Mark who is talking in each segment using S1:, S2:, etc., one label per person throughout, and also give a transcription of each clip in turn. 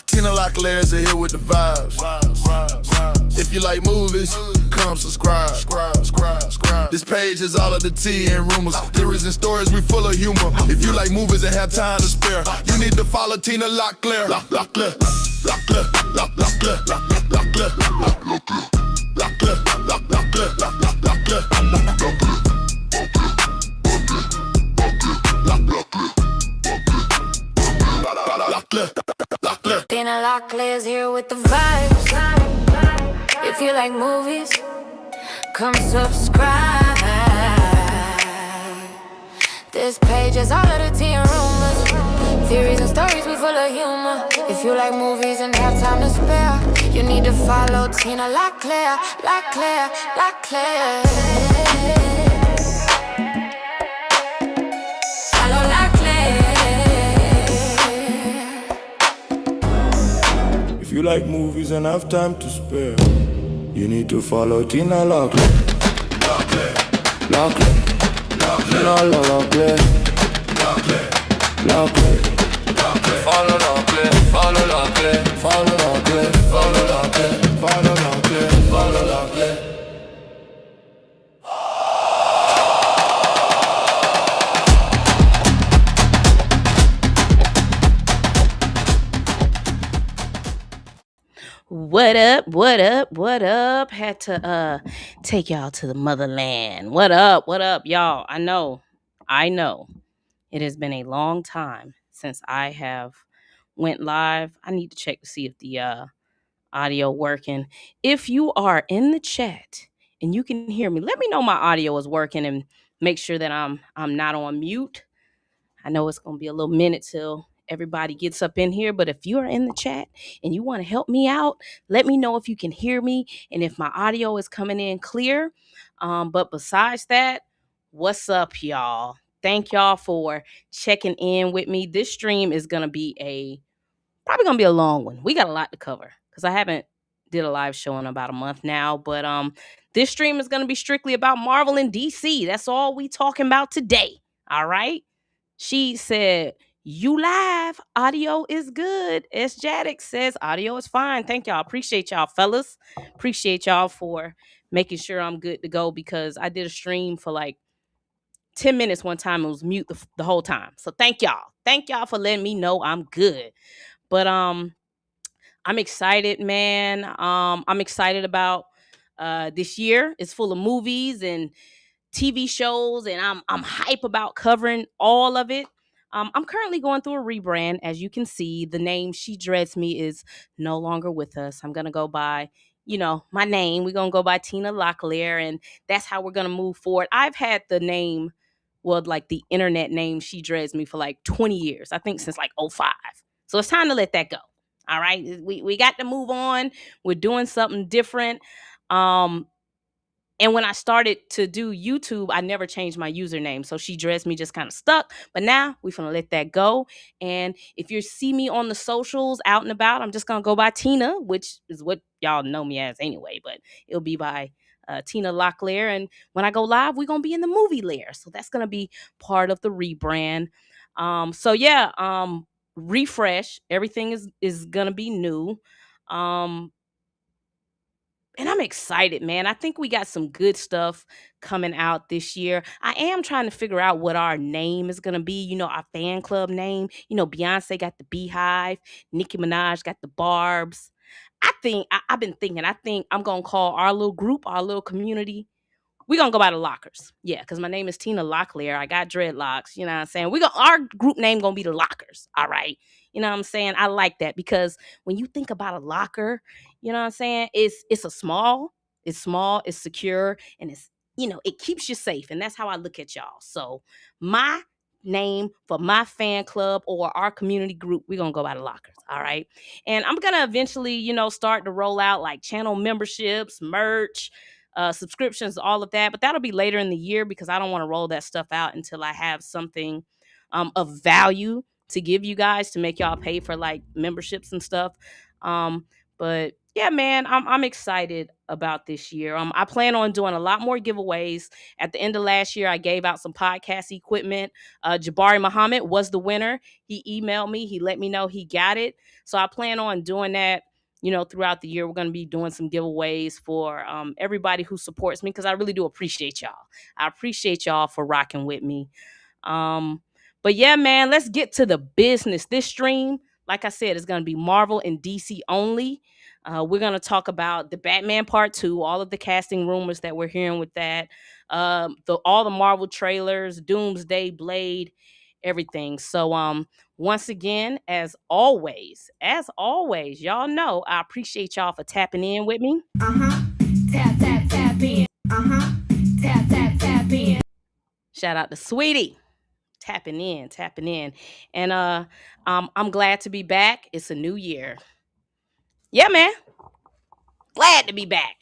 S1: Tina LockLair's here with the vibes. If you like movies, come subscribe. This page is all of the tea and rumors. Theories and stories, we full of humor. If you like movies and have time to spare, you need to follow Tina LockLair. LockLair.
S2: Tina LockLair's here with the vibes. If you like movies, come subscribe. This page is all of the tea and rumors. Theories and stories, we full of humor. If you like movies and have time to spare, you need to follow Tina LockLair. Follow LockLair.
S3: If you like movies and have time to spare, you need to follow Tina LockLair. LockLair. Tina LockLair. LockLair. Follow LockLair. Follow LockLair. Follow LockLair. Follow LockLair. Follow LockLair. Follow LockLair.
S4: What up? Had to take y'all to the motherland. What up, y'all? I know. It has been a long time since I have went live. I need to check to see if the audio working. If you are in the chat and you can hear me, let me know my audio is working and make sure that I'm not on mute. I know it's gonna be a little minute till everybody gets up in here, but if you are in the chat and you want to help me out, let me know if you can hear me and if my audio is coming in clear. But besides that, what's up, y'all? Thank y'all for checking in with me. This stream is gonna be probably gonna be a long one. We got a lot to cover because I haven't did a live show in about a month now. But this stream is gonna be strictly about Marvel and DC. That's all we talking about today. All right. She said, you live. Audio is good. S. Jaddick says audio is fine. Thank y'all. Appreciate y'all, fellas. Appreciate y'all for making sure I'm good to go because I did a stream for like 10 minutes one time. It was mute the whole time. So thank y'all. Thank y'all for letting me know I'm good. But I'm excited, man. I'm excited about this year. It's full of movies and TV shows, and I'm hype about covering all of it. I'm currently going through a rebrand. As you can see, the name She Dreads Me is no longer with us. I'm going to go by, my name. We're going to go by Tina LockLair, and that's how we're going to move forward. I've had the name, like the internet name She Dreads Me for like 20 years. I think since like 2005. So it's time to let that go. All right. We got to move on. We're doing something different. And when I started to do YouTube, I never changed my username. So She Dreads Me just kind of stuck. But now we're going to let that go. And if you see me on the socials out and about, I'm just going to go by Tina, which is what y'all know me as anyway. But it'll be by Tina LockLair. And when I go live, we're going to be in the Movie Lair. So that's going to be part of the rebrand. Refresh. Everything is going to be new. And I'm excited, man. I think we got some good stuff coming out this year. I am trying to figure out what our name is going to be. Our fan club name. Beyonce got the Beehive. Nicki Minaj got the Barbs. I've been thinking, I think I'm going to call our little group, our little community, we're going to go by the Lockers. Yeah, because my name is Tina LockLair. I got dreadlocks. You know what I'm saying? Our group name going to be the Lockers. All right. You know what I'm saying? I like that because when you think about a locker, you know what I'm saying? It's small, it's secure, and it keeps you safe. And that's how I look at y'all. So my name for my fan club or our community group, we're going to go by the Lockers. All right. And I'm going to eventually, start to roll out like channel memberships, merch, subscriptions, all of that. But that'll be later in the year because I don't want to roll that stuff out until I have something of value to give you guys to make y'all pay for like memberships and stuff. But yeah, man, I'm excited about this year. I plan on doing a lot more giveaways. At the end of last year, I gave out some podcast equipment. Jabari Muhammad was the winner. He emailed me. He let me know he got it. So I plan on doing that. Throughout the year, we're going to be doing some giveaways for everybody who supports me because I really do appreciate y'all. I appreciate y'all for rocking with me. Um, but yeah, man, let's get to the business. This stream, like I said, is going to be Marvel and DC only. We're going to talk about the Batman Part 2, all of the casting rumors that we're hearing with that, all the Marvel trailers, Doomsday, Blade, everything. So, once again, as always, y'all know I appreciate y'all for tapping in with me.
S2: Tap, tap, tap in. Tap, tap, tap in.
S4: Shout out to Sweetie. Tapping in. And I'm glad to be back. It's a new year. Yeah, man. Glad to be back.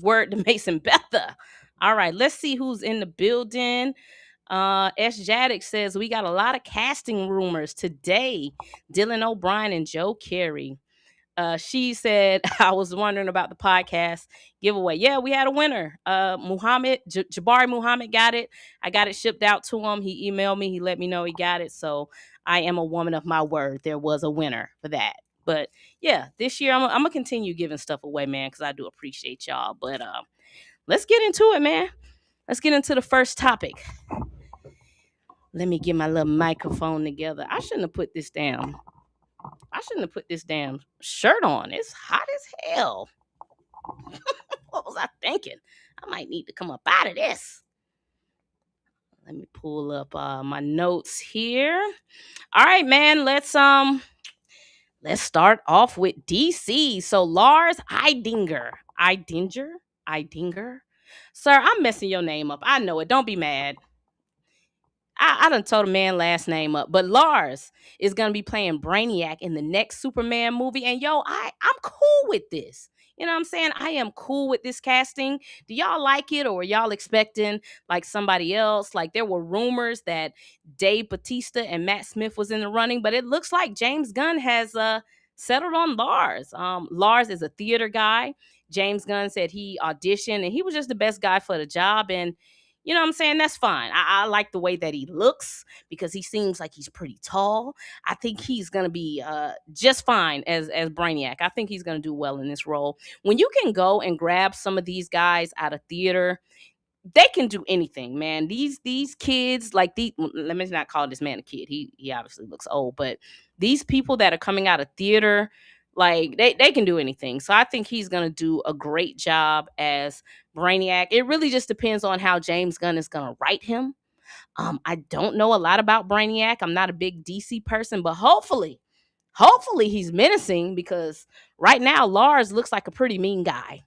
S4: Word to Mason Betha. All right, let's see who's in the building. S. Jaddick says we got a lot of casting rumors today. Dylan O'Brien and Joe Carey. She said, I was wondering about the podcast giveaway. Yeah, we had a winner. Jabari Muhammad got it. I got it shipped out to him. He emailed me. He let me know he got it. So I am a woman of my word. There was a winner for that. But yeah, this year I'm going to continue giving stuff away, man, because I do appreciate y'all. But let's get into it, man. Let's get into the first topic. Let me get my little microphone together. I shouldn't have put this damn shirt on. It's hot as hell. What was I thinking? I might need to come up out of this. Let me pull up my notes here. All right, man. Let's start off with DC. So Lars Eidinger. Sir, I'm messing your name up. I know it. Don't be mad. I done told a man last name up, but Lars is gonna be playing Brainiac in the next Superman movie. And yo, I'm cool with this. You know what I'm saying? I am cool with this casting. Do y'all like it, or were y'all expecting like somebody else? Like there were rumors that Dave Bautista and Matt Smith was in the running, but it looks like James Gunn has settled on Lars. Lars is a theater guy. James Gunn said he auditioned and he was just the best guy for the job. And you know what I'm saying? That's fine. I like the way that he looks because he seems like he's pretty tall. I think he's gonna be just fine as Brainiac. I think he's gonna do well in this role. When you can go and grab some of these guys out of theater, they can do anything, man. These kids, like let me not call this man a kid. He obviously looks old, but these people that are coming out of theater, like they can do anything. So I think he's gonna do a great job as Brainiac. It really just depends on how James Gunn is gonna write him. I don't know a lot about Brainiac. I'm not a big DC person, but hopefully he's menacing because right now Lars looks like a pretty mean guy.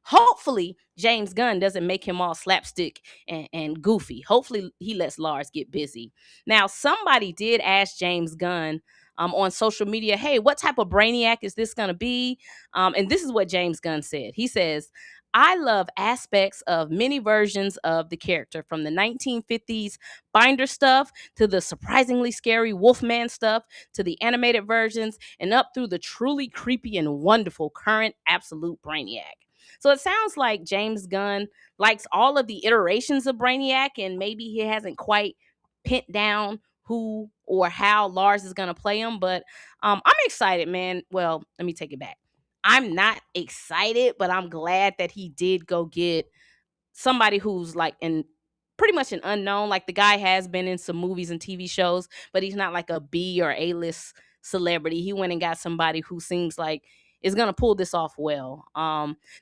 S4: Hopefully James Gunn doesn't make him all slapstick and goofy. Hopefully he lets Lars get busy. Now, somebody did ask James Gunn on social media, hey, what type of Brainiac is this going to be? And this is what James Gunn said. He says, I love aspects of many versions of the character, from the 1950s binder stuff to the surprisingly scary Wolfman stuff to the animated versions and up through the truly creepy and wonderful current absolute Brainiac. So it sounds like James Gunn likes all of the iterations of Brainiac, and maybe he hasn't quite pinned down who or how Lars is going to play him. But I'm excited, man. Well, let me take it back. I'm not excited, but I'm glad that he did go get somebody who's like pretty much an unknown. Like the guy has been in some movies and TV shows, but he's not like a B or A-list celebrity. He went and got somebody who seems like is going to pull this off well.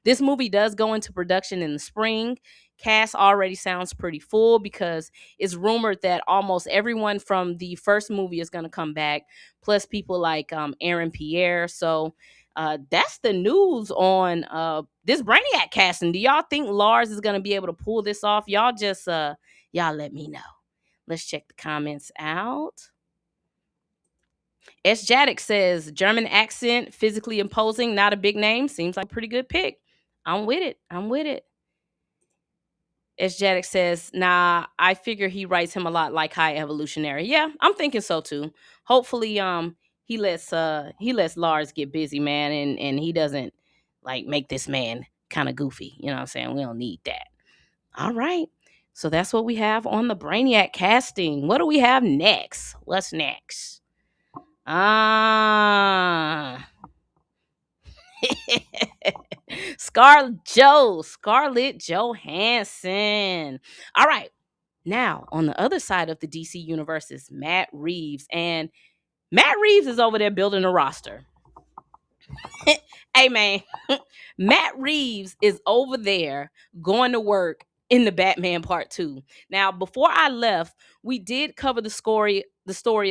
S4: This movie does go into production in the spring. Cast already sounds pretty full because it's rumored that almost everyone from the first movie is going to come back, plus people like Aaron Pierre. So that's the news on this Brainiac casting. Do y'all think Lars is gonna be able to pull this off? Y'all just y'all let me know. Let's check the comments out. S. Jaddick says German accent, physically imposing, not a big name. Seems like a pretty good pick. I'm with it. S. Jaddick says, nah, I figure he writes him a lot like High Evolutionary. Yeah, I'm thinking so too. Hopefully, he lets Lars get busy, man, and he doesn't like make this man kind of goofy. You know what I'm saying? We don't need that. All right. So that's what we have on the Brainiac casting. What do we have next? What's next? Scarlett Johansson. All right. Now, on the other side of the DC universe is Matt Reeves. And Matt Reeves is over there building a roster. Hey, man. Matt Reeves is over there going to work in the Batman Part 2. Now, before I left, we did cover the story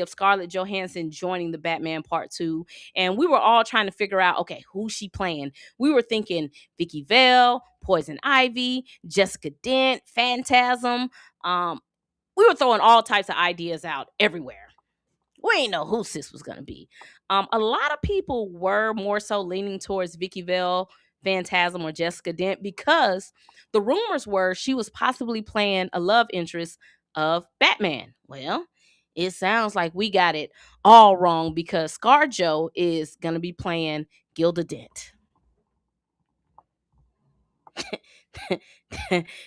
S4: of Scarlett Johansson joining the Batman Part 2, and we were all trying to figure out, okay, who's she playing? We were thinking Vicky Vale, Poison Ivy, Jessica Dent, Phantasm. We were throwing all types of ideas out everywhere. We ain't know who sis was gonna be. A lot of people were more so leaning towards Vicky Vale, Phantasm, or Jessica Dent because the rumors were she was possibly playing a love interest of Batman. Well, it sounds like we got it all wrong because Scarjo is gonna be playing Gilda Dent.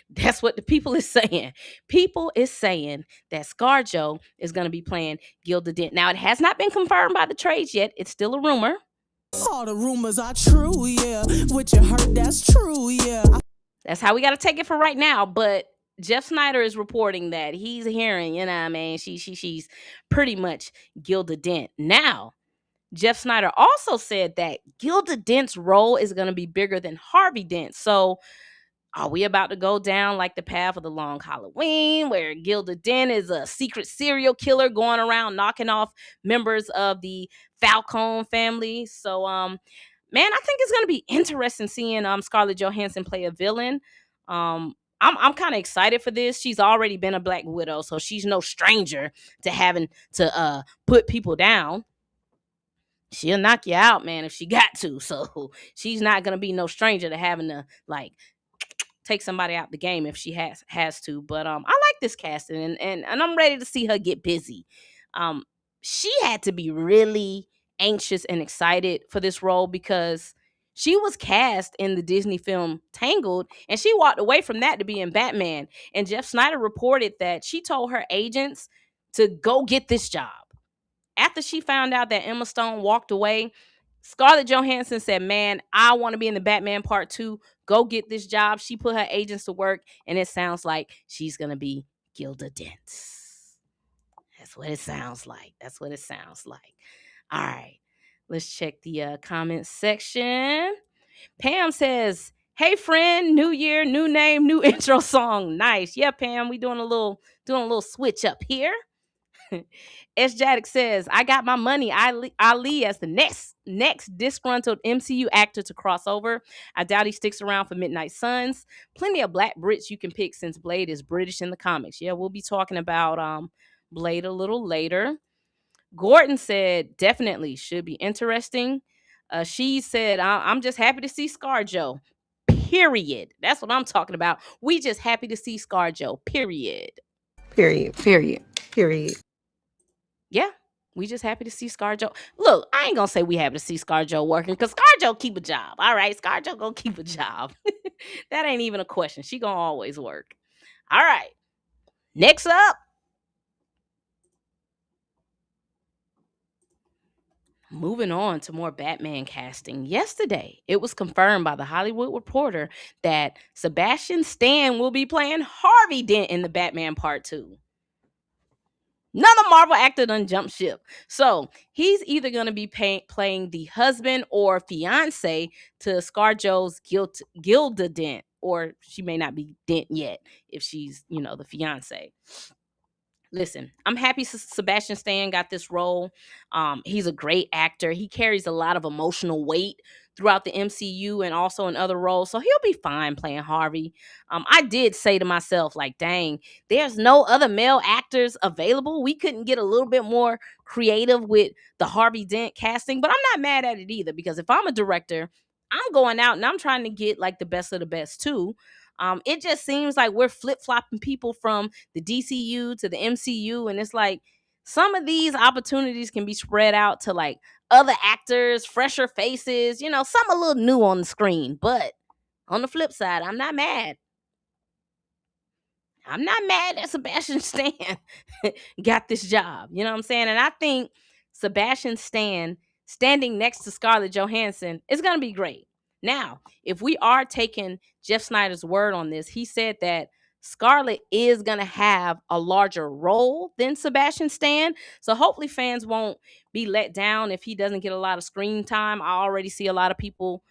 S4: That's what the people is saying. People is saying that Scarjo is going to be playing Gilda Dent. Now, it has not been confirmed by the trades yet. It's still a rumor.
S5: All the rumors are true, yeah. What you heard, that's true, yeah.
S4: That's how we got to take it for right now. But Jeff Snyder is reporting that he's hearing, you know what I mean, she's pretty much Gilda Dent. Now, Jeff Snyder also said that Gilda Dent's role is going to be bigger than Harvey Dent. So, are we about to go down like the path of the Long Halloween, where Gilda Dent is a secret serial killer going around knocking off members of the Falcone family? So, man, I think it's gonna be interesting seeing Scarlett Johansson play a villain. I'm kind of excited for this. She's already been a Black Widow, so she's no stranger to having to put people down. She'll knock you out, man, if she got to. So she's not gonna be no stranger to having to like take somebody out the game if she has to. But I like this casting and I'm ready to see her get busy. She had to be really anxious and excited for this role because she was cast in the Disney film Tangled and she walked away from that to be in Batman. And Jeff Snyder reported that she told her agents to go get this job. After she found out that Emma Stone walked away, Scarlett Johansson said, man, I want to be in the Batman Part 2. Go get this job. She put her agents to work, and it sounds like she's going to be Gilda Dent. That's what it sounds like. That's what it sounds like. All right. Let's check the comments section. Pam says, hey, friend, new year, new name, new intro song. Nice. Yeah, Pam, we doing a little switch up here. S. Jaddick says, I got my money. Ali as the next disgruntled MCU actor to cross over. I doubt he sticks around for Midnight Suns. Plenty of Black Brits you can pick since Blade is British in the comics. Yeah, we'll be talking about Blade a little later. Gordon said, definitely should be interesting. She said, I'm just happy to see Scarjo. Period. That's what I'm talking about. We just happy to see Scarjo. Period. Yeah, we just happy to see Scarjo. Look, I ain't gonna say we happy to see Scarjo working because Scarjo keep a job. All right, Scarjo gonna keep a job. That ain't even a question. She gonna always work. All right, next up. Moving on to more Batman casting. Yesterday, it was confirmed by The Hollywood Reporter that Sebastian Stan will be playing Harvey Dent in the Batman Part 2. Another Marvel actor done jumped ship. So he's either going to be playing the husband or fiance to Scarjo's Gilda Dent, or she may not be Dent yet if she's, the fiance. Listen, I'm happy Sebastian Stan got this role. He's a great actor. He carries a lot of emotional weight throughout the MCU and also in other roles. So he'll be fine playing Harvey. I did say to myself, like, dang, there's no other male actors available. We couldn't get a little bit more creative with the Harvey Dent casting, but I'm not mad at it either because if I'm a director, I'm going out and I'm trying to get like the best of the best too. It just seems like we're flip-flopping people from the DCU to the MCU, and it's like some of these opportunities can be spread out to like other actors, fresher faces, some a little new on the screen. But on the flip side, I'm not mad. I'm not mad that Sebastian Stan got this job. You know what I'm saying? And I think Sebastian Stan standing next to Scarlett Johansson is going to be great. Now, if we are taking Jeff Snyder's word on this, he said that Scarlett is going to have a larger role than Sebastian Stan. So hopefully fans won't be let down if he doesn't get a lot of screen time. I already see a lot of people,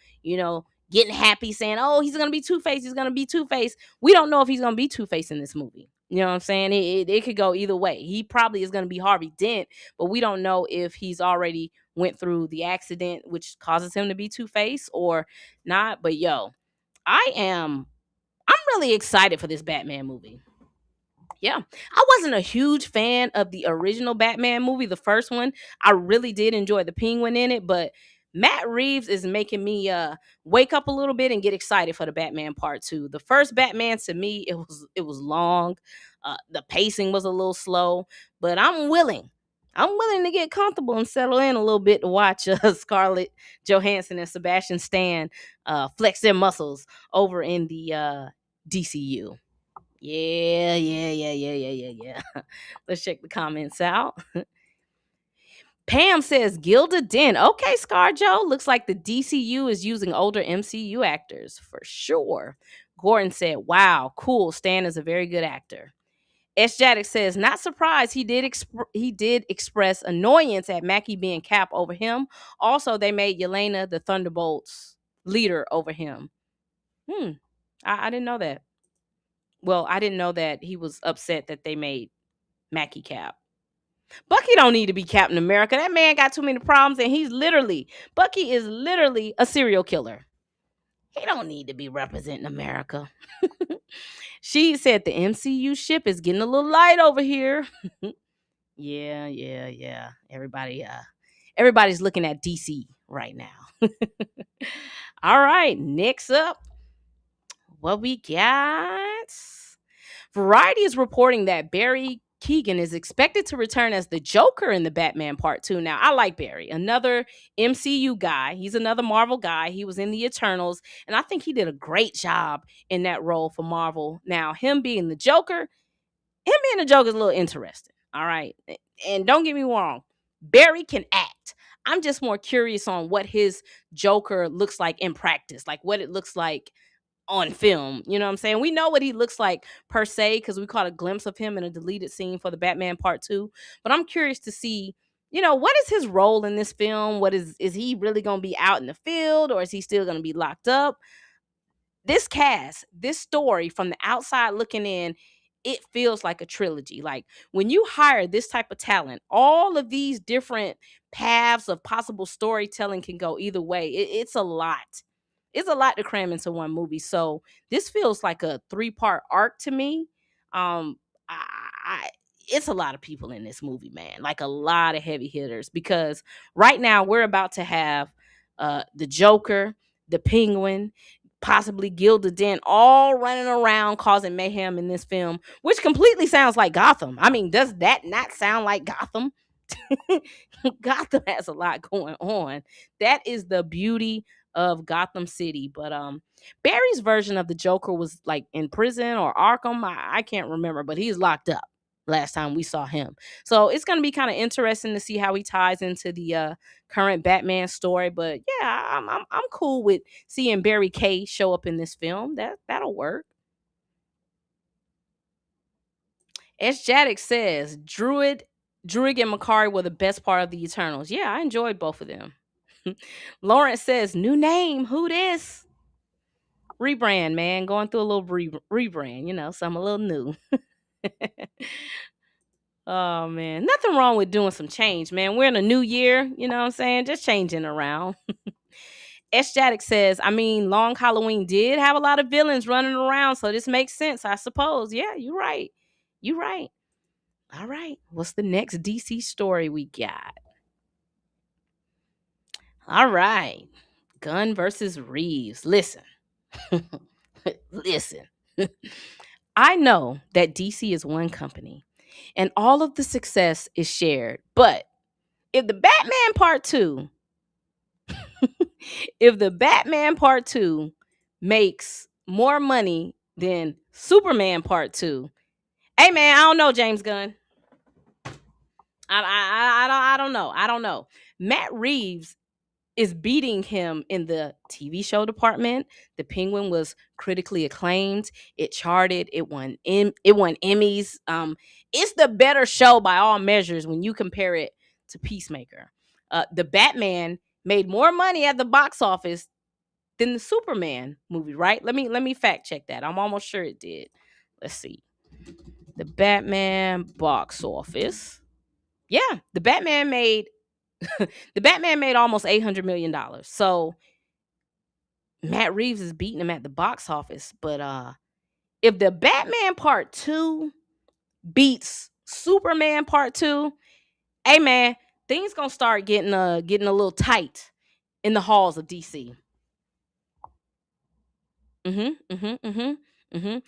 S4: getting happy saying, oh, he's going to be Two-Face. He's going to be Two-Face. We don't know if he's going to be Two-Face in this movie. You know what I'm saying? It could go either way. He probably is going to be Harvey Dent, but we don't know if he's already went through the accident, which causes him to be Two-Face or not. But I'm really excited for this Batman movie. Yeah, I wasn't a huge fan of the original Batman movie, the first one. I really did enjoy the Penguin in it, but Matt Reeves is making me wake up a little bit and get excited for the Batman Part 2. The first Batman, to me, it was long. The pacing was a little slow, but I'm willing to get comfortable and settle in a little bit to watch Scarlett Johansson and Sebastian Stan flex their muscles over in the DCU. Yeah. Let's check the comments out. Pam says Gilda Dent. Okay, Scarjo. Looks like the DCU is using older MCU actors for sure. Gordon said, wow, cool. Stan is a very good actor. S. Jaddick says, not surprised he did express annoyance at Mackie being Cap over him. Also, they made Yelena the Thunderbolts leader over him. I didn't know that. Well, I didn't know that he was upset that they made Mackie Cap. Bucky don't need to be Captain America. That man got too many problems, and Bucky is literally a serial killer. He don't need to be representing America. She said the MCU ship is getting a little light over here. Yeah. Everybody's looking at DC right now. All right, next up, what we got? Variety is reporting that Barry Keoghan is expected to return as the Joker in the Batman Part 2. Now, I like Barry, another MCU guy. He's another Marvel guy. He was in the Eternals, and I think he did a great job in that role for Marvel. Now, him being the Joker is a little interesting, all right? And don't get me wrong, Barry can act. I'm just more curious on what his Joker looks like in practice, like what it looks like on film. You know what I'm saying? We know what he looks like per se because we caught a glimpse of him in a deleted scene for the Batman Part 2. But I'm curious to see, what is his role in this film? What is he really going to be out in the field, or is he still going to be locked up? This cast, this story from the outside looking in, it feels like a trilogy. Like when you hire this type of talent, all of these different paths of possible storytelling can go either way. It's a lot. It's a lot to cram into one movie. So this feels like a 3-part arc to me. It's a lot of people in this movie, man. Like a lot of heavy hitters, because right now we're about to have the Joker, the Penguin, possibly Gilda Dent, all running around causing mayhem in this film, which completely sounds like Gotham. I mean, does that not sound like Gotham? Gotham has a lot going on. That is the beauty of Gotham City. But Barry's version of the Joker was like in prison or Arkham. I can't remember, but he's locked up last time we saw him. So it's going to be kind of interesting to see how he ties into the current Batman story. But yeah, I'm cool with seeing Barry K show up in this film. That'll work. S. Jaddick says Druid and Makari were the best part of the Eternals. Yeah, I enjoyed both of them. Lawrence says, new name, who this? Rebrand, man. Going through a little rebrand, something a little new. Oh, man. Nothing wrong with doing some change, man. We're in a new year, you know what I'm saying? Just changing around. S. Jaddick says, Long Halloween did have a lot of villains running around, so this makes sense, I suppose. Yeah, you're right. All right. What's the next DC story we got? All right. Gunn versus Reeves. Listen. Listen. I know that DC is one company, and all of the success is shared. But if the Batman Part 2, if the Batman Part 2 makes more money than Superman Part 2, hey man, I don't know, James Gunn. I don't know. I don't know. Matt Reeves is beating him in the TV show department. The Penguin was critically acclaimed. It charted. It won Emmys. It's the better show by all measures when you compare it to Peacemaker. The Batman made more money at the box office than the Superman movie, right? Let me fact check that. I'm almost sure it did. Let's see. The Batman box office. Yeah, the Batman made almost $800 million. So Matt Reeves is beating him at the box office. But if the Batman Part 2 beats Superman Part 2, hey man, things gonna start getting a little tight in the halls of DC. Mm-hmm. Mm-hmm. Mm-hmm. Mm-hmm.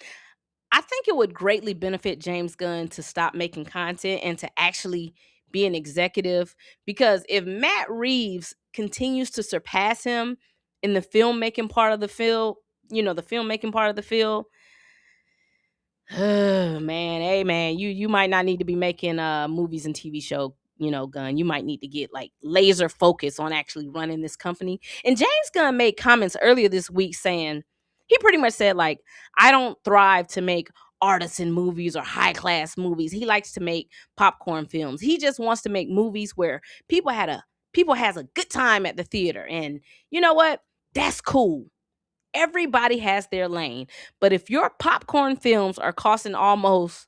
S4: I think it would greatly benefit James Gunn to stop making content and to actually be an executive, because if Matt Reeves continues to surpass him in the filmmaking part of the field, the filmmaking part of the field, man, hey man, you might not need to be making movies and TV show, Gunn. You might need to get like laser focus on actually running this company. And James Gunn made comments earlier this week saying, he pretty much said like, I don't thrive to make artisan movies or high class movies. He likes to make popcorn films. He just wants to make movies where people has a good time at the theater. And you know what? That's cool. Everybody has their lane. But if your popcorn films are costing almost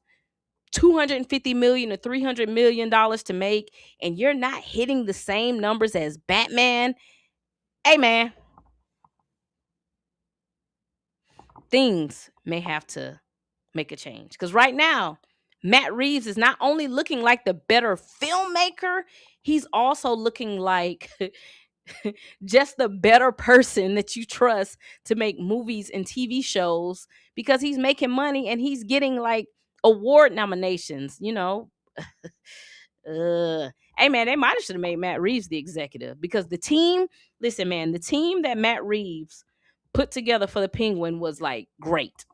S4: $250 million to $300 million to make, and you're not hitting the same numbers as Batman, hey man, things may have to make a change. Because right now, Matt Reeves is not only looking like the better filmmaker, he's also looking like just the better person that you trust to make movies and TV shows, because he's making money and he's getting like award nominations, Hey man, they might have should have made Matt Reeves the executive, because the team that Matt Reeves put together for the Penguin was like great.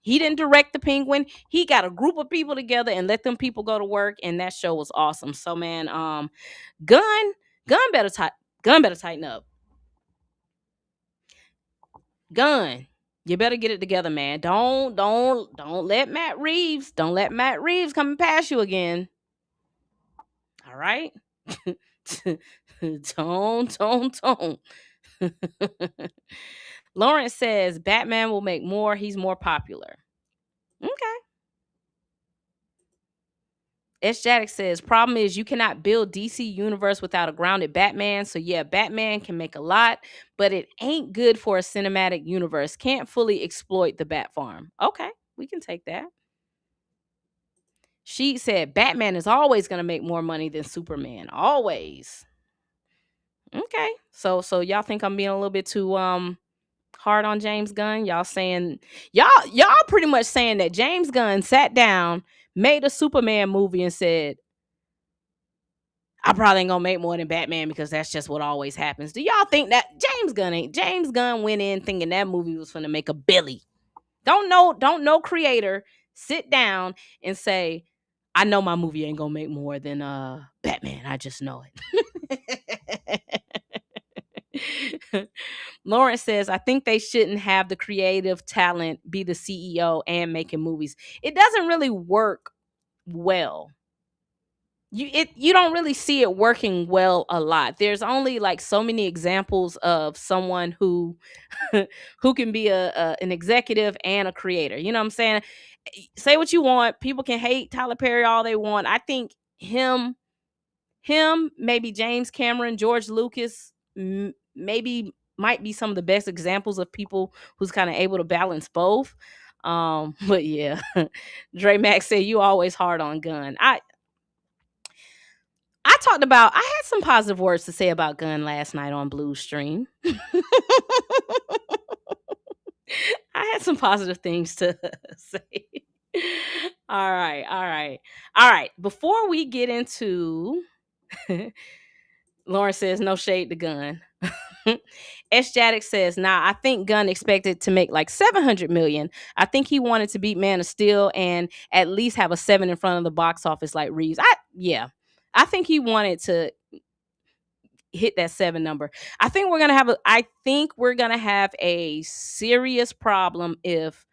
S4: He didn't direct the Penguin. He got a group of people together and let them people go to work, and that show was awesome. So man, Gunn better tighten up. Gunn, you better get it together, man. Don't let Matt Reeves come past you again. All right? don't. Lawrence says Batman will make more. He's more popular. Okay. S. Jaddick says, problem is you cannot build DC universe without a grounded Batman. So yeah, Batman can make a lot, but it ain't good for a cinematic universe. Can't fully exploit the Bat Farm. Okay, we can take that. She said Batman is always going to make more money than Superman. Always. Okay. So y'all think I'm being a little bit too hard on James Gunn? Y'all pretty much saying that James Gunn sat down, made a Superman movie and said, I probably ain't gonna make more than Batman because that's just what always happens. Do y'all think that James Gunn went in thinking that movie was gonna make a billy? Don't know creator sit down and say, I know my movie ain't gonna make more than Batman. I just know it. Lawrence says, I think they shouldn't have the creative talent be the CEO and making movies. It doesn't really work well. You don't really see it working well a lot. There's only like so many examples of someone who who can be an executive and a creator. You know what I'm saying? Say what you want. People can hate Tyler Perry all they want. I think him, maybe James Cameron, George Lucas, maybe might be some of the best examples of people who's kind of able to balance both. But yeah, Dre Max said you always hard on Gunn. I had some positive words to say about Gunn last night on Blue Stream. I had some positive things to say. All right, all right, all right. Before we get into, Lauren says no shade to Gunn. S. Jaddick says, "Nah, I think Gunn expected to make like 700 million. I think he wanted to beat Man of Steel and at least have a 7 in front of the box office like Reeves. I think he wanted to hit that 7 number. I think we're gonna have a serious problem if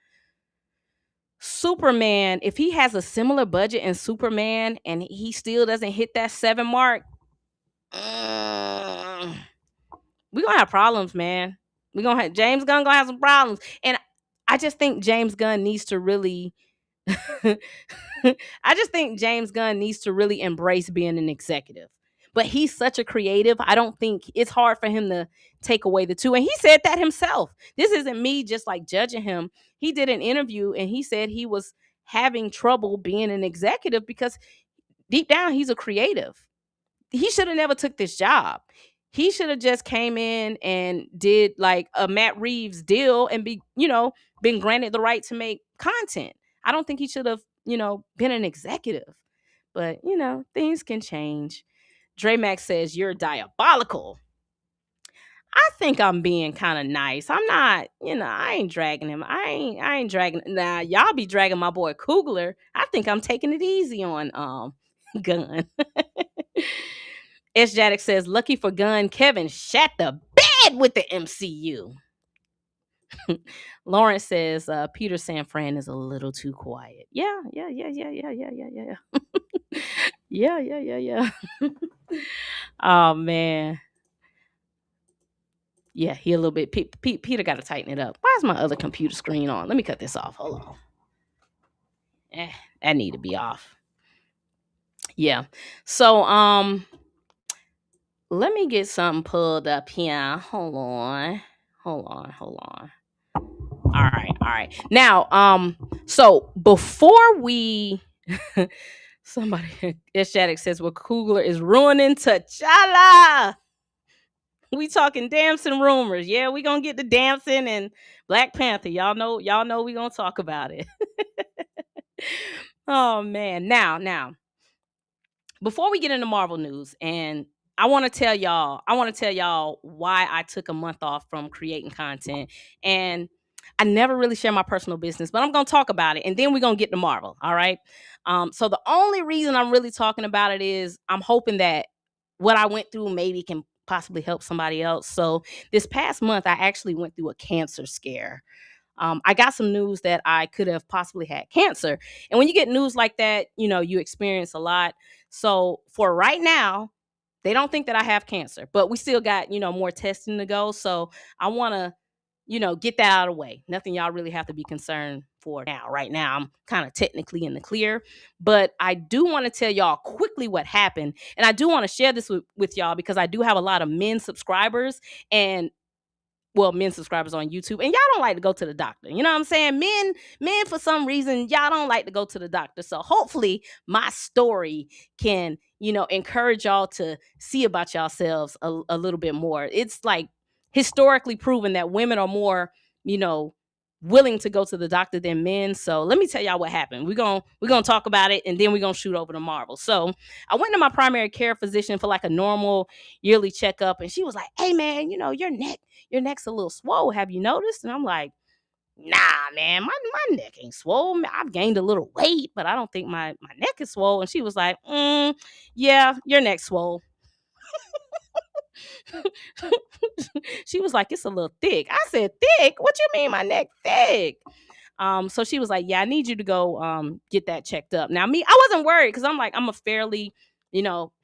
S4: Superman, if he has a similar budget in Superman and he still doesn't hit that 7 mark. We're gonna have problems, man. We're gonna have James Gunn gonna have some problems. And I just think James Gunn needs to really I just think James Gunn needs to really embrace being an executive. But he's such a creative. I don't think it's hard for him to take away the two. And he said that himself. This isn't me just like judging him. He did an interview and he said he was having trouble being an executive because deep down he's a creative. He should have never took this job. He should have just came in and did like a Matt Reeves deal and been granted the right to make content. I don't think he should have, been an executive. But, things can change. Dre Max says, "You're diabolical." I think I'm being kind of nice. I'm not, I ain't dragging him. I ain't dragging. Nah, y'all be dragging my boy Kugler. I think I'm taking it easy on Gunn. S. Jaddick says, "Lucky for Gunn, Kevin shat the bed with the MCU." Lawrence says, "Peter Sanfran is a little too quiet." Yeah. Yeah. Oh man. Yeah, he a little bit. Peter got to tighten it up. Why is my other computer screen on? Let me cut this off. Hold on. That need to be off. Yeah. So let me get something pulled up here. Hold on. All right. Now, so before we somebody S. Jaddick says, "Well, Kugler is ruining T'Challa." We talking Damson rumors. Yeah, we gonna get the Damson and Black Panther. Y'all know we gonna talk about it. Oh man. Now, before we get into Marvel news, and I want to tell y'all why I took a month off from creating content. And I never really share my personal business, but I'm gonna talk about it, and then we're gonna get to Marvel. All right. So the only reason I'm really talking about it is I'm hoping that what I went through maybe can possibly help somebody else. So this past month, I actually went through a cancer scare. I got some news that I could have possibly had cancer. And when you get news like that, you experience a lot. So for right now, they don't think that I have cancer, but we still got, more testing to go. So I want to, get that out of the way. Nothing y'all really have to be concerned for now. Right now, I'm kind of technically in the clear, but I do want to tell y'all quickly what happened. And I do want to share this with y'all because I do have a lot of men subscribers and men subscribers on YouTube, and y'all don't like to go to the doctor. You know what I'm saying? Men for some reason, y'all don't like to go to the doctor. So hopefully my story can, encourage y'all to see about yourselves a little bit more. It's like historically proven that women are more, willing to go to the doctor than men. So let me tell y'all what happened. We're gonna talk about it, and then we're gonna shoot over to Marvel. So I went to my primary care physician for like a normal yearly checkup, and she was like, "Hey man, your neck's a little swole. Have you noticed?" And I'm like, "Nah, man, my neck ain't swole. I've gained a little weight, but I don't think my neck is swole." And she was like, "Yeah, your neck's swole." She was like, "It's a little thick." I said, "Thick? What you mean my neck thick?" So she was like, "Yeah, I need you to go get that checked up." Now, I wasn't worried because I'm a fairly,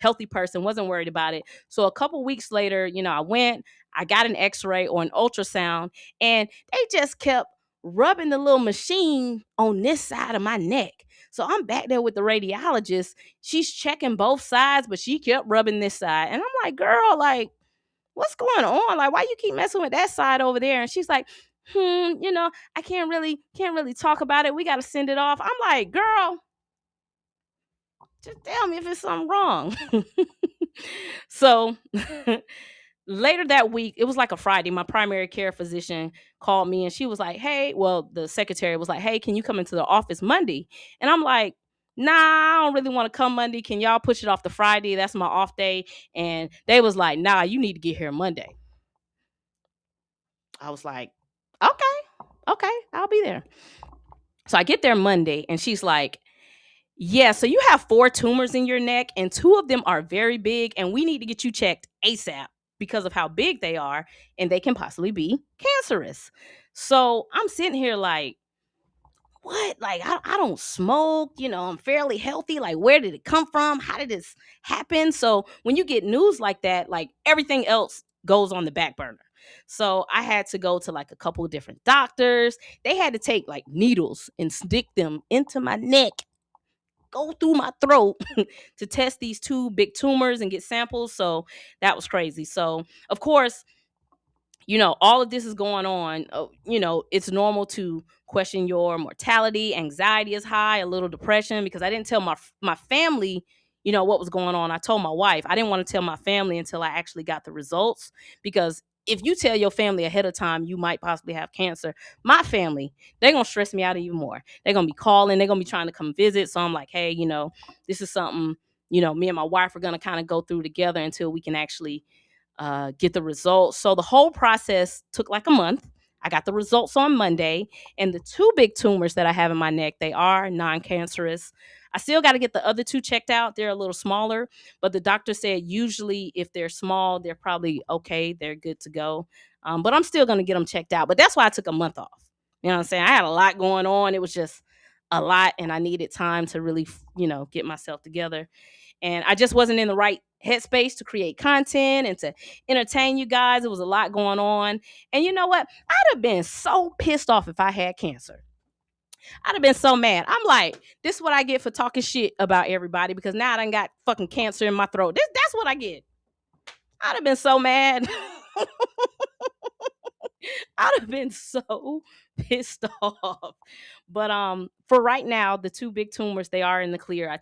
S4: healthy person, wasn't worried about it. So a couple weeks later, I got an x-ray or an ultrasound, and they just kept rubbing the little machine on this side of my neck. So I'm back there with the radiologist. She's checking both sides, but she kept rubbing this side. And I'm like, "Girl, like, what's going on? Like, why you keep messing with that side over there?" And she's like, "I can't really talk about it. We got to send it off." I'm like, "Girl, just tell me if it's something wrong." So later that week, it was like a Friday, my primary care physician called me and she was like, hey, well, the secretary was like, hey, can you come into the office Monday? And I'm like, nah, I don't really want to come Monday. Can y'all push it off to Friday? That's my off day. And they was like, nah, you need to get here Monday. I was like, okay, I'll be there. So I get there Monday and she's like, yeah, so you have 4 tumors in your neck and 2 of them are very big and we need to get you checked ASAP because of how big they are and they can possibly be cancerous. So I'm sitting here like, what? Like, I don't smoke, I'm fairly healthy. Like, where did it come from? How did this happen? So when you get news like that, like everything else goes on the back burner. So I had to go to like a couple of different doctors. They had to take like needles and stick them into my neck, go through my throat to test these 2 big tumors and get samples. So that was crazy. So, of course, all of this is going on. It's normal to question your mortality. Anxiety is high, a little depression, because I didn't tell my family, what was going on. I told my wife. I didn't want to tell my family until I actually got the results, because if you tell your family ahead of time you might possibly have cancer, my family, they're going to stress me out even more. They're going to be calling. They're going to be trying to come visit. So I'm like, hey, this is something, me and my wife are going to kind of go through together until we can actually get the results. So the whole process took like a month. I got the results on Monday, and the 2 big tumors that I have in my neck, they are non-cancerous. I still got to get the other 2 checked out. They're a little smaller, but the doctor said usually if they're small, they're probably okay. They're good to go. But I'm still going to get them checked out. But that's why I took a month off. You know what I'm saying? I had a lot going on. It was just a lot, and I needed time to really, get myself together. And I just wasn't in the right headspace to create content and to entertain you guys. It was a lot going on. And you know what? I'd have been so pissed off if I had cancer. I'd have been so mad. I'm like, this is what I get for talking shit about everybody, because now I done got fucking cancer in my throat. That's what I get. I'd have been so mad. I'd have been so pissed off. But for right now, the 2 big tumors, they are in the clear. I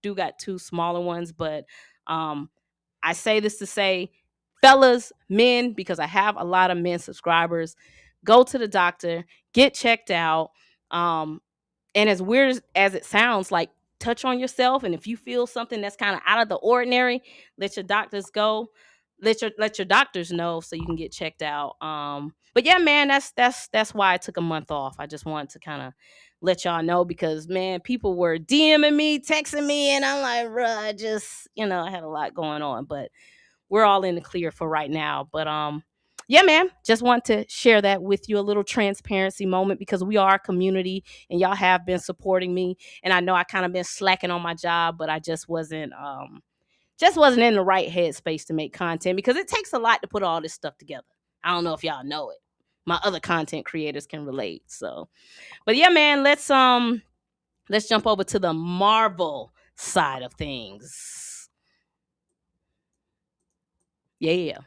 S4: do got 2 smaller ones, but I say this to say, fellas, men, because I have a lot of men subscribers, go to the doctor, get checked out. And as weird as it sounds, like, touch on yourself. And if you feel something that's kind of out of the ordinary, let your doctors go. Let your doctors know so you can get checked out. But yeah, man, that's why I took a month off. I just wanted to kind of let y'all know, because man, people were DMing me, texting me, and I'm like, bruh, I just, I had a lot going on, but we're all in the clear for right now. But yeah, man, just want to share that with you, a little transparency moment, because we are a community and y'all have been supporting me. And I know I kind of been slacking on my job, but I just wasn't in the right headspace to make content, because it takes a lot to put all this stuff together. I don't know if y'all know it. My other content creators can relate. So, but yeah, man, let's jump over to the Marvel side of things. Yeah.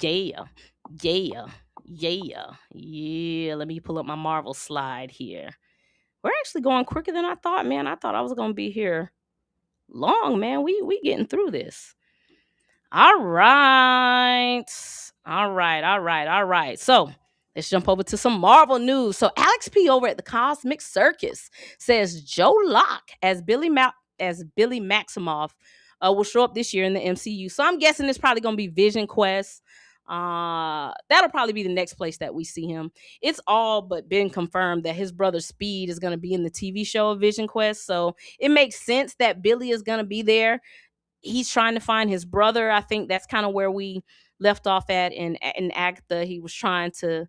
S4: Yeah. Yeah. Yeah. Let me pull up my Marvel slide here. We're actually going quicker than I thought, man. I thought I was gonna be here long, man. We getting through this. All right. So let's jump over to some Marvel news. So Alex P over at the Cosmic Circus says Joe Locke as Billy Maximoff will show up this year in the MCU. So I'm guessing it's probably gonna be Vision Quest. That'll probably be the next place that we see him. It's all but been confirmed that his brother Speed is gonna be in the TV show of Vision Quest. So it makes sense that Billy is gonna be there. He's trying to find his brother. I think that's kind of where we left off at in Agatha. He was trying to,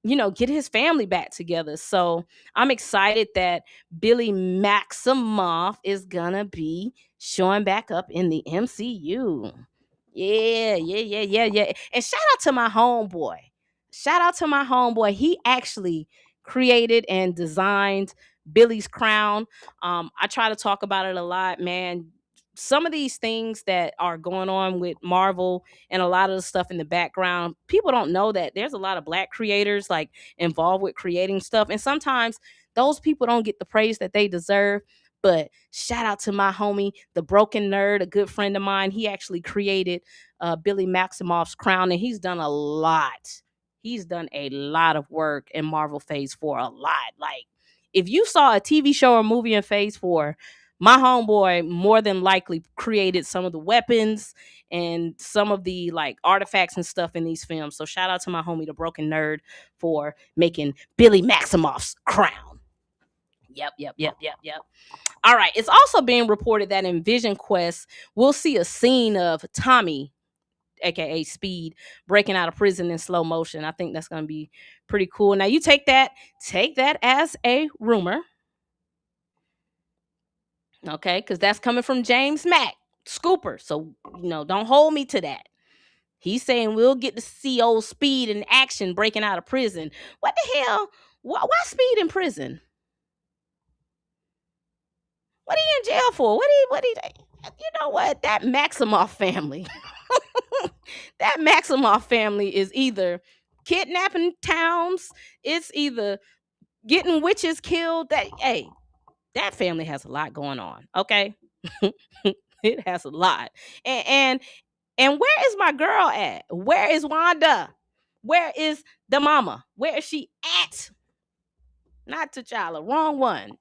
S4: get his family back together. So I'm excited that Billy Maximoff is gonna be showing back up in the MCU. Yeah. And shout out to my homeboy. He actually created and designed Billy's crown. I try to talk about it a lot, man. Some of these things that are going on with Marvel and a lot of the stuff in the background, people don't know that there's a lot of Black creators like involved with creating stuff. And sometimes those people don't get the praise that they deserve. But shout out to my homie, the Broken Nerd, a good friend of mine. He actually created Billy Maximoff's crown, and he's done a lot. He's done a lot of work in Marvel Phase 4, a lot. Like, if you saw a TV show or movie in Phase 4, my homeboy more than likely created some of the weapons and some of the like artifacts and stuff in these films. So shout out to my homie, the Broken Nerd, for making Billy Maximoff's crown. Yep. All right. It's also being reported that in Vision Quest, we'll see a scene of Tommy, aka Speed, breaking out of prison in slow motion. I think that's going to be pretty cool. Now you take that as a rumor. Okay, because that's coming from James Mack, Scooper. So, don't hold me to that. He's saying we'll get to see old Speed in action breaking out of prison. What the hell? Why Speed in prison? What are you in jail for? You know what? That Maximoff family. That Maximoff family is either kidnapping towns, it's either getting witches killed. That family has a lot going on. Okay. It has a lot. And where is my girl at? Where is Wanda? Where is the mama? Where is she at? Not T'Challa. Wrong one.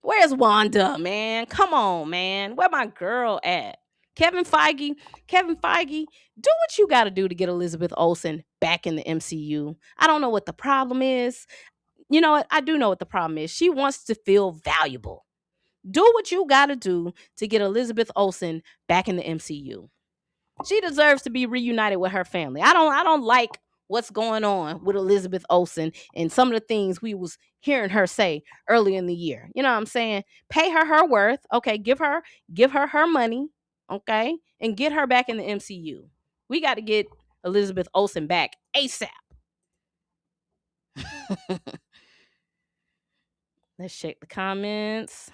S4: Where's Wanda, man? Come on, man. Where my girl at? Kevin Feige, do what you got to do to get Elizabeth Olsen back in the MCU. I don't know what the problem is. You know what? I do know what the problem is. She wants to feel valuable. Do what you got to do to get Elizabeth Olsen back in the MCU. She deserves to be reunited with her family. I don't like what's going on with Elizabeth Olsen and some of the things we was hearing her say early in the year. You know what I'm saying? Pay her worth. Okay, give her her money. Okay, and get her back in the MCU. We got to get Elizabeth Olsen back ASAP. Let's check the comments.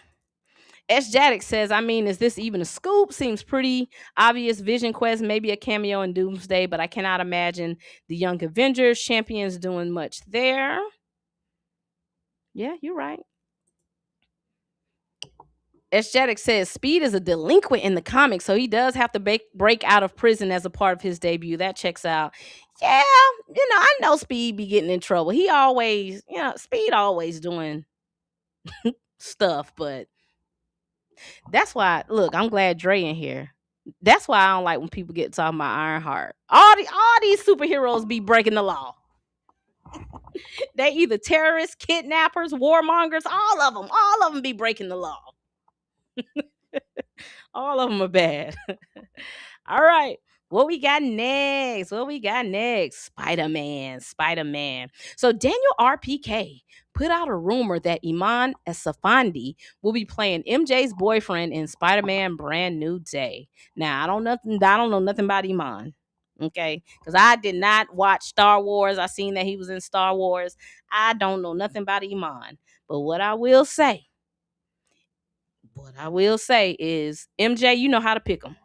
S4: S. Jaddick says, is this even a scoop? Seems pretty obvious. Vision Quest, maybe a cameo in Doomsday, but I cannot imagine the Young Avengers champions doing much there. Yeah, you're right. S. Jaddick says, Speed is a delinquent in the comics, so he does have to break out of prison as a part of his debut. That checks out. Yeah, I know Speed be getting in trouble. He always, Speed always doing stuff, but that's why, look, I'm glad Dre in here. That's why I don't like when people get talking about Ironheart. All these superheroes be breaking the law. They either terrorists, kidnappers, warmongers, all of them be breaking the law. All of them are bad. All right. What we got next? Spider-Man. So Daniel RPK put out a rumor that Iman Esfandi will be playing MJ's boyfriend in Spider-Man Brand New Day. Now, I don't know nothing about Iman. Okay? Because I did not watch Star Wars. I seen that he was in Star Wars. I don't know nothing about Iman. But what I will say is, MJ, you know how to pick him.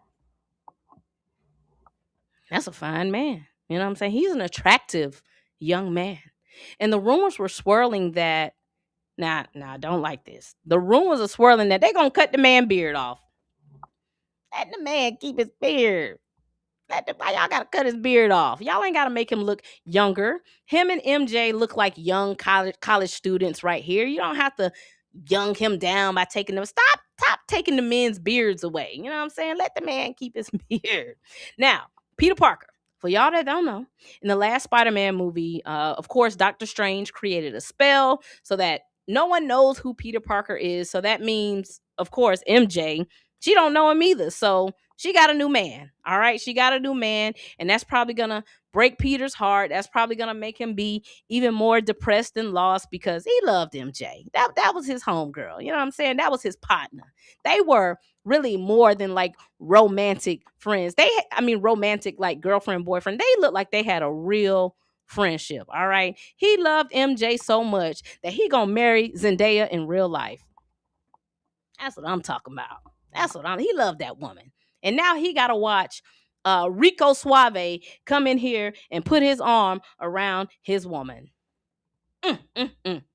S4: That's a fine man. You know what I'm saying? He's an attractive young man. And the rumors were swirling that, I don't like this. The rumors are swirling that they're going to cut the man beard off. Let the man keep his beard. Why y'all got to cut his beard off? Y'all ain't got to make him look younger. Him and MJ look like young college students right here. You don't have to young him down by taking them. Stop taking the men's beards away. You know what I'm saying? Let the man keep his beard. Now, Peter Parker. For y'all that don't know, in the last Spider-Man movie, of course, Dr. Strange created a spell so that no one knows who Peter Parker is. So that means, of course, MJ, she don't know him either. So she got a new man. All right. She got a new man. And that's probably going to break Peter's heart. That's probably going to make him be even more depressed and lost because he loved MJ. That was his homegirl. You know what I'm saying? That was his partner. They were really more than like romantic friends. Romantic like girlfriend, boyfriend. They looked like they had a real friendship. All right. He loved MJ so much that he gonna marry Zendaya in real life. That's what I'm talking about. He loved that woman. And now he got to watch Rico Suave come in here and put his arm around his woman. Don't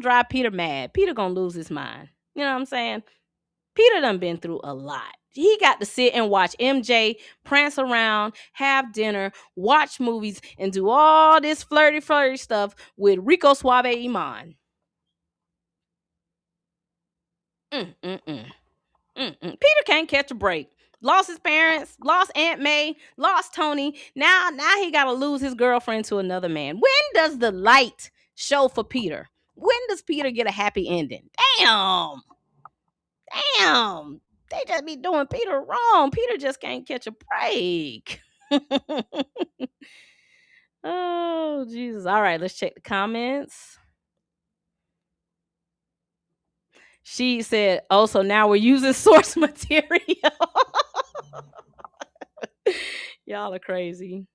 S4: drive Peter mad. Peter gonna lose his mind. You know what I'm saying? Peter done been through a lot. He got to sit and watch MJ prance around, have dinner, watch movies, and do all this flirty stuff with Rico Suave Iman. Peter can't catch a break. Lost his parents, lost Aunt May, lost Tony. Now he got to lose his girlfriend to another man. When does the light show for Peter? When does Peter get a happy ending? Damn. They just be doing Peter wrong. Peter just can't catch a break. Oh, Jesus. All right, let's check the comments. She said, oh, so now we're using source material. Y'all are crazy.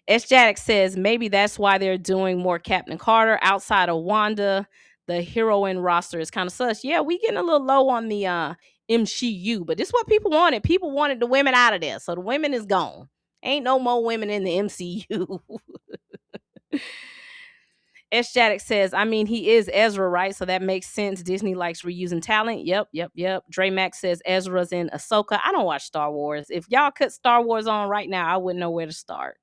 S4: S. Jaddock says, maybe that's why they're doing more Captain Carter outside of Wanda. The heroine roster is kind of sus. Yeah, we getting a little low on the MCU, but this is what people wanted. People wanted the women out of there, so the women is gone. Ain't no more women in the MCU. S. Jaddock says, I mean, he is Ezra, right? So that makes sense. Disney likes reusing talent. Yep. Dre Max says Ezra's in Ahsoka. I don't watch Star Wars. If y'all cut Star Wars on right now, I wouldn't know where to start.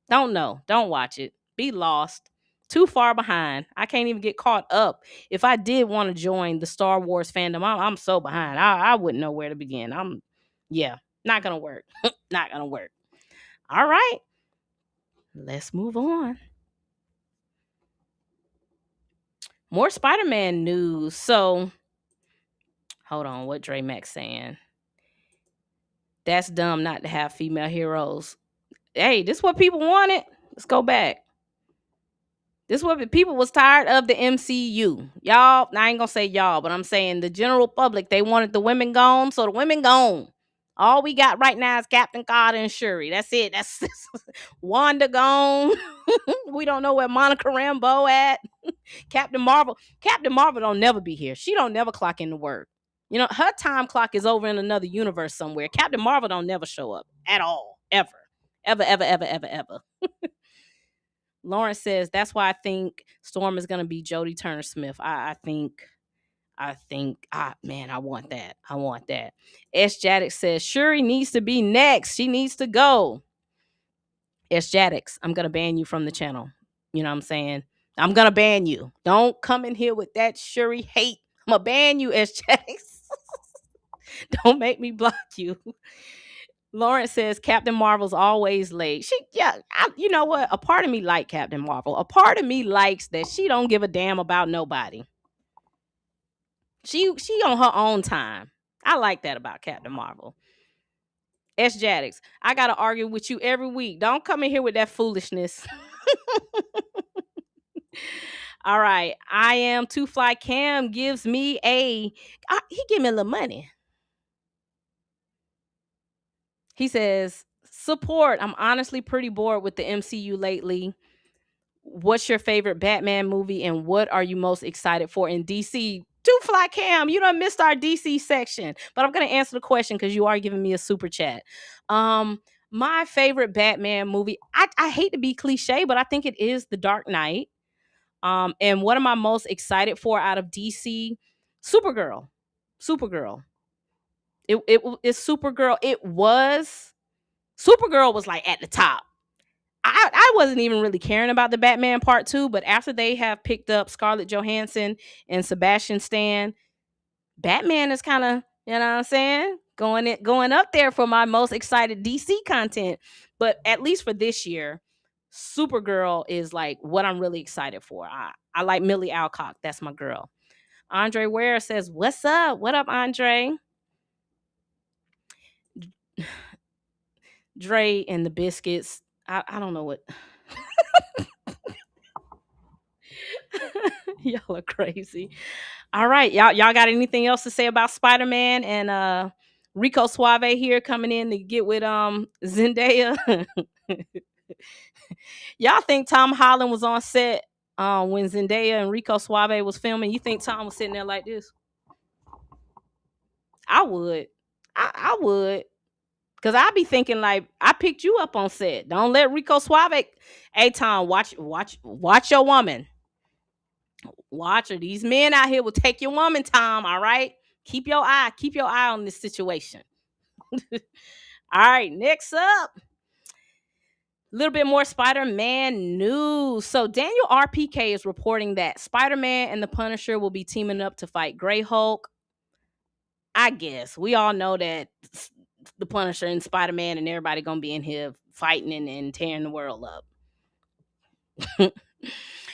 S4: Don't know. Don't watch it. Be lost. Too far behind. I can't even get caught up. If I did want to join the Star Wars fandom, I'm so behind. I wouldn't know where to begin. Not going to work. Not going to work. All right. Let's move on. More Spider-Man news. So, hold on. What Dre Max saying? That's dumb not to have female heroes. Hey, this is what people wanted. Let's go back. This is what people was tired of the MCU. Y'all, I ain't gonna say y'all, but I'm saying the general public, they wanted the women gone, so the women gone. All we got right now is Captain Carter and Shuri. That's it. That's Wanda gone. We don't know where Monica Rambeau at. Captain Marvel don't never be here. She don't never clock into work. You know, her time clock is over in another universe somewhere. Captain Marvel don't never show up at all. Ever. Ever. Lawrence says, that's why I think Storm is going to be Jodie Turner-Smith. I want that. I want that. S. Jaddock says, Shuri needs to be next. She needs to go. S. Jaddock, I'm going to ban you from the channel. You know what I'm saying? I'm going to ban you. Don't come in here with that Shuri hate. I'm going to ban you, S. Jaddock. Don't make me block you. Lawrence says Captain Marvel's always late. You know what? A part of me like Captain Marvel. A part of me likes that she don't give a damn about nobody. She on her own time. I like that about Captain Marvel. S. Jaddock, I gotta argue with you every week. Don't come in here with that foolishness. All right. I am Two Fly Cam gives me he give me a little money. He says, support. I'm honestly pretty bored with the MCU lately. What's your favorite Batman movie and what are you most excited for in DC? Two Fly Cam, you done missed our DC section. But I'm going to answer the question because you are giving me a super chat. My favorite Batman movie, I hate to be cliche, but I think it is The Dark Knight. And what am I most excited for out of DC? Supergirl. It's Supergirl. Supergirl was like at the top. I wasn't even really caring about the Batman part 2, but after they have picked up Scarlett Johansson and Sebastian Stan, Batman is kind of, you know what I'm saying, going up there for my most excited DC content. But at least for this year, Supergirl is like what I'm really excited for. I like Millie Alcock. That's my girl. Andre Ware says, what's up? What up, Andre? Dre and the Biscuits. I don't know what. Y'all are crazy. All right. Y'all got anything else to say about Spider-Man and Rico Suave here coming in to get with Zendaya? Y'all think Tom Holland was on set when Zendaya and Rico Suave was filming? You think Tom was sitting there like this? I would. I would. Cause I be thinking like I picked you up on set. Don't let Rico Suave. Hey Tom, watch your woman. Watch her. These men out here will take your woman, Tom. All right. Keep your eye on this situation. All right, next up, a little bit more Spider-Man news. So Daniel RPK is reporting that Spider-Man and the Punisher will be teaming up to fight Grey Hulk. I guess we all know that the Punisher and Spider-Man and everybody gonna be in here fighting and tearing the world up.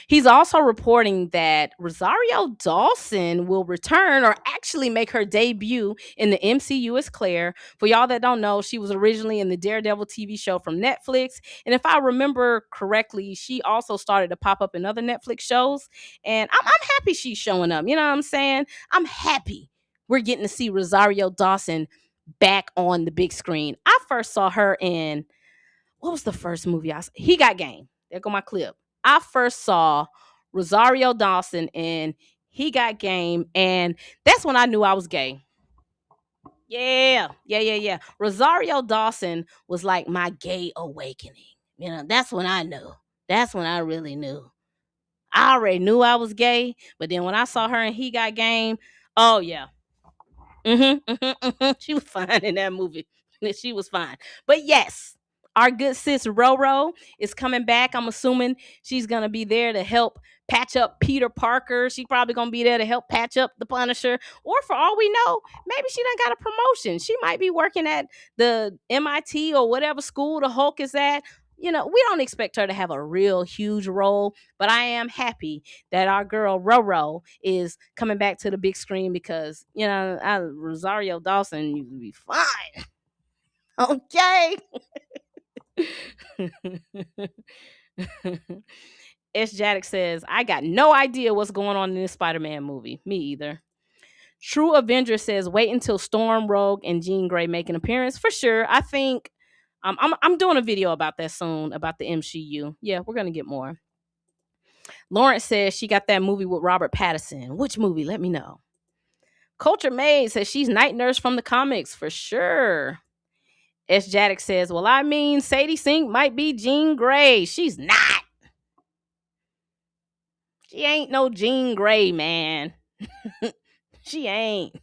S4: He's also reporting that Rosario Dawson will return or actually make her debut in the MCU as Claire. For y'all that don't know, she was originally in the Daredevil TV show from Netflix. And if I remember correctly, she also started to pop up in other Netflix shows. And I'm happy she's showing up. You know what I'm saying? I'm happy we're getting to see Rosario Dawson back on the big screen. I first saw her in, what was the first movie I saw? He Got Game. There go my clip. I first saw Rosario Dawson in He Got Game, and that's when I knew I was gay. Yeah. Rosario Dawson was like my gay awakening. You know, that's when I knew. That's when I really knew. I already knew I was gay, but then when I saw her in He Got Game, oh yeah. She was fine in that movie. She was fine. But yes, our good sis Roro is coming back. I'm assuming she's gonna be there to help patch up Peter Parker. She probably gonna be there to help patch up the Punisher. Or for all we know, maybe she done got a promotion. She might be working at the MIT or whatever school the Hulk is at. You know, we don't expect her to have a real huge role, but I am happy that our girl Roro is coming back to the big screen because, you know, Rosario Dawson, you be fine. Okay. S. Jaddick says, I got no idea what's going on in this Spider-Man movie. Me either. True Avenger says, wait until Storm, Rogue, and Jean Grey make an appearance. For sure. I think I'm doing a video about that soon, about the MCU. Yeah, we're going to get more. Lawrence says she got that movie with Robert Pattinson. Which movie? Let me know. Culture Maid says she's Night Nurse from the comics. For sure. S. Jaddick says, well, I mean, Sadie Sink might be Jean Grey. She's not. She ain't no Jean Grey, man. She ain't.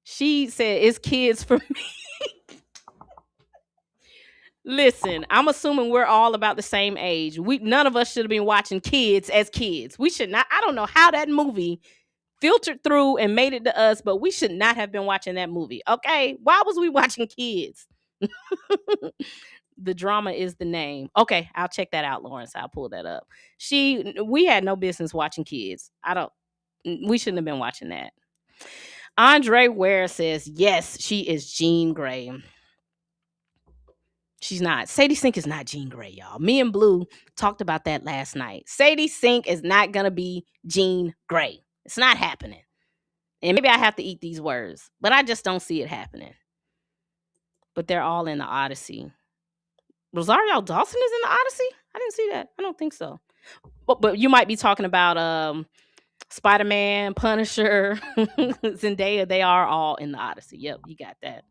S4: She said, it's kids for me. Listen, I'm assuming we're all about the same age. None of us should have been watching kids as kids. We should not. I don't know how that movie filtered through and made it to us, but we should not have been watching that movie. Okay? Why was we watching kids? The Drama is the name. Okay, I'll check that out, Lawrence. I'll pull that up. We had no business watching kids. We shouldn't have been watching that. Andre Ware says, yes, she is Jean Grey. She's not. Sadie Sink is not Jean Grey, y'all. Me and Blue talked about that last night. Sadie Sink is not going to be Jean Grey. It's not happening. And maybe I have to eat these words, but I just don't see it happening. But they're all in the Odyssey. Rosario Dawson is in the Odyssey? I didn't see that. I don't think so. But you might be talking about Spider-Man, Punisher, Zendaya. They are all in the Odyssey. Yep, you got that.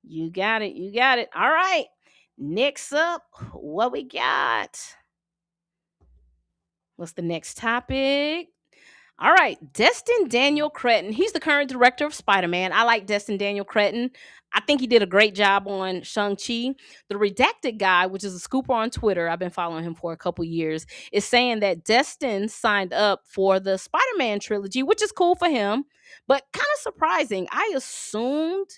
S4: You got it. All right. Next up, what we got? What's the next topic? All right, Destin Daniel Cretton. He's the current director of Spider-Man. I like Destin Daniel Cretton. I think he did a great job on Shang-Chi. The Redacted Guy, which is a scooper on Twitter, I've been following him for a couple years, is saying that Destin signed up for the Spider-Man trilogy, which is cool for him, but kind of surprising. I assumed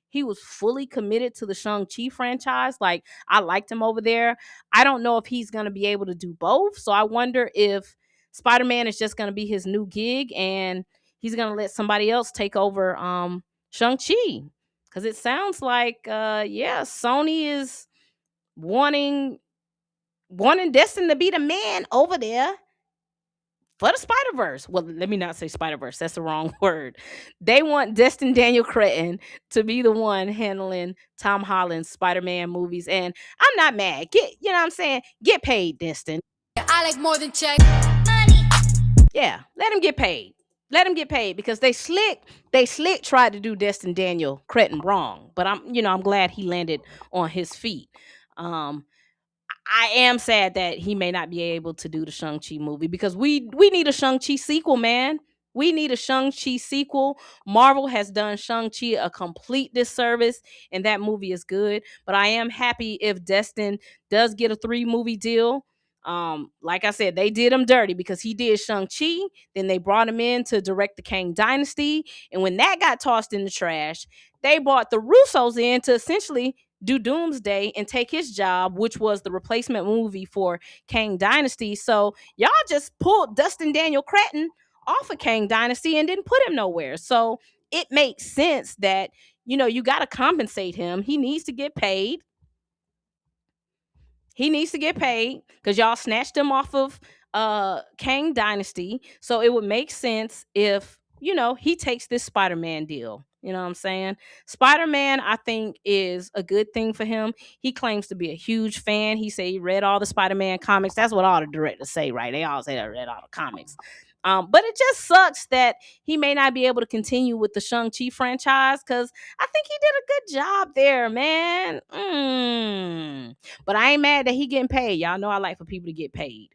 S4: he was fully committed to the Shang-Chi franchise. Like, I liked him over there. I don't know if he's going to be able to do both, so I wonder if Spider-Man is just going to be his new gig and he's going to let somebody else take over Shang-Chi. Because it sounds like, Sony is wanting Destin to be the man over there for the Spider-Verse. Well, let me not say Spider-Verse. That's the wrong word. They want Destin Daniel Cretton to be the one handling Tom Holland's Spider-Man movies. And I'm not mad. You know what I'm saying? Get paid, Destin.
S2: I like more than check.
S4: Yeah, let him get paid. Let him get paid because they slick tried to do Destin Daniel Cretton wrong. But I'm glad he landed on his feet. I am sad that he may not be able to do the Shang-Chi movie because we need a Shang-Chi sequel, man. We need a Shang-Chi sequel. Marvel has done Shang-Chi a complete disservice, and that movie is good. But I am happy if Destin does get a 3-movie deal. Like I said, they did him dirty because he did Shang-Chi. Then they brought him in to direct the Kang Dynasty. And when that got tossed in the trash, they brought the Russos in to essentially do Doomsday and take his job, which was the replacement movie for Kang Dynasty. So y'all just pulled Dustin Daniel Cretton off of Kang Dynasty and didn't put him nowhere. So it makes sense that, you got to compensate him. He needs to get paid. He needs to get paid because y'all snatched him off of Kang Dynasty. So it would make sense if, he takes this Spider-Man deal. You know what I'm saying? Spider-Man, I think, is a good thing for him. He claims to be a huge fan. He said he read all the Spider-Man comics. That's what all the directors say, right? They all say they read all the comics. But it just sucks that he may not be able to continue with the Shang-Chi franchise because I think he did a good job there, man. But I ain't mad that he getting paid. Y'all know I like for people to get paid.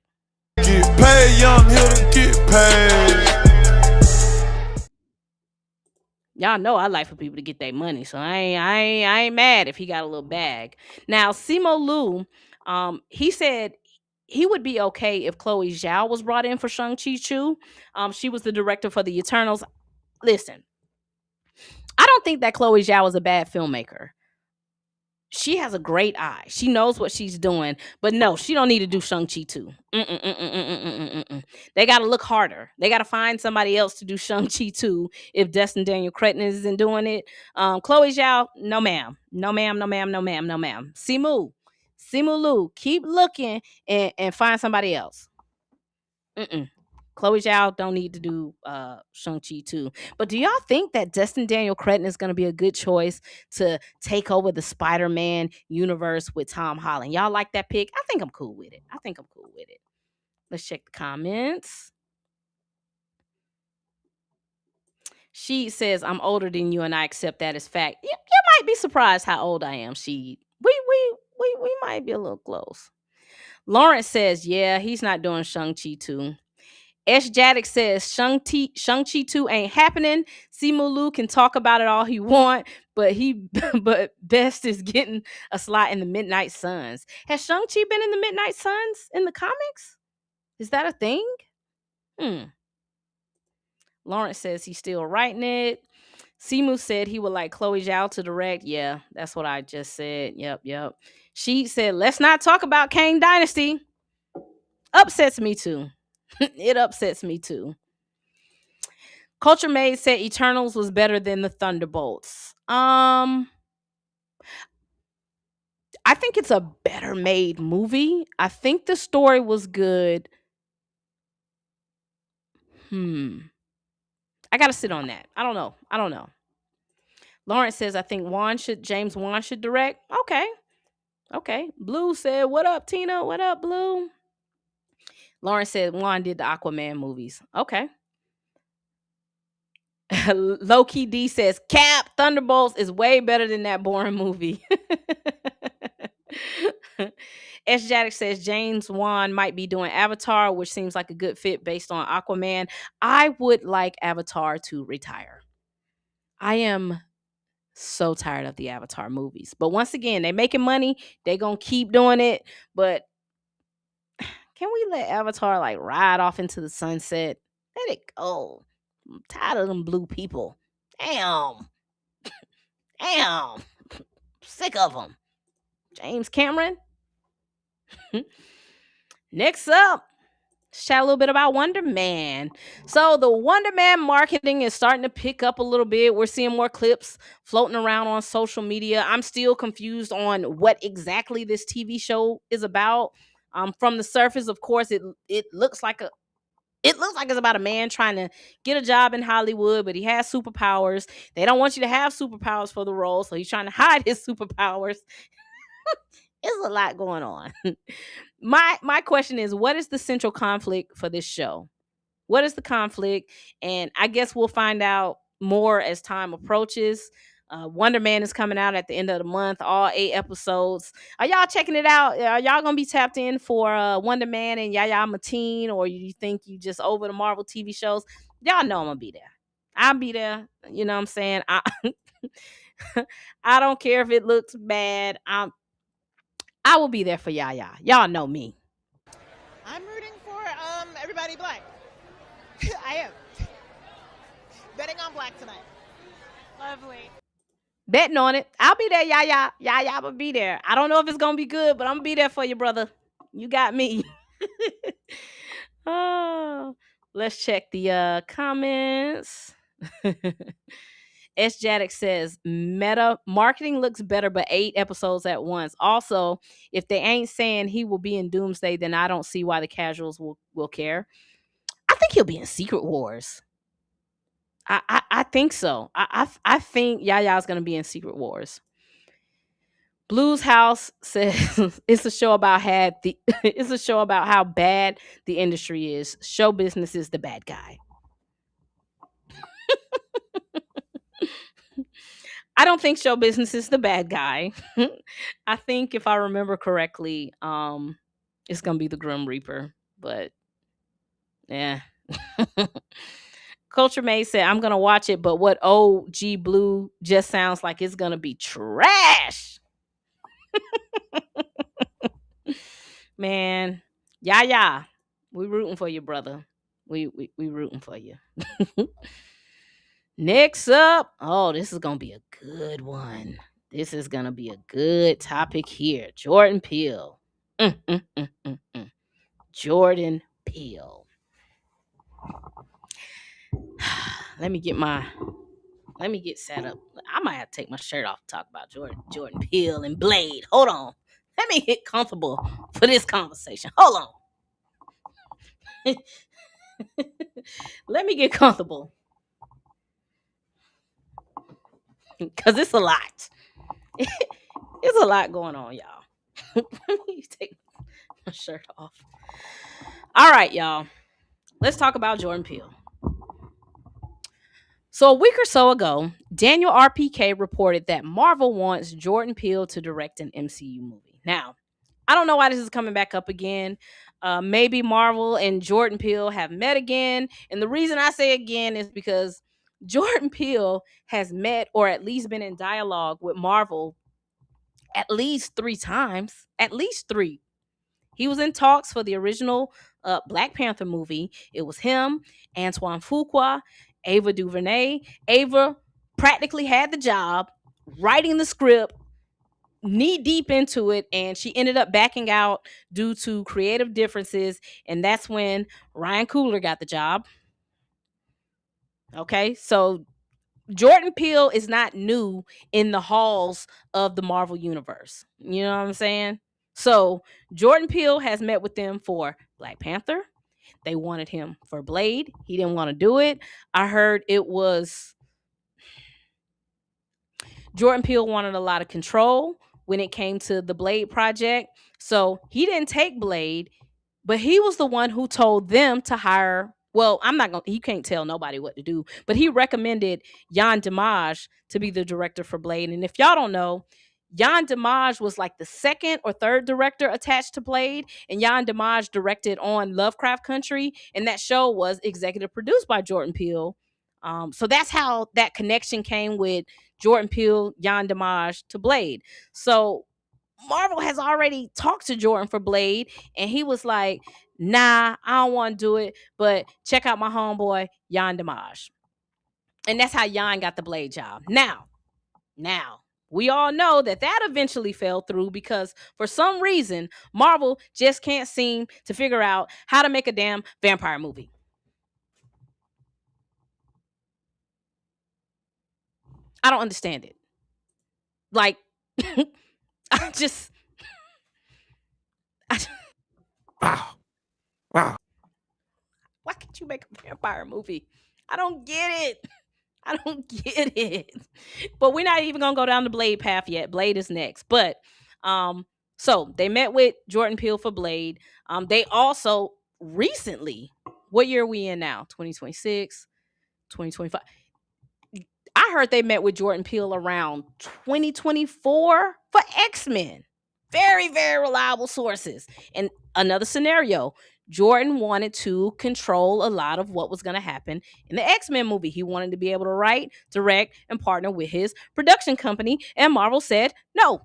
S1: Get paid, young here to get paid.
S4: Y'all know I like for people to get their money, so I ain't mad if he got a little bag. Now, Simu Liu, he said he would be okay if Chloe Zhao was brought in for Shang-Chi Chu. She was the director for the Eternals. Listen, I don't think that Chloe Zhao is a bad filmmaker. She has a great eye. She knows what she's doing. But no, she don't need to do Shang-Chi 2. They got to look harder. They got to find somebody else to do Shang-Chi 2 if Destin Daniel Cretton isn't doing it. Chloe Zhao, no ma'am. No ma'am, no ma'am, no ma'am, no ma'am. Simu Liu, keep looking and find somebody else. Chloe Zhao don't need to do Shang-Chi 2. But do y'all think that Destin Daniel Cretton is going to be a good choice to take over the Spider-Man universe with Tom Holland? Y'all like that pick? I think I'm cool with it. Let's check the comments. She says, I'm older than you and I accept that as fact. You might be surprised how old I am. We might be a little close. Lawrence says, yeah, he's not doing Shang-Chi 2. S. Jaddick says Shang-Chi 2 ain't happening. Simu Liu can talk about it all he want, but best is getting a slot in the Midnight Suns. Has Shang-Chi been in the Midnight Suns in the comics? Is that a thing? Lawrence says he's still writing it. Simu said he would like Chloe Zhao to direct. Yeah, that's what I just said. Yep. She said, let's not talk about Kang Dynasty. Upsets me too. It upsets me too. Culture Made said Eternals was better than the Thunderbolts. I think it's a better made movie. I think the story was good. I gotta sit on that. I don't know. Lawrence says I think James Wan should direct. Okay. Blue said, what up, Tina? What up, Blue? Lawrence said Wan did the Aquaman movies. Okay. Low-key D says, Cap, Thunderbolts is way better than that boring movie. S. Jaddick says James Wan might be doing Avatar, which seems like a good fit based on Aquaman. I would like Avatar to retire. I am so tired of the Avatar movies. But once again, they making money. They gonna keep doing it. But can we let Avatar like ride off into the sunset? Let it go. I'm tired of them blue people. Damn. Sick of them. James Cameron. Next up, let's chat a little bit about Wonderman. So the Wonderman marketing is starting to pick up a little bit. We're seeing more clips floating around on social media. I'm still confused on what exactly this TV show is about. From the surface, of course, it looks like it's about a man trying to get a job in Hollywood, but he has superpowers. They don't want you to have superpowers for the role, so he's trying to hide his superpowers. There's a lot going on. My question is, what is the central conflict for this show? What is the conflict? And I guess we'll find out more as time approaches. Wonderman is coming out at the end of the month, all 8 episodes. Are y'all checking it out? Are y'all gonna be tapped in for Wonderman and Yaya Mateen, or you think you just over the Marvel TV shows? Y'all know I'm gonna be there. I'll be there. You know what I'm saying? I don't care if it looks bad. I will be there for Yaya. Y'all know me.
S6: I'm rooting for everybody black. I am. Betting on black tonight. Lovely.
S4: Betting on it. I'll be there, Yaya. Yaya will be there. I don't know if it's gonna be good, but I'm gonna be there for you, brother. You got me. Oh, let's check the comments. S. Jaddick says meta marketing looks better, but 8 episodes at once. Also, if they ain't saying he will be in Doomsday, then I don't see why the casuals will care. I think he'll be in Secret Wars. I think so. I think Yaya's gonna be in Secret Wars. Blues House says it's a show about it's a show about how bad the industry is. Show business is the bad guy. I don't think show business is the bad guy. I think if I remember correctly, it's gonna be the Grim Reaper. But yeah. Culture May said, I'm gonna watch it, but what OG Blue just sounds like it's gonna be trash. Man, yeah. We rooting for you, brother. We rooting for you. Next up, oh, this is gonna be a good one. This is gonna be a good topic here. Jordan Peele. Jordan Peele. Let me get set up. I might have to take my shirt off to talk about Jordan Peele and Blade. Hold on. Let me get comfortable for this conversation. Hold on. Let me get comfortable. Because it's a lot. It's a lot going on, y'all. Let me take my shirt off. All right, y'all. Let's talk about Jordan Peele. So a week or so ago, Daniel RPK reported that Marvel wants Jordan Peele to direct an MCU movie. Now, I don't know why this is coming back up again. Maybe Marvel and Jordan Peele have met again. And the reason I say again is because Jordan Peele has met or at least been in dialogue with Marvel at least 3 times. At least 3. He was in talks for the original Black Panther movie. It was him, Antoine Fuqua, Ava DuVernay. Ava practically had the job writing the script, knee deep into it, and she ended up backing out due to creative differences, and that's when Ryan Coogler got the job. Okay, so Jordan Peele is not new in the halls of the Marvel universe. You know what I'm saying? So Jordan Peele has met with them for Black Panther. They wanted him for Blade. He didn't want to do it. I heard it was Jordan Peele wanted a lot of control when it came to the Blade project. So he didn't take Blade, but he was the one who told them to hire. Well, he can't tell nobody what to do, but he recommended Jan Dimage to be the director for Blade. And if y'all don't know, Jan Dimage was like the 2nd or 3rd director attached to Blade, and Jan Dimage directed on Lovecraft Country, and that show was executive produced by Jordan Peele. So that's how that connection came with Jordan Peele, Jan Dimage to Blade. So Marvel has already talked to Jordan for Blade, and he was like, nah, I don't want to do it, but check out my homeboy, Jan Dimage. And that's how Jan got the Blade job. Now, we all know that eventually fell through because for some reason, Marvel just can't seem to figure out how to make a damn vampire movie. I don't understand it. Like, Wow. Why can't you make a vampire movie? I don't get it. But we're not even gonna go down the Blade path yet. Blade is next. But so they met with Jordan Peele for Blade. They also recently, what year are we in now? 2026, 2025. I heard they met with Jordan Peele around 2024 for XMen. Very, very reliable sources. And another scenario, Jordan wanted to control a lot of what was going to happen in the X-Men movie. He wanted to be able to write, direct, and partner with his production company, and Marvel said no.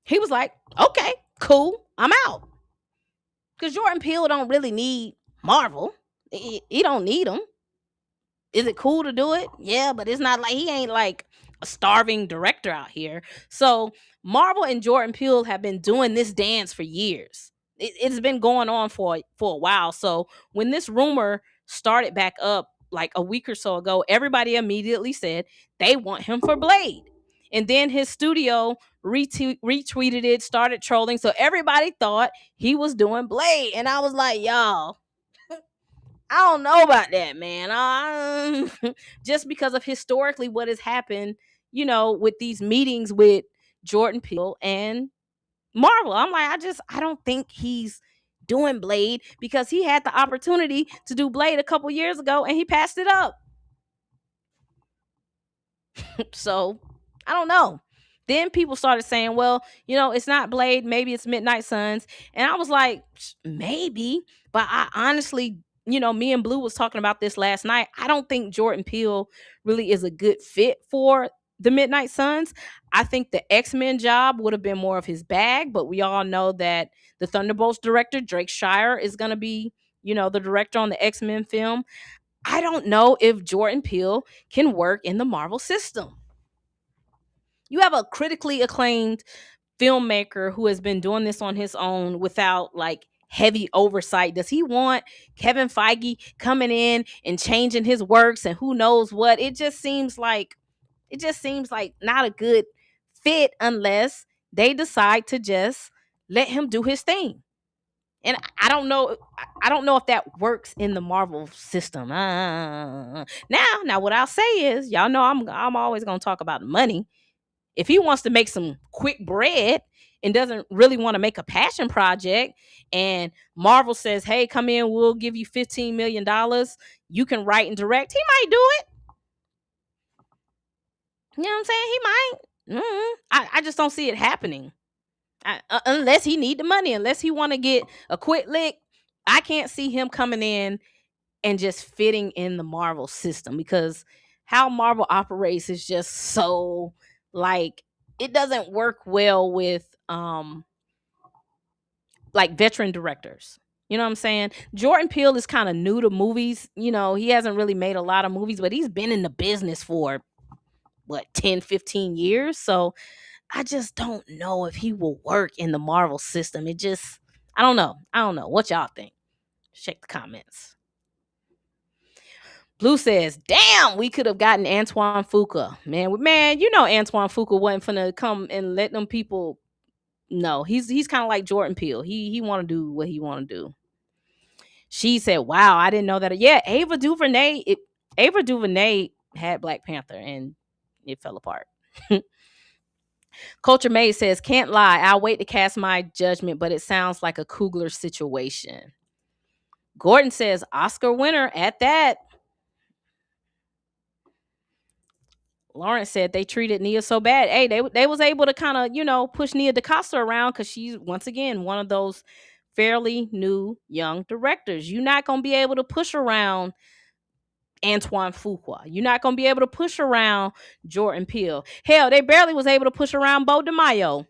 S4: He was like, okay, cool, I'm out. Because Jordan Peele don't really need Marvel. He don't need them. Is it cool to do it? Yeah, but it's not like he ain't like a starving director out here. So Marvel and Jordan Peele have been doing this dance for years. It's been going on for a while. So when this rumor started back up like a week or so ago, everybody immediately said they want him for Blade. And then his studio retweeted it, started trolling. So everybody thought he was doing Blade. And I was like, y'all, I don't know about that, man. Just because of historically what has happened, with these meetings with Jordan Peele and Marvel. I'm like, I don't think he's doing Blade because he had the opportunity to do Blade a couple years ago and he passed it up. So I don't know. Then people started saying, well, it's not Blade, maybe it's Midnight Suns. And I was like, maybe, but I honestly, me and Blue was talking about this last night. I don't think Jordan Peele really is a good fit for the Midnight Suns. I think the X-Men job would have been more of his bag, but we all know that the Thunderbolts director, Drake Shire, is going to be, the director on the X-Men film. I don't know if Jordan Peele can work in the Marvel system. You have a critically acclaimed filmmaker who has been doing this on his own without like heavy oversight. Does he want Kevin Feige coming in and changing his works and who knows what? It just seems like not a good fit unless they decide to just let him do his thing. And I don't know if that works in the Marvel system. Now what I'll say is, y'all know I'm always going to talk about money. If he wants to make some quick bread and doesn't really want to make a passion project, and Marvel says, hey, come in, we'll give you $15 million, you can write and direct, he might do it. You know what I'm saying? He might. I just don't see it happening. Unless he need the money, unless he want to get a quick lick, I can't see him coming in and just fitting in the Marvel system, because how Marvel operates is just so like, it doesn't work well with like veteran directors. You know what I'm saying? Jordan Peele is kind of new to movies. He hasn't really made a lot of movies, but he's been in the business for 10, 15 years. So I just don't know if he will work in the Marvel system. I don't know. What y'all think? Check the comments. Blue says, damn, we could have gotten Antoine Fuqua. Man, Antoine Fuqua wasn't finna come and let them people. No, he's kind of like Jordan Peele. He want to do what he want to do. She said, wow, I didn't know that. Yeah, Ava DuVernay had Black Panther and it fell apart. Culture Maid says, can't lie, I'll wait to cast my judgment, but it sounds like a Coogler situation. Gordon says, Oscar winner at that. Lawrence said they treated Nia so bad. Hey, they was able to kind of, push Nia DaCosta around because she's, once again, one of those fairly new young directors. You're not going to be able to push around Antoine Fuqua. You're not going to be able to push around Jordan Peele. Hell, they barely was able to push around Bo DeMaio.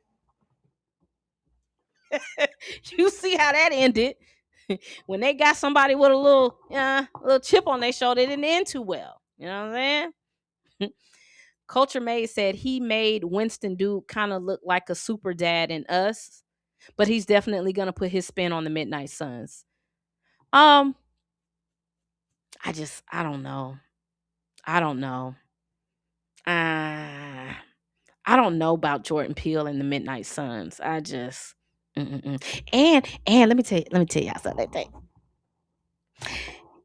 S4: You see how that ended. When they got somebody with a little chip on their shoulder, it didn't end too well. You know what I'm saying? Culture Maid said he made Winston Duke kind of look like a super dad in Us, but he's definitely going to put his spin on the Midnight Suns. I don't know. I don't know about Jordan Peele and the Midnight Suns. And let me tell y'all something.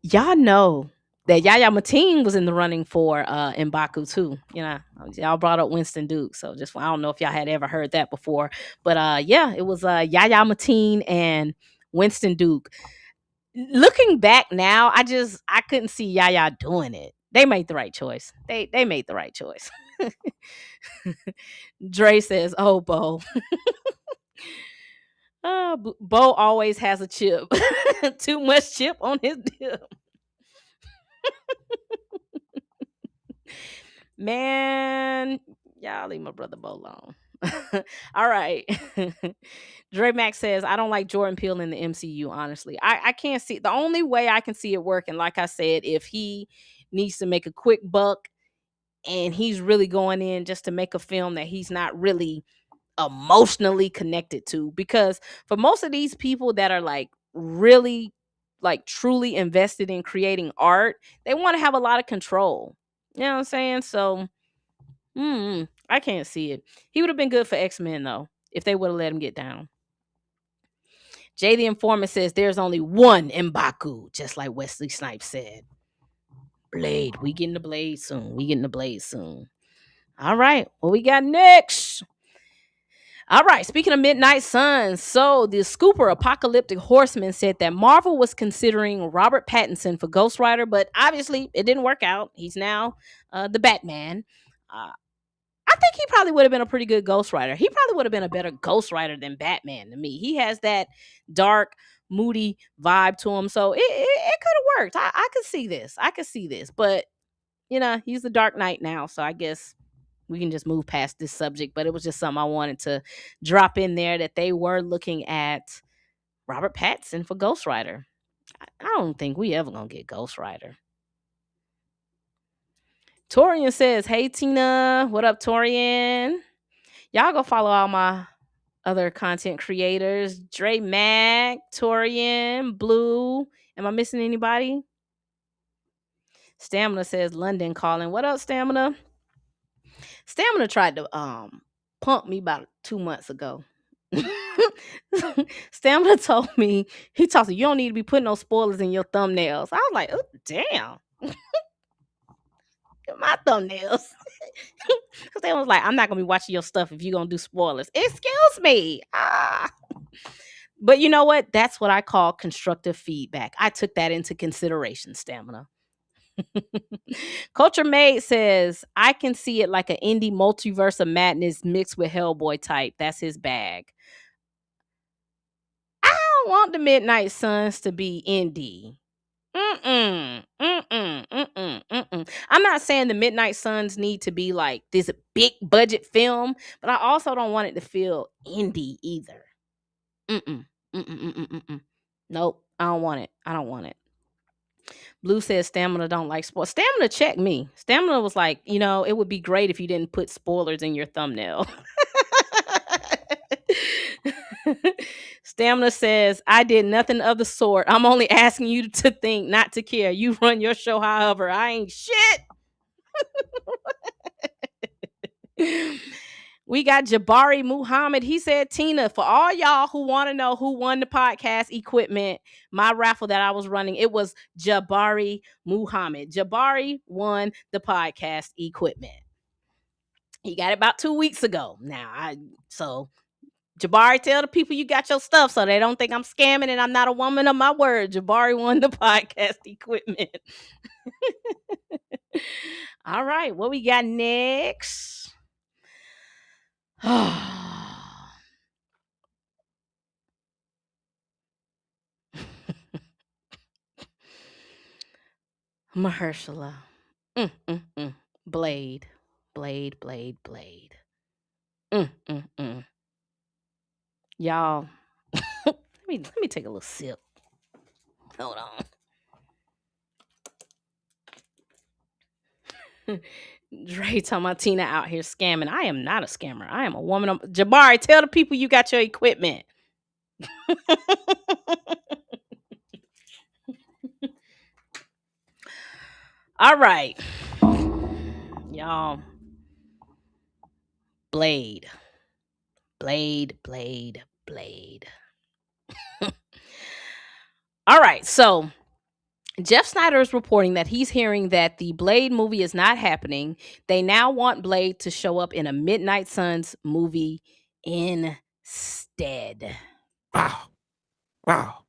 S4: Y'all know that Yahya Mateen was in the running for M'Baku too. Y'all brought up Winston Duke, so I don't know if y'all had ever heard that before, but it was Yahya Mateen and Winston Duke. Looking back now, I couldn't see Yahya doing it. They made the right choice. They made the right choice. Dre says, "Oh, Bo." Bo always has a chip. Too much chip on his dip. Man, y'all leave my brother Bo alone. All right. Dre Max says, I don't like Jordan Peele in the MCU, honestly. I can't see the only way I can see it working, like I said, if he needs to make a quick buck and he's really going in just to make a film that he's not really emotionally connected to. Because for most of these people that are like really like truly invested in creating art, they want to have a lot of control. You know what I'm saying? So I can't see it. He would have been good for XMen though, if they would have let him get down. Jay the Informant says there's only one M'Baku, just like Wesley Snipes said. Blade. We getting the Blade soon. All right. What we got next? All right. Speaking of Midnight Suns, so the Scooper Apocalyptic Horseman said that Marvel was considering Robert Pattinson for Ghost Rider, but obviously it didn't work out. He's now the Batman. I think he probably would have been a pretty good Ghost Rider. He probably would have been a better Ghost Rider than Batman to me. He has that dark, moody vibe to him. So it could have worked. I could see this. But, he's the Dark Knight now. So I guess we can just move past this subject. But it was just something I wanted to drop in there, that they were looking at Robert Pattinson for Ghost Rider. I don't think we ever going to get Ghost Rider. Torian says, hey, Tina. What up, Torian? Y'all go follow all my other content creators. Dre Mac, Torian, Blue. Am I missing anybody? Stamina says London calling. What up, Stamina? Stamina tried to pump me about 2 months ago. Stamina told me, you don't need to be putting no spoilers in your thumbnails. I was like, oh, damn. My thumbnails. Stamina was like, I'm not going to be watching your stuff if you're going to do spoilers. Excuse me. But you know what? That's what I call constructive feedback. I took that into consideration, Stamina. Culture Made says, I can see it like an indie multiverse of madness mixed with Hellboy type. That's his bag. I don't want the Midnight Suns to be indie. I'm not saying the Midnight Suns need to be like this big budget film, but I also don't want it to feel indie either. Nope, I don't want it. Blue says Stamina don't like spoilers. Stamina checked me. Stamina was like, it would be great if you didn't put spoilers in your thumbnail. Stamina says, I did nothing of the sort. I'm only asking you to think, not to care. You run your show however. I ain't shit. We got Jabari Muhammad. He said, Tina, for all y'all who want to know who won the podcast equipment, my raffle that I was running, it was Jabari Muhammad. Jabari won the podcast equipment. He got it about 2 weeks ago. So Jabari, tell the people you got your stuff so they don't think I'm scamming and I'm not a woman of my word. Jabari won the podcast equipment. All right, what we got next? Mahershala. Blade. Y'all, let me take a little sip. Hold on. Dre talking about Tina out here scamming. I am not a scammer. I am a woman of Jabari. Tell the people you got your equipment. All right, y'all. Blade. All right, so Jeff Snyder is reporting that he's hearing that the Blade movie is not happening. They now want Blade to show up in a Midnight Suns movie instead.
S3: Wow.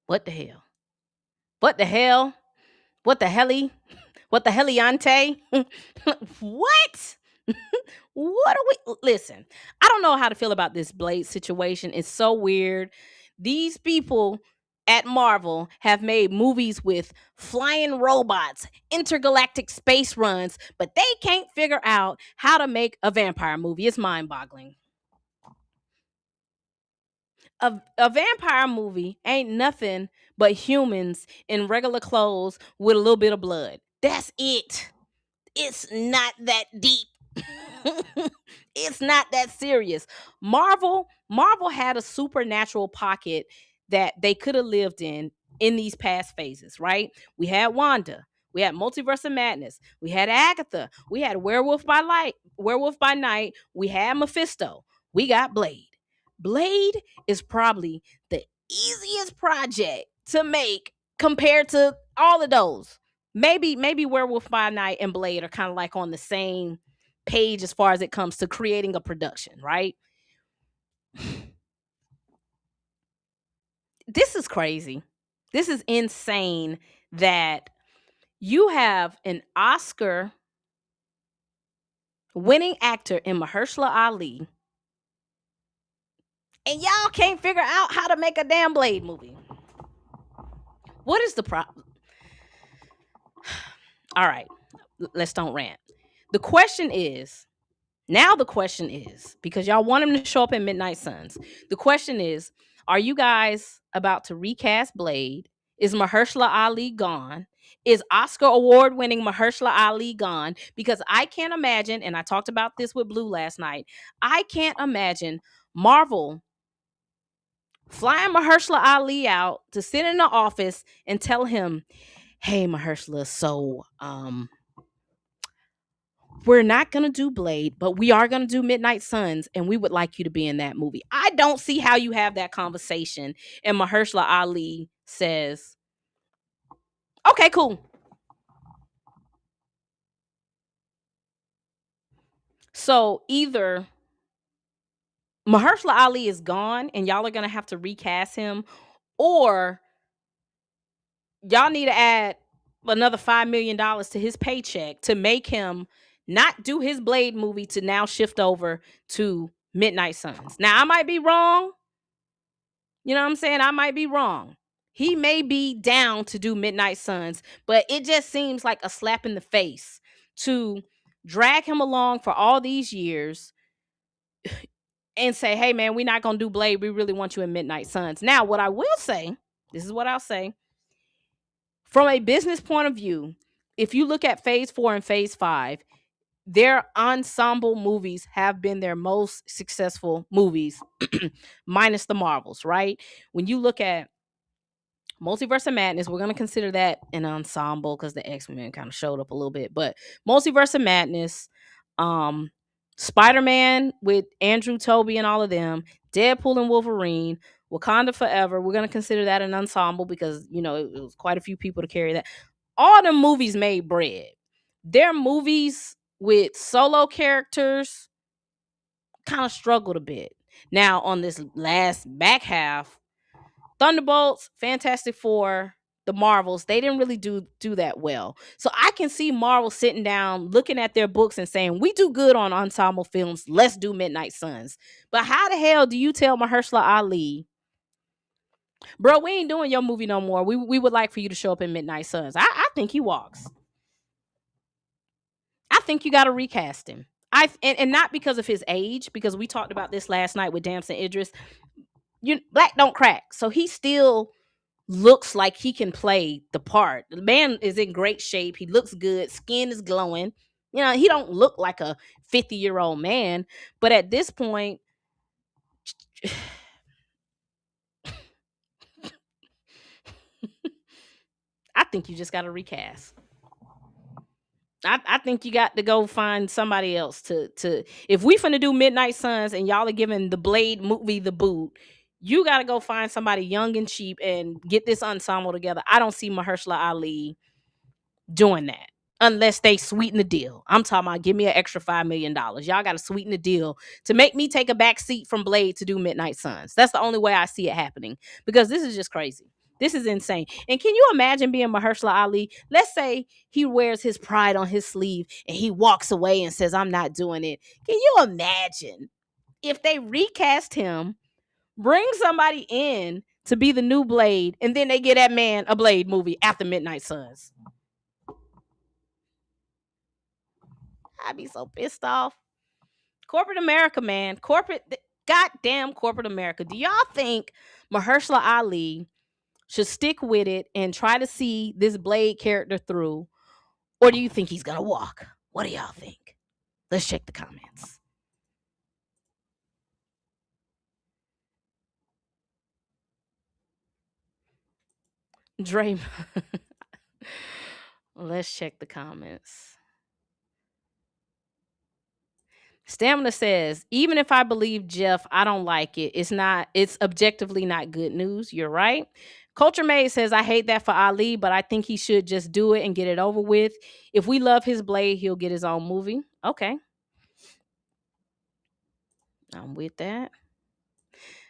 S4: What the hell? What the hell? What the helly? What the heliante? What? What are we listen? I don't know how to feel about this Blade situation. It's so weird. These people at Marvel have made movies with flying robots, intergalactic space runs, but they can't figure out how to make a vampire movie. It's mind-boggling. A vampire movie ain't nothing but humans in regular clothes with a little bit of blood. That's it. It's not that deep. It's not that serious. Marvel had a supernatural pocket that they could have lived in these past phases, right? We had Wanda, we had Multiverse of Madness, we had Agatha, we had Werewolf by Night, we had Mephisto, we got Blade. Blade is probably the easiest project to make compared to all of those. Maybe Werewolf by Night and Blade are kind of like on the same page as far as it comes to creating a production, right? This is crazy. This is insane that you have an Oscar winning actor in Mahershala Ali and y'all can't figure out how to make a damn Blade movie. What is the problem? All right, let's don't rant. The question is, because y'all want him to show up in Midnight Suns, the question is, are you guys about to recast Blade? Is Mahershala Ali gone? Is Oscar award winning Mahershala Ali gone? Because I can't imagine, and I talked about this with Blue last night, I can't imagine Marvel flying Mahershala Ali out to sit in the office and tell him, hey, Mahershala, so we're not going to do Blade, but we are going to do Midnight Suns, and we would like you to be in that movie. I don't see how you have that conversation and Mahershala Ali says, okay, cool. So either Mahershala Ali is gone and y'all are going to have to recast him, or y'all need to add another $5 million to his paycheck to make him not do his Blade movie to now shift over to Midnight Suns. Now, I might be wrong. You know what I'm saying? I might be wrong. He may be down to do Midnight Suns, but it just seems like a slap in the face to drag him along for all these years and say, hey, man, we're not going to do Blade. We really want you in Midnight Suns. Now, what I will say, this is what I'll say. From a business point of view, if you look at phase 4 and phase 5, their ensemble movies have been their most successful movies, minus the Marvels, right? When you look at Multiverse of Madness, we're going to consider that an ensemble because the X-Men kind of showed up a little bit. But Multiverse of Madness, Spiderman with Andrew, Toby, and all of them, Deadpool and Wolverine, Wakanda Forever, we're going to consider that an ensemble because, you know, it was quite a few people to carry that. All the movies made bread. Their movies with solo characters kind of struggled a bit. Now, on this last back half, Thunderbolts, Fantastic Four, the Marvels, they didn't really do that well. So I can see Marvel sitting down, looking at their books and saying, we do good on ensemble films. Let's do Midnight Suns. But how the hell do you tell Mahershala Ali, bro, we ain't doing your movie no more. We would like for you to show up in Midnight Suns. I think he walks. I think you got to recast him. And not because of his age, because we talked about this last night with Damson Idris. Black don't crack. So he still looks like he can play the part. The man is in great shape. He looks good. Skin is glowing. You know, he don't look like a 50-year-old man. But at this point, I think you just got to recast. I think you got to go find somebody else to if we finna do Midnight Suns and y'all are giving the Blade movie the boot, you got to go find somebody young and cheap and get this ensemble together. I don't see Mahershala Ali doing that unless they sweeten the deal. I'm talking about give me an extra $5 million. Y'all got to sweeten the deal to make me take a back seat from Blade to do Midnight Suns. That's the only way I see it happening because this is just crazy. This is insane. And can you imagine being Mahershala Ali? Let's say he wears his pride on his sleeve and he walks away and says, I'm not doing it. Can you imagine if they recast him, bring somebody in to be the new Blade, and then they get that man a Blade movie after Midnight Suns? I'd be so pissed off. Corporate America, man. Goddamn corporate America. Do y'all think Mahershala Ali should stick with it and try to see this Blade character through? Or do you think he's gonna walk? What do y'all think? Let's check the comments. Dre. Let's check the comments. Stamina says, even if I believe Jeff, I don't like it. It's objectively not good news. You're right. Culture Made says, I hate that for Ali, but I think he should just do it and get it over with. If we love his Blade, he'll get his own movie. Okay. I'm with that.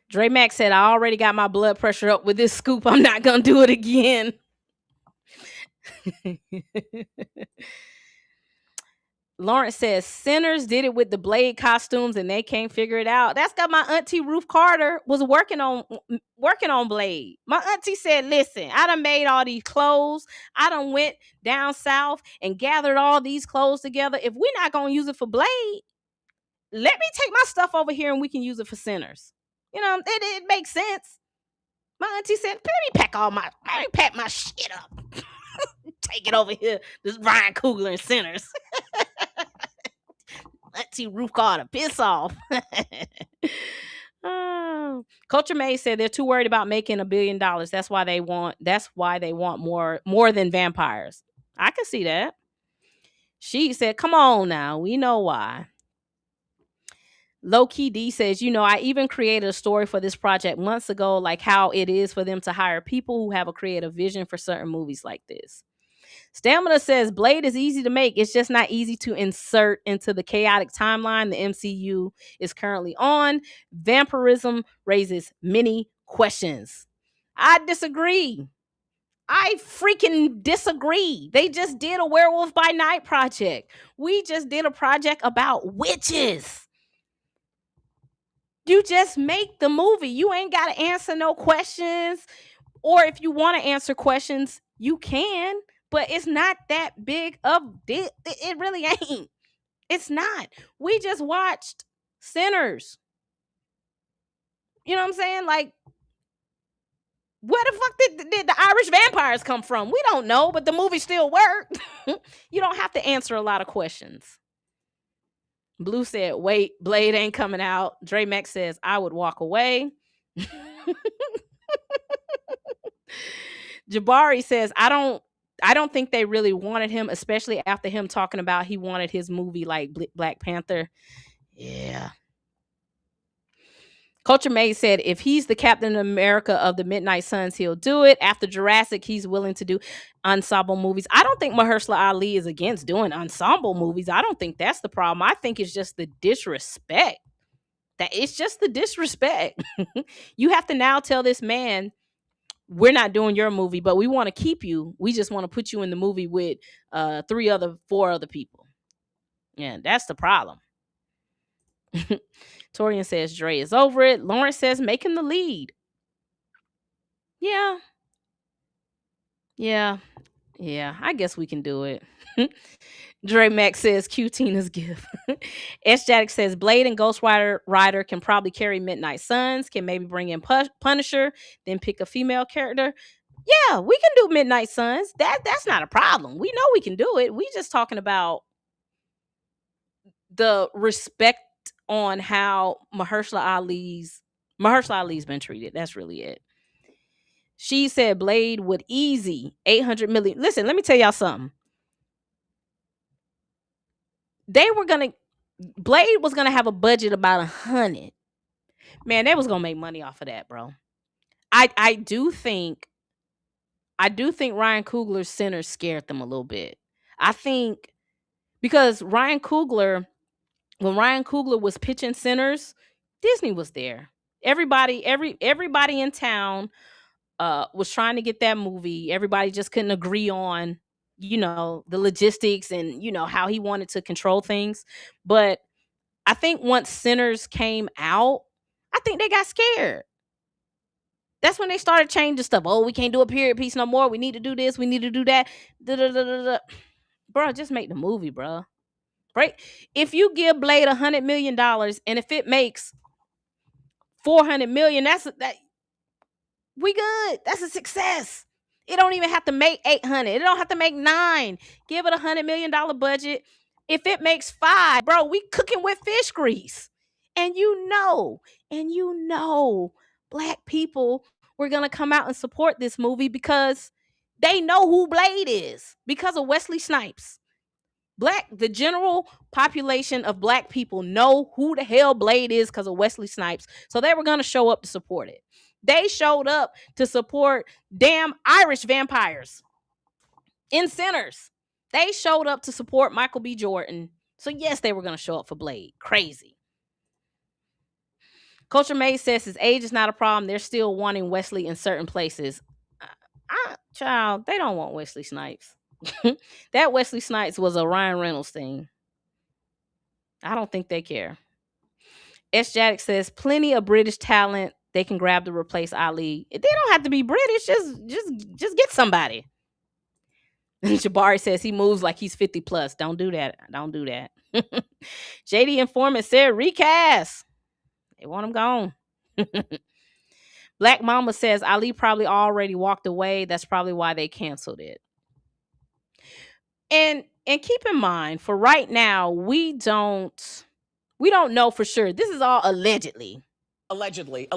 S4: Dre Max said, I already got my blood pressure up with this scoop. I'm not going to do it again. Lawrence says, Sinners did it with the Blade costumes and they can't figure it out. That's got my auntie Ruth Carter was working on Blade. My auntie said, listen, I done made all these clothes. I done went down south and gathered all these clothes together. If we're not going to use it for Blade, let me take my stuff over here and we can use it for Sinners. You know, it makes sense. My auntie said, let me pack my shit up. Take it over here. This Ryan Coogler and Sinners. Auntie Ruth Carter, piss off. Culture May said they're too worried about making $1 billion. That's why they want more than vampires. I can see that. She said, come on now. We know why. Low Key D says, I even created a story for this project months ago, like how it is for them to hire people who have a creative vision for certain movies like this. Stamina says, Blade is easy to make. It's just not easy to insert into the chaotic timeline the MCU is currently on. Vampirism raises many questions. I disagree. I freaking disagree. They just did a Werewolf by Night project. We just did a project about witches. You just make the movie. You ain't got to answer no questions. Or if you want to answer questions, you can. But it's not that big of it. It really ain't. It's not. We just watched Sinners. You know what I'm saying? Like, where the fuck did the Irish vampires come from? We don't know, but the movie still worked. You don't have to answer a lot of questions. Blue said, wait, Blade ain't coming out. Dre Max says, I would walk away. Jabari says, I don't think they really wanted him, especially after him talking about he wanted his movie like Black Panther. Yeah. Culture Made said, if he's the Captain America of the Midnight Suns, he'll do it. After Jurassic, he's willing to do ensemble movies. I don't think Mahershala Ali is against doing ensemble movies. I don't think that's the problem. I think it's just the disrespect. It's just the disrespect. You have to now tell this man, we're not doing your movie, but we want to keep you. We just want to put you in the movie with 4 other people. Yeah, that's the problem. Torian says Dre is over it. Lawrence says make him the lead. Yeah. I guess we can do it. Dre Max says cue Tina's gift. S. Jaddick says Blade and Ghost Rider can probably carry Midnight Suns. Can maybe bring in Punisher, then pick a female character. Yeah, we can do Midnight Suns. That's not a problem. We know we can do it. We just talking about the respect on how Mahershala Ali's been treated. That's really it. She said Blade would easy 800 million. Listen, let me tell y'all something. Blade was gonna have a budget about 100. Man, they was gonna make money off of that, bro. I do think Ryan Coogler's Sinners scared them a little bit. I think because when Ryan Coogler was pitching Sinners, Disney was there. Everybody in town was trying to get that movie. Everybody just couldn't agree on, the logistics and, how he wanted to control things. But I think once Sinners came out, I think they got scared. That's when they started changing stuff. Oh, we can't do a period piece no more. We need to do this. We need to do that. Bro, just make the movie, bro. Right? If you give Blade $100 million and if it makes 400 million, that we good. That's a success. It don't even have to make 800. It don't have to make 9. Give it $100 million budget. If it makes 5, bro, we cooking with fish grease. And black people were gonna come out and support this movie because they know who Blade is because of Wesley Snipes. The general population of black people know who the hell Blade is because of Wesley Snipes. So they were gonna show up to support it. They showed up to support damn Irish vampires in Sinners. They showed up to support Michael B. Jordan. So yes, they were going to show up for Blade. Crazy. Culture Maid says his age is not a problem. They're still wanting Wesley in certain places. Child, they don't want Wesley Snipes. That Wesley Snipes was a Ryan Reynolds thing. I don't think they care. S. Jaddick says plenty of British talent they can grab to replace Ali. They don't have to be British. Just get somebody. And Jabari says he moves like he's 50 plus. Don't do that. Don't do that. JD Informant said recast. They want him gone. Black Mama says Ali probably already walked away. That's probably why they canceled it. And keep in mind, for right now, we don't know for sure. This is all allegedly.
S7: Allegedly.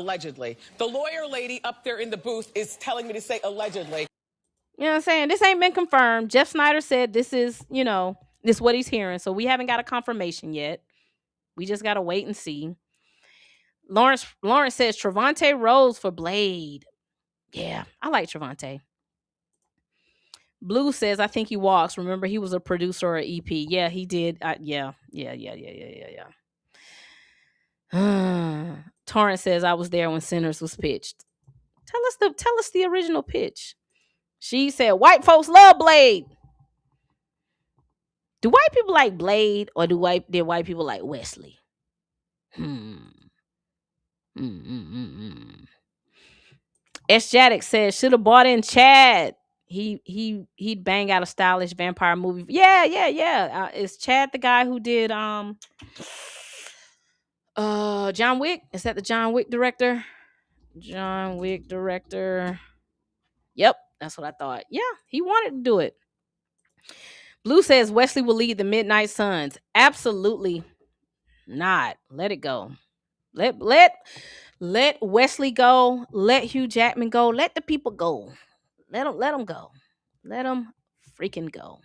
S7: The lawyer lady up there in the booth is telling me to say allegedly.
S4: You know what I'm saying? This ain't been confirmed. Jeff Snyder said this is, this is what he's hearing. So we haven't got a confirmation yet. We just got to wait and see. Lawrence says Trevante Rose for Blade. Yeah, I like Trevante. Blue says, I think he walks. Remember, he was a producer or EP. Yeah, he did. Yeah. Torrance says, I was there when Sinners was pitched. Tell us the original pitch. She said, white folks love Blade. Do white people like Blade or did white people like Wesley? S. Jaddick says, should have bought in Chad. He'd bang out a stylish vampire movie. Yeah. Is Chad the guy who did John Wick? Is that the John Wick director? John Wick director. Yep, that's what I thought. Yeah, he wanted to do it. Blue says Wesley will lead the Midnight Suns. Absolutely not. Let it go. Let Wesley go. Let Hugh Jackman go. Let the people go. Let them go. Let them freaking go.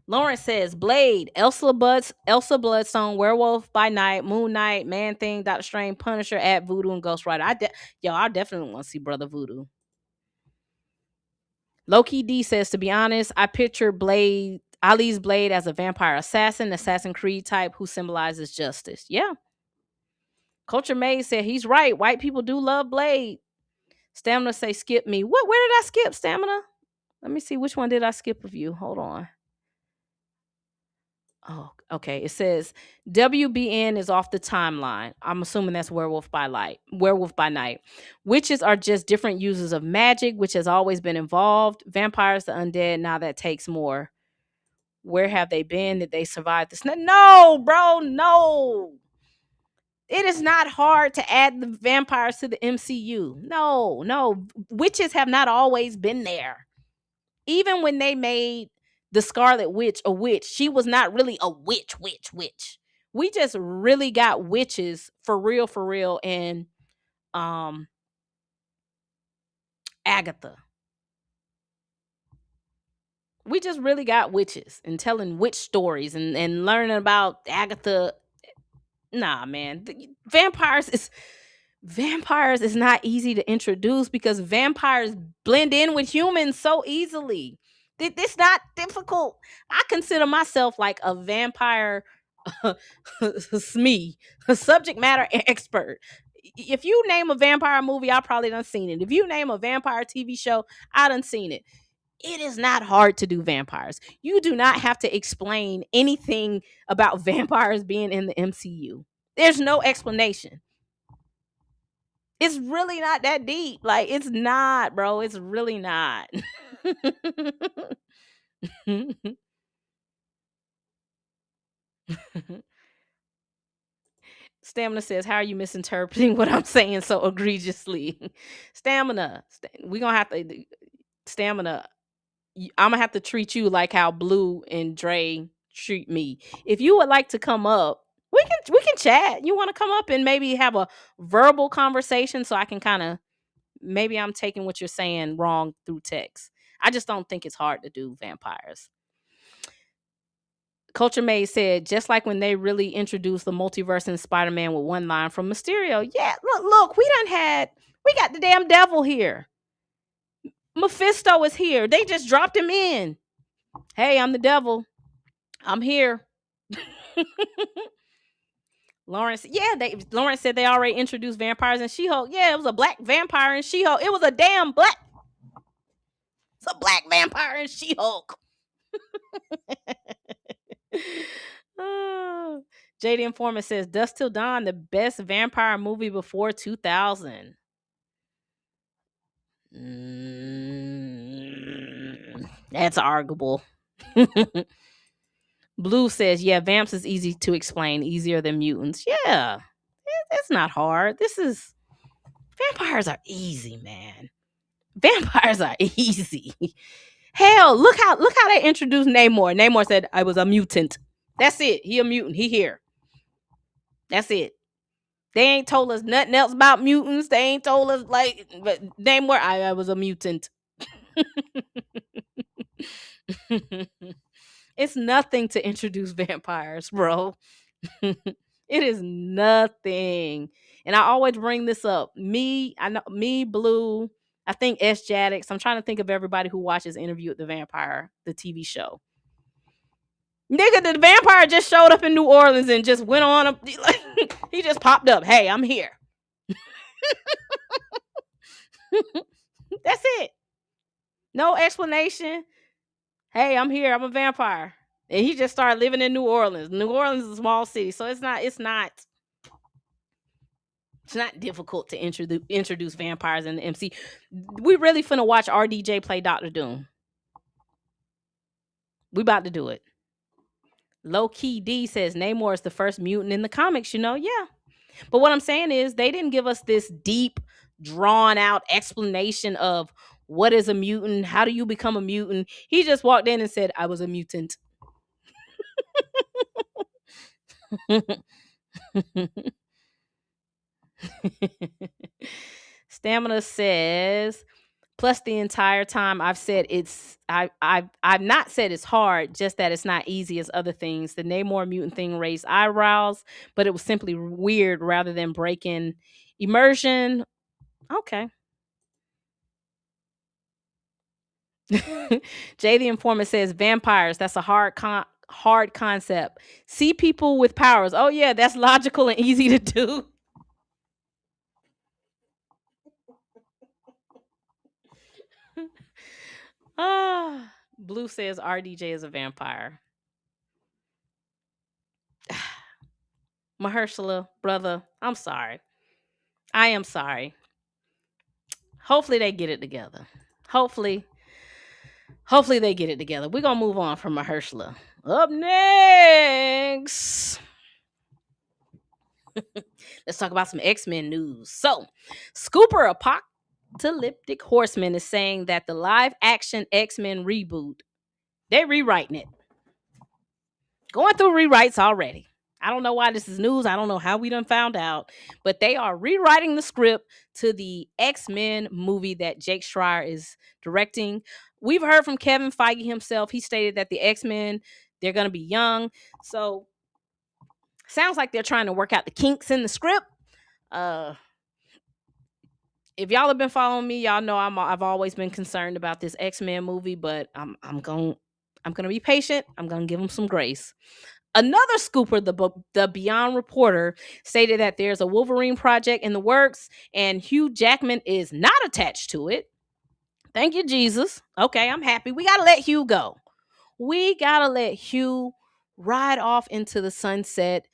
S4: Lawrence says Blade, Elsa Bloodstone, Werewolf by Night, Moon Knight, Man Thing, Doctor Strange, Punisher, at Voodoo, and Ghost Rider. I definitely want to see Brother Voodoo. Loki D says, to be honest, I picture Ali's Blade as a vampire Assassin Creed type who symbolizes justice. Yeah. Culture Maid said he's right. White people do love Blade. Stamina say skip me. Where did I skip, Stamina? Let me see. Which one did I skip of you? Hold on. Oh, okay. It says WBN is off the timeline. I'm assuming that's Werewolf by Night. Witches are just different users of magic, which has always been involved. Vampires, the undead, now that takes more. Where have they been? Did they survive this? No, bro, no. It is not hard to add the vampires to the MCU. No. Witches have not always been there. Even when they made the Scarlet Witch a witch, she was not really a witch. We just really got witches for real in Agatha. We just really got witches and telling witch stories and learning about Agatha. Nah, man. Vampires is not easy to introduce because vampires blend in with humans so easily. It's not difficult. I consider myself like a vampire SME, a subject matter expert. If you name a vampire movie, I probably done seen it. If you name a vampire TV show, I done seen it. It is not hard to do vampires. You do not have to explain anything about vampires being in the MCU. There's no explanation. It's really not that deep. Like, it's not, bro. It's really not. Stamina says, how are you misinterpreting what I'm saying so egregiously? Stamina, we gonna have to, Stamina, I'm gonna have to treat you like how Blue and Dre treat me. If you would like to come up, we can chat. You want to come up and maybe have a verbal conversation so I can kind of, maybe I'm taking what you're saying wrong through text. I just don't think it's hard to do vampires. Culture Maid said, just like when they really introduced the multiverse in Spider-Man with one line from Mysterio. Yeah, look, we got the damn devil here. Mephisto is here. They just dropped him in. Hey, I'm the devil. I'm here. Lawrence said they already introduced vampires in She-Hulk. Yeah, it was a black vampire in She-Hulk. It was a black vampire in She-Hulk. JD Informant says, Dusk Till Dawn, the best vampire movie before 2000. That's arguable. Blue says, yeah, vamps is easy to explain, easier than mutants. Yeah, it's not hard. Vampires are easy, man. Vampires are easy. Hell, look how they introduced Namor. Namor said, I was a mutant. That's it. He a mutant. He here. That's it. They ain't told us nothing else about mutants. They ain't told us, like, but Namor, I was a mutant. It's nothing to introduce vampires, bro. It is nothing. And I always bring this up. Blue, I think S. Jaddix. I'm trying to think of everybody who watches Interview with the Vampire, the TV show. Nigga, the vampire just showed up in New Orleans and just went on. He just popped up. Hey, I'm here. That's it. No explanation. Hey, I'm here. I'm a vampire. And he just started living in New Orleans. New Orleans is a small city, so it's not difficult to introduce vampires in the MC. We really finna watch RDJ play Dr. Doom. We about to do it. Low Key D says Namor is the first mutant in the comics, yeah. But what I'm saying is they didn't give us this deep, drawn out explanation of what is a mutant, how do you become a mutant. He just walked in and said, I was a mutant. Stamina says, plus the entire time I've said I've not said it's hard, just that it's not easy as other things. The Namor mutant thing raised eyebrows, but it was simply weird rather than breaking immersion. Okay. Jay the Informant says vampires, that's a hard concept. See people with powers. Oh yeah, that's logical and easy to do. Blue says RDJ is a vampire. Mahershala, brother, I'm sorry. I am sorry. Hopefully they get it together. Hopefully they get it together. We're going to move on from Mahershala. Up next. Let's talk about some X-Men news. So, Scooper Apocalyptic Horseman is saying that the live action X-Men reboot, they're rewriting it. Going through rewrites already. I don't know why this is news. I don't know how we done found out, but they are rewriting the script to the X-Men movie that Jake Schreier is directing. We've heard from Kevin Feige himself. He stated that the X-Men, they're going to be young. So sounds like they're trying to work out the kinks in the script. If y'all have been following me, y'all know I've always been concerned about this X-Men movie, but I'm going to be patient. I'm going to give them some grace. Another scooper, the Beyond reporter, stated that there's a Wolverine project in the works and Hugh Jackman is not attached to it. Thank you, Jesus. Okay, I'm happy. We got to let Hugh go. We got to let Hugh ride off into the sunset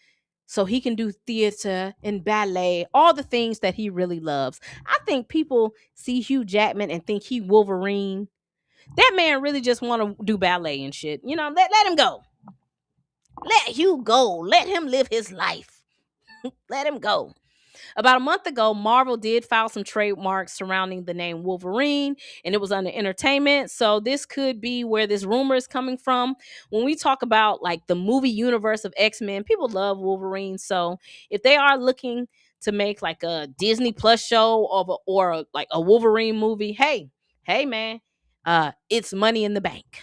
S4: so he can do theater and ballet, all the things that he really loves. I think people see Hugh Jackman and think he Wolverine. That man really just want to do ballet and shit. You know, let him go. Let Hugh go. Let him live his life. Let him go. About a month ago, Marvel did file some trademarks surrounding the name Wolverine, and it was under entertainment. So this could be where this rumor is coming from. When we talk about like the movie universe of XMen, people love Wolverine. So if they are looking to make like a Disney Plus show or like a Wolverine movie, hey man, it's money in the bank.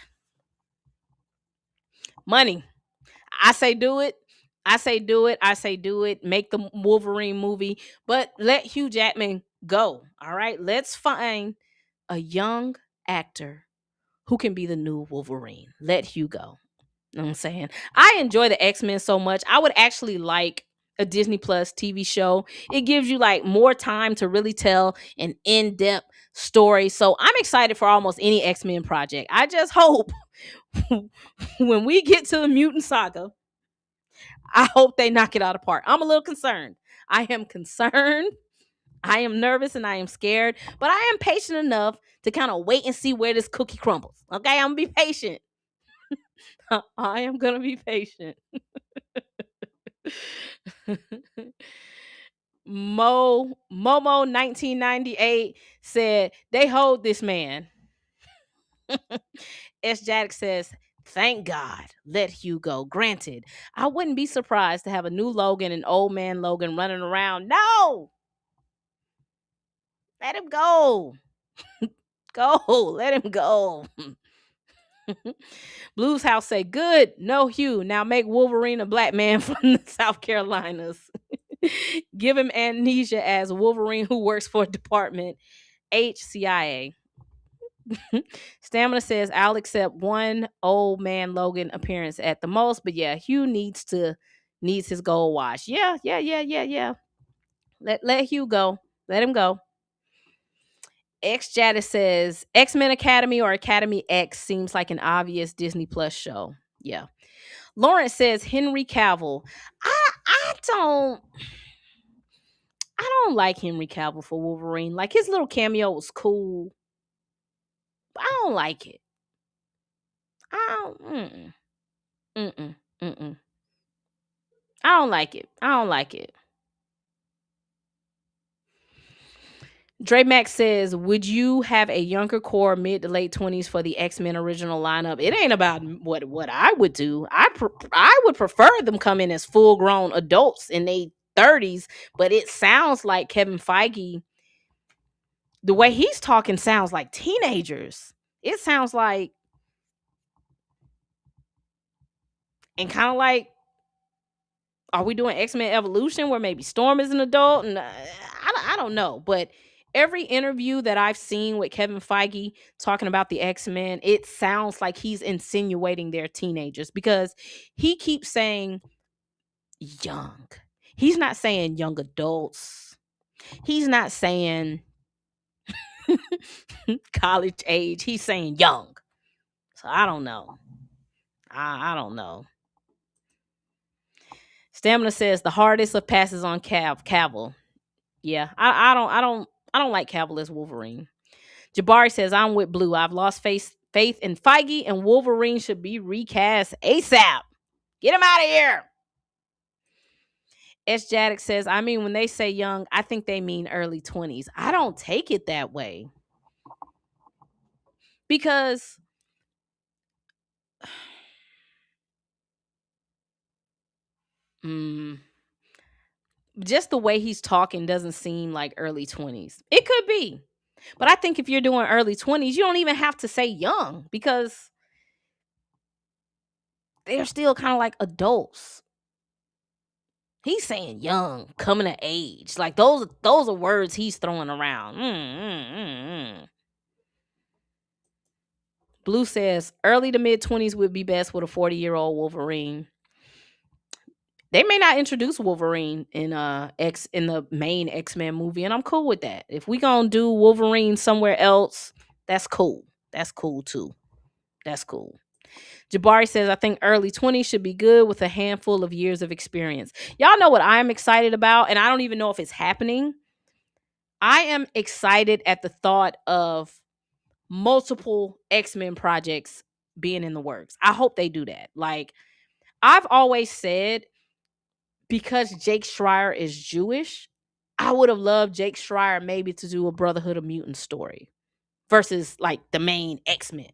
S4: Money. I say do it. I say do it. I say do it. Make the Wolverine movie, but let Hugh Jackman go. All right. Let's find a young actor who can be the new Wolverine. Let Hugh go. You know what I'm saying? I enjoy the X-Men so much. I would actually like a Disney Plus TV show. It gives you like more time to really tell an in-depth story. So I'm excited for almost any X-Men project. I just hope when we get to the mutant saga, I hope they knock it out of park. I'm a little concerned. I am concerned. I am nervous and I am scared, but I am patient enough to kind of wait and see where this cookie crumbles. Okay, I'm gonna be patient. I am gonna be patient. Momo 1998 said they hold this man. S. Jaddick says, thank God, let Hugh go. Granted, I wouldn't be surprised to have a new Logan and old man Logan running around. No! Let him go. Go. Let him go. Blues House say, good. No Hugh. Now make Wolverine a black man from the South Carolinas. Give him amnesia as Wolverine who works for Department HCIA. Stamina says I'll accept one old man Logan appearance at the most, but yeah, Hugh needs his gold wash. Yeah. Let Hugh go. Let him go. X Jada says X-Men Academy or Academy X seems like an obvious Disney Plus show. Yeah. Lawrence says Henry Cavill. I don't like Henry Cavill for Wolverine. Like his little cameo was cool. But I don't like it. I don't I don't like it. I don't like it. Dre Max says, would you have a younger core mid to late 20s for the X-Men original lineup? It ain't about what I would do. I would prefer them come in as full-grown adults in their 30s, but it sounds like Kevin Feige, the way he's talking sounds like teenagers. It sounds like, and kind of like, are we doing X-Men Evolution where maybe Storm is an adult? And I don't know, but every interview that I've seen with Kevin Feige talking about the X-Men, it sounds like he's insinuating they're teenagers because he keeps saying young. He's not saying young adults. He's not saying college age. He's saying young. So I don't know. I don't know. Stamina says the hardest of passes on Cavill. Yeah, I don't like Cavill as Wolverine. Jabari says I'm with Blue. I've lost faith in Feige and Wolverine should be recast ASAP. Get him out of here. S. Jaddick says, I mean, when they say young, I think they mean early 20s. I don't take it that way. Because just the way he's talking doesn't seem like early 20s. It could be. But I think if you're doing early 20s, you don't even have to say young because they're still kind of like adults. He's saying young, coming of age. Like those are words he's throwing around. Blue says early to mid 20s would be best with a 40-year-old Wolverine. They may not introduce Wolverine in the main X-Men movie, and I'm cool with that. If we gonna do Wolverine somewhere else, that's cool. That's cool too. That's cool. Jabari says, I think early 20s should be good with a handful of years of experience. Y'all know what I'm excited about, and I don't even know if it's happening. I am excited at the thought of multiple X-Men projects being in the works. I hope they do that. Like, I've always said, because Jake Schreier is Jewish, I would have loved Jake Schreier maybe to do a Brotherhood of Mutants story versus like the main X-Men.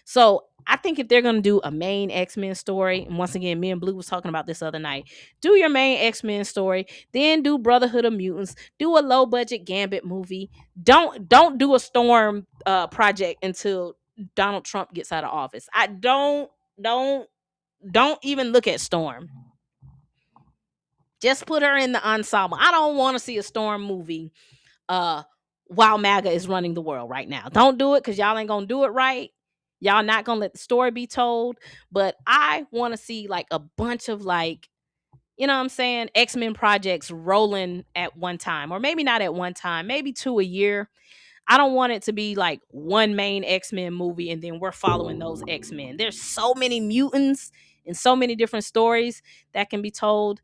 S4: So I think if they're going to do a main X-Men story, and once again, me and Blue was talking about this other night, do your main X-Men story, then do Brotherhood of Mutants, do a low budget Gambit movie. Don't do a Storm project until Donald Trump gets out of office. I don't even look at Storm. Just put her in the ensemble. I don't want to see a Storm movie while MAGA is running the world right now. Don't do it because y'all ain't going to do it right. Y'all not going to let the story be told. But I want to see like a bunch of like, you know what I'm saying, X-Men projects rolling at one time. Or maybe not at one time. Maybe 2 a year. I don't want it to be like one main X-Men movie and then we're following those X-Men. There's so many mutants and so many different stories that can be told.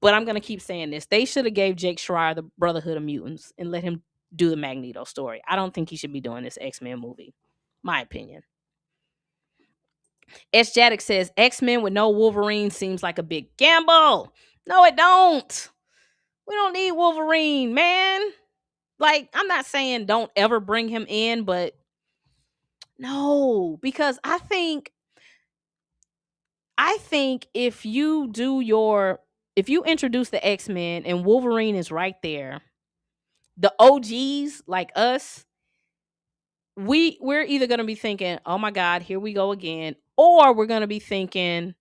S4: But I'm going to keep saying this. They should have gave Jake Schreier the Brotherhood of Mutants and let him do the Magneto story. I don't think he should be doing this X-Men movie. My opinion. S. Jaddick says, X-Men with no Wolverine seems like a big gamble. No, it don't. We don't need Wolverine, man. Like, I'm not saying don't ever bring him in, but no. Because I think if you introduce the X-Men and Wolverine is right there, the OGs like us, we're either going to be thinking, oh my God, here we go again. Or we're going to be thinking,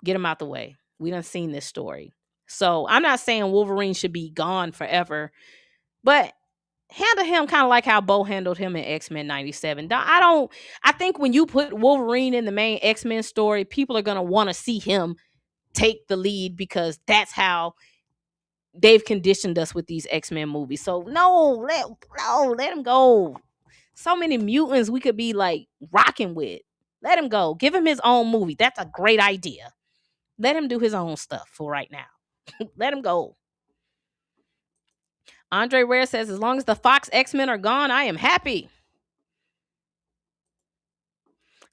S4: get him out the way. We done seen this story. So I'm not saying Wolverine should be gone forever, but handle him kind of like how Bo handled him in X-Men 97. I think when you put Wolverine in the main X-Men story, people are going to want to see him take the lead because that's how they've conditioned us with these X-Men movies. So let him go. So many mutants we could be like rocking with. Let him go. Give him his own movie. That's a great idea. Let him do his own stuff for right now. Let him go. Andre Rare says, as long as the Fox X-Men are gone, I am happy.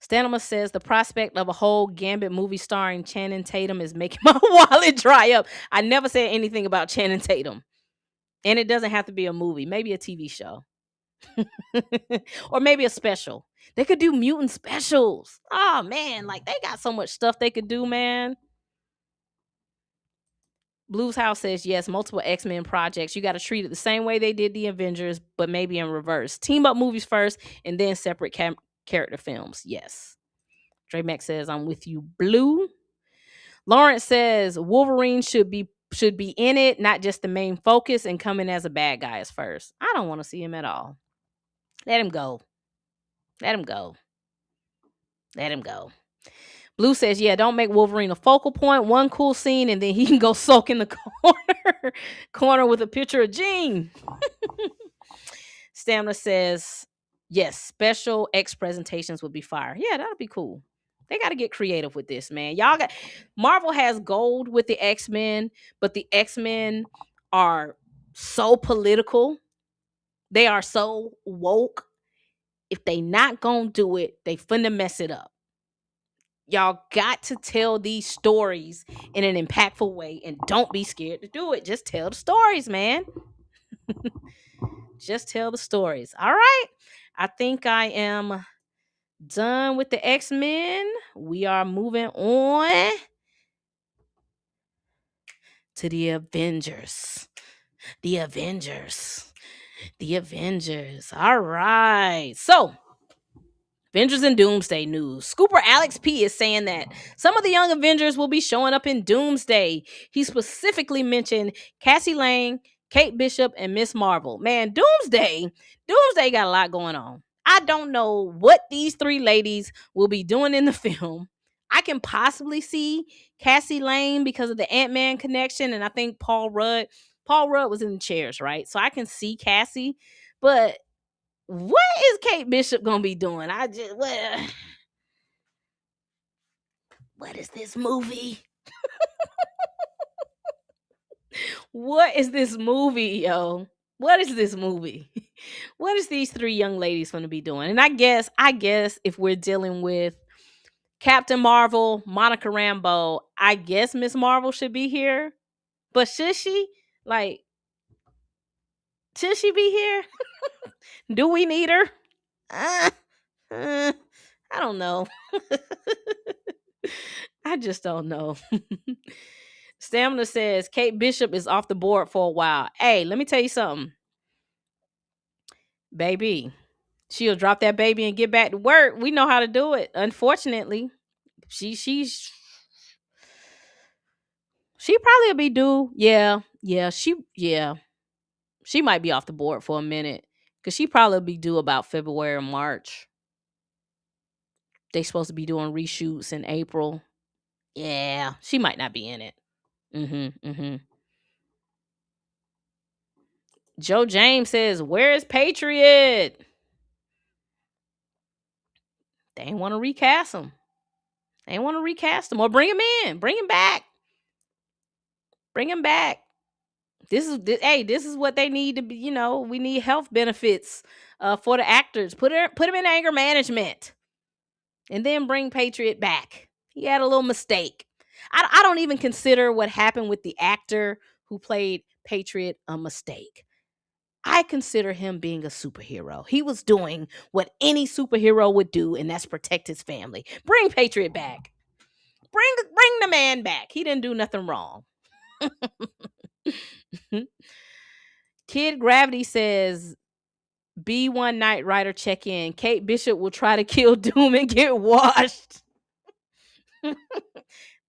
S4: Stanima says, the prospect of a whole Gambit movie starring Channing Tatum is making my wallet dry up. I never said anything about Channing Tatum. And it doesn't have to be a movie. Maybe a TV show. Or maybe a special. They could do mutant specials. Oh, man. Like, they got so much stuff they could do, man. Blues House says, yes, multiple X-Men projects. You got to treat it the same way they did the Avengers, but maybe in reverse. Team up movies first, and then separate character films. Yes. Dre Mac says, I'm with you, Blue. Lawrence says, Wolverine should be in it, not just the main focus, and come in as a bad guy as first. I don't want to see him at all. Let him go. Let him go. Let him go. Blue says, yeah, don't make Wolverine a focal point. One cool scene, and then he can go sulk in the corner with a picture of Jean. Stamina says, yes, special X presentations would be fire. Yeah, that'll be cool. They got to get creative with this, man. Marvel has gold with the X-Men, but the X-Men are so political. They are so woke. If they not gonna do it, they finna mess it up. Y'all got to tell these stories in an impactful way and don't be scared to do it. Just tell the stories, man. Just tell the stories. All right. I think I am done with the X-Men. We are moving on to the Avengers. The Avengers. All right. So, Avengers and Doomsday news. Scooper Alex P is saying that some of the young Avengers will be showing up in Doomsday. He specifically mentioned Cassie Lang, Kate Bishop, and Miss Marvel. Man, Doomsday got a lot going on. I don't know what these three ladies will be doing in the film. I can possibly see Cassie Lane because of the Ant-Man connection, and I think Paul Rudd was in the chairs, right? So I can see Cassie, but what is Kate Bishop gonna be doing? What is this movie? What is this movie, yo? What is this movie? What is these three young ladies gonna be doing? And I guess if we're dealing with Captain Marvel, Monica Rambeau, I guess Miss Marvel should be here. But should she? Like, should she be here? Do we need her? I don't know. I just don't know. Stamina says Kate Bishop is off the board for a while. Hey, let me tell you something. Baby, she'll drop that baby and get back to work. We know how to do it. Unfortunately, she probably will be due. She might be off the board for a minute because she probably be due about February or March. They supposed to be doing reshoots in April. Yeah, she might not be in it. Joe James says, "Where is Patriot?" They ain't want to recast him. Or bring him in. Bring him back. This is what they need to be. We need health benefits for the actors. Put him in anger management, and then bring Patriot back. He had a little mistake. I don't even consider what happened with the actor who played Patriot a mistake. I consider him being a superhero. He was doing what any superhero would do, and that's protect his family. Bring Patriot back. Bring the man back. He didn't do nothing wrong. Kid Gravity says, B1 Night Rider check in. Kate Bishop will try to kill Doom and get washed.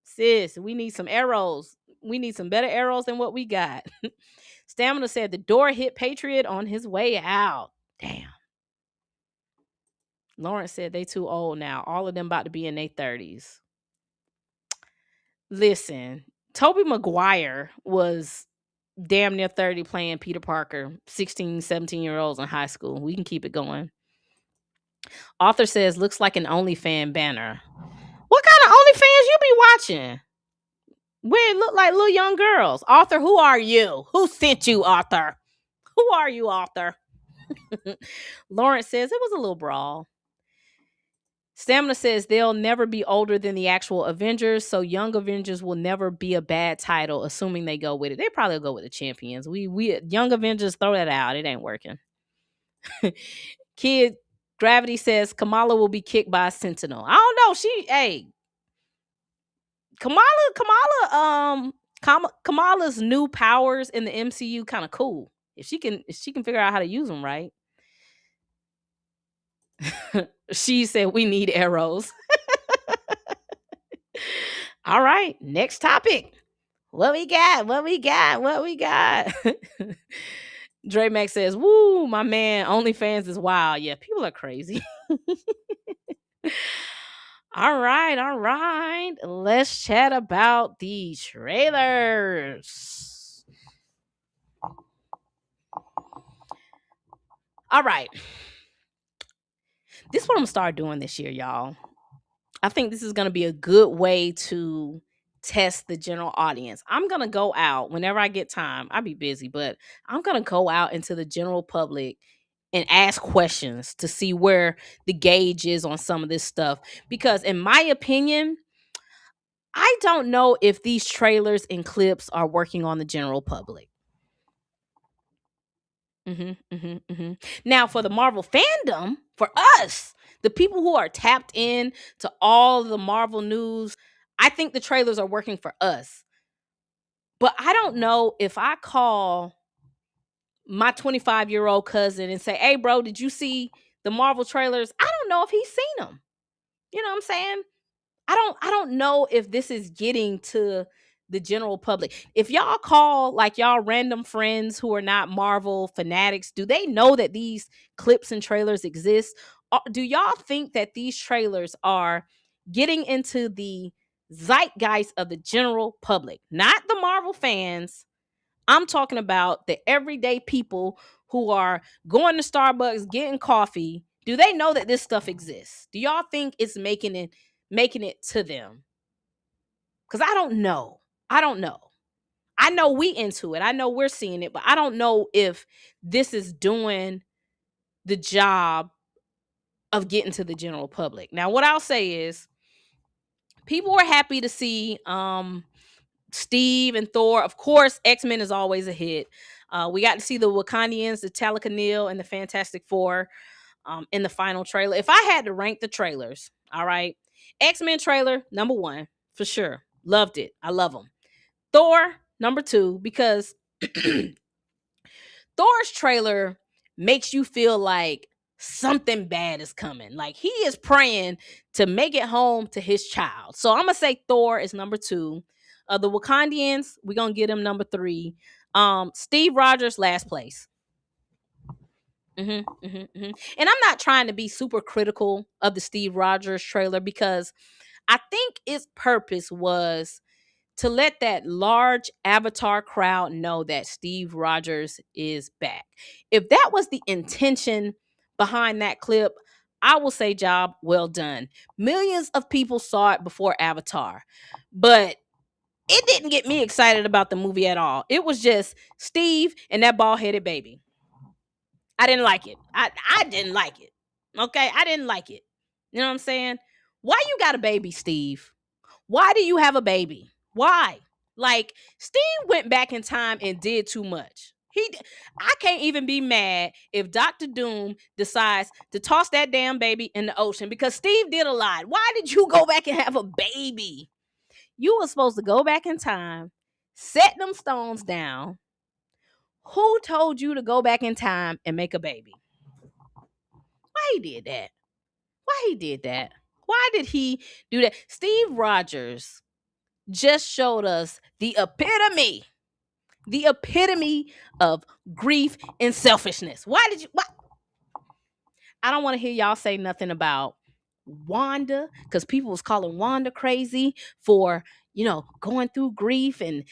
S4: Sis, we need some arrows. We need some better arrows than what we got. Stamina said the door hit Patriot on his way out. Damn. Lawrence said they too old now. All of them about to be in their 30s. Listen, Tobey Maguire was damn near 30 playing Peter Parker, 16, 17-year-olds in high school. We can keep it going. Author says, looks like an OnlyFans banner. What kind of OnlyFans you be watching? Where it look like little young girls. Author, who are you? Who sent you, Author? Who are you, Author? Lawrence says, it was a little brawl. Stamina says they'll never be older than the actual Avengers, so Young Avengers will never be a bad title, assuming they go with it. They probably go with the Champions. We Young Avengers, throw that out. It ain't working. Kid Gravity says Kamala will be kicked by a Sentinel. I don't know. Kamala's new powers in the MCU kind of cool. If she can figure out how to use them right. She said we need arrows. All right, next topic. What we got? Dre Max says, woo, my man, OnlyFans is wild. Yeah, people are crazy. All right. Let's chat about the trailers. All right. This is what I'm gonna start doing this year, y'all. I think this is gonna be a good way to test the general audience. I'm gonna go out whenever I get time. I'll be busy, but I'm gonna go out into the general public and ask questions to see where the gauge is on some of this stuff. Because in my opinion, I don't know if these trailers and clips are working on the general public. Now, for the Marvel fandom, for us, the people who are tapped in to all the Marvel news, I think the trailers are working for us. But I don't know if I call my 25-year-old cousin and say, hey, bro, did you see the Marvel trailers? I don't know if he's seen them. You know what I'm saying? I don't know if this is getting to the general public. If y'all call like y'all random friends who are not Marvel fanatics, do they know that these clips and trailers exist? Or do y'all think that these trailers are getting into the zeitgeist of the general public, not the Marvel fans. I'm talking about the everyday people who are going to Starbucks, getting coffee. Do they know that this stuff exists? Do y'all think it's making it to them? Because I don't know. I don't know. I know we into it. I know we're seeing it, but I don't know if this is doing the job of getting to the general public. Now, what I'll say is people were happy to see Steve and Thor. Of course, X-Men is always a hit. We got to see the Wakandians, the Talokanil, and the Fantastic Four in the final trailer. If I had to rank the trailers, all right, X-Men trailer, number 1, for sure. Loved it. I love them. Thor, number 2, because Thor's trailer makes you feel like something bad is coming. Like he is praying to make it home to his child. So I'm gonna say Thor is number 2. The Wakandians, we're gonna get him number 3. Steve Rogers, last place. And I'm not trying to be super critical of the Steve Rogers trailer because I think its purpose was to let that large Avatar crowd know that Steve Rogers is back. If that was the intention behind that clip, I will say job well done. Millions of people saw it before Avatar, but it didn't get me excited about the movie at all. It was just Steve and that bald-headed baby. I didn't like it. I didn't like it. Okay? I didn't like it. You know what I'm saying? Why you got a baby, Steve? Why do you have a baby? Why? Like, Steve went back in time and did too much. I can't even be mad if Dr. Doom decides to toss that damn baby in the ocean because Steve did a lot. Why did you go back and have a baby? You were supposed to go back in time, set them stones down. Who told you to go back in time and make a baby? Why he did that? Why he did that? Why did he do that? Steve Rogers just showed us the epitome of grief and selfishness. Why? I don't want to hear y'all say nothing about Wanda because people was calling Wanda crazy for, going through grief and,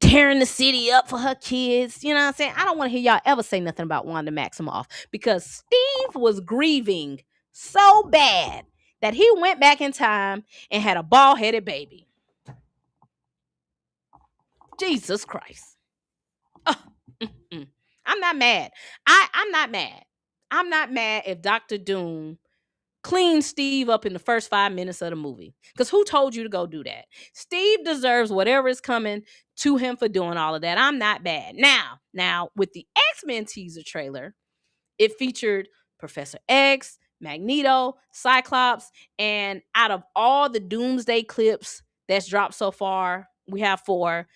S4: tearing the city up for her kids. You know what I'm saying? I don't want to hear y'all ever say nothing about Wanda Maximoff because Steve was grieving so bad that he went back in time and had a bald-headed baby. Jesus Christ. Oh, I'm not mad. I'm not mad. I'm not mad if Dr. Doom cleaned Steve up in the first 5 minutes of the movie. Because who told you to go do that? Steve deserves whatever is coming to him for doing all of that. I'm not bad. Now, with the X-Men teaser trailer, it featured Professor X, Magneto, Cyclops, and out of all the Doomsday clips that's dropped so far, we have 4.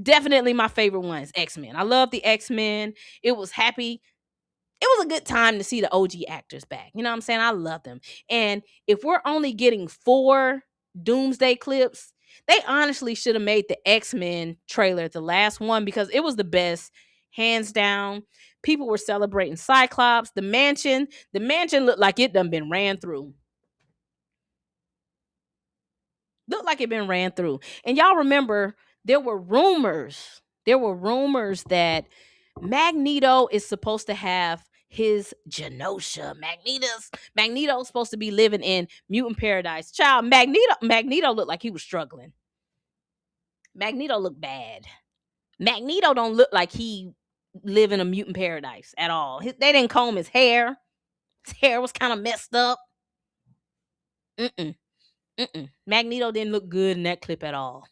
S4: Definitely my favorite one is X-Men. I love the X-Men. It was a good time to see the OG actors back. You know what I'm saying? I love them. And if we're only getting 4 Doomsday clips, they honestly should have made the X-Men trailer the last one because it was the best, hands down. People were celebrating Cyclops. The mansion looked like it done been ran through. Looked like it been ran through. And y'all remember there were rumors that Magneto is supposed to have his Genosha. Magneto's supposed to be living in mutant paradise. Child, Magneto looked like he was struggling. Magneto looked bad. Magneto don't look like he live in a mutant paradise at all. They didn't comb his hair. His hair was kind of messed up. Magneto didn't look good in that clip at all.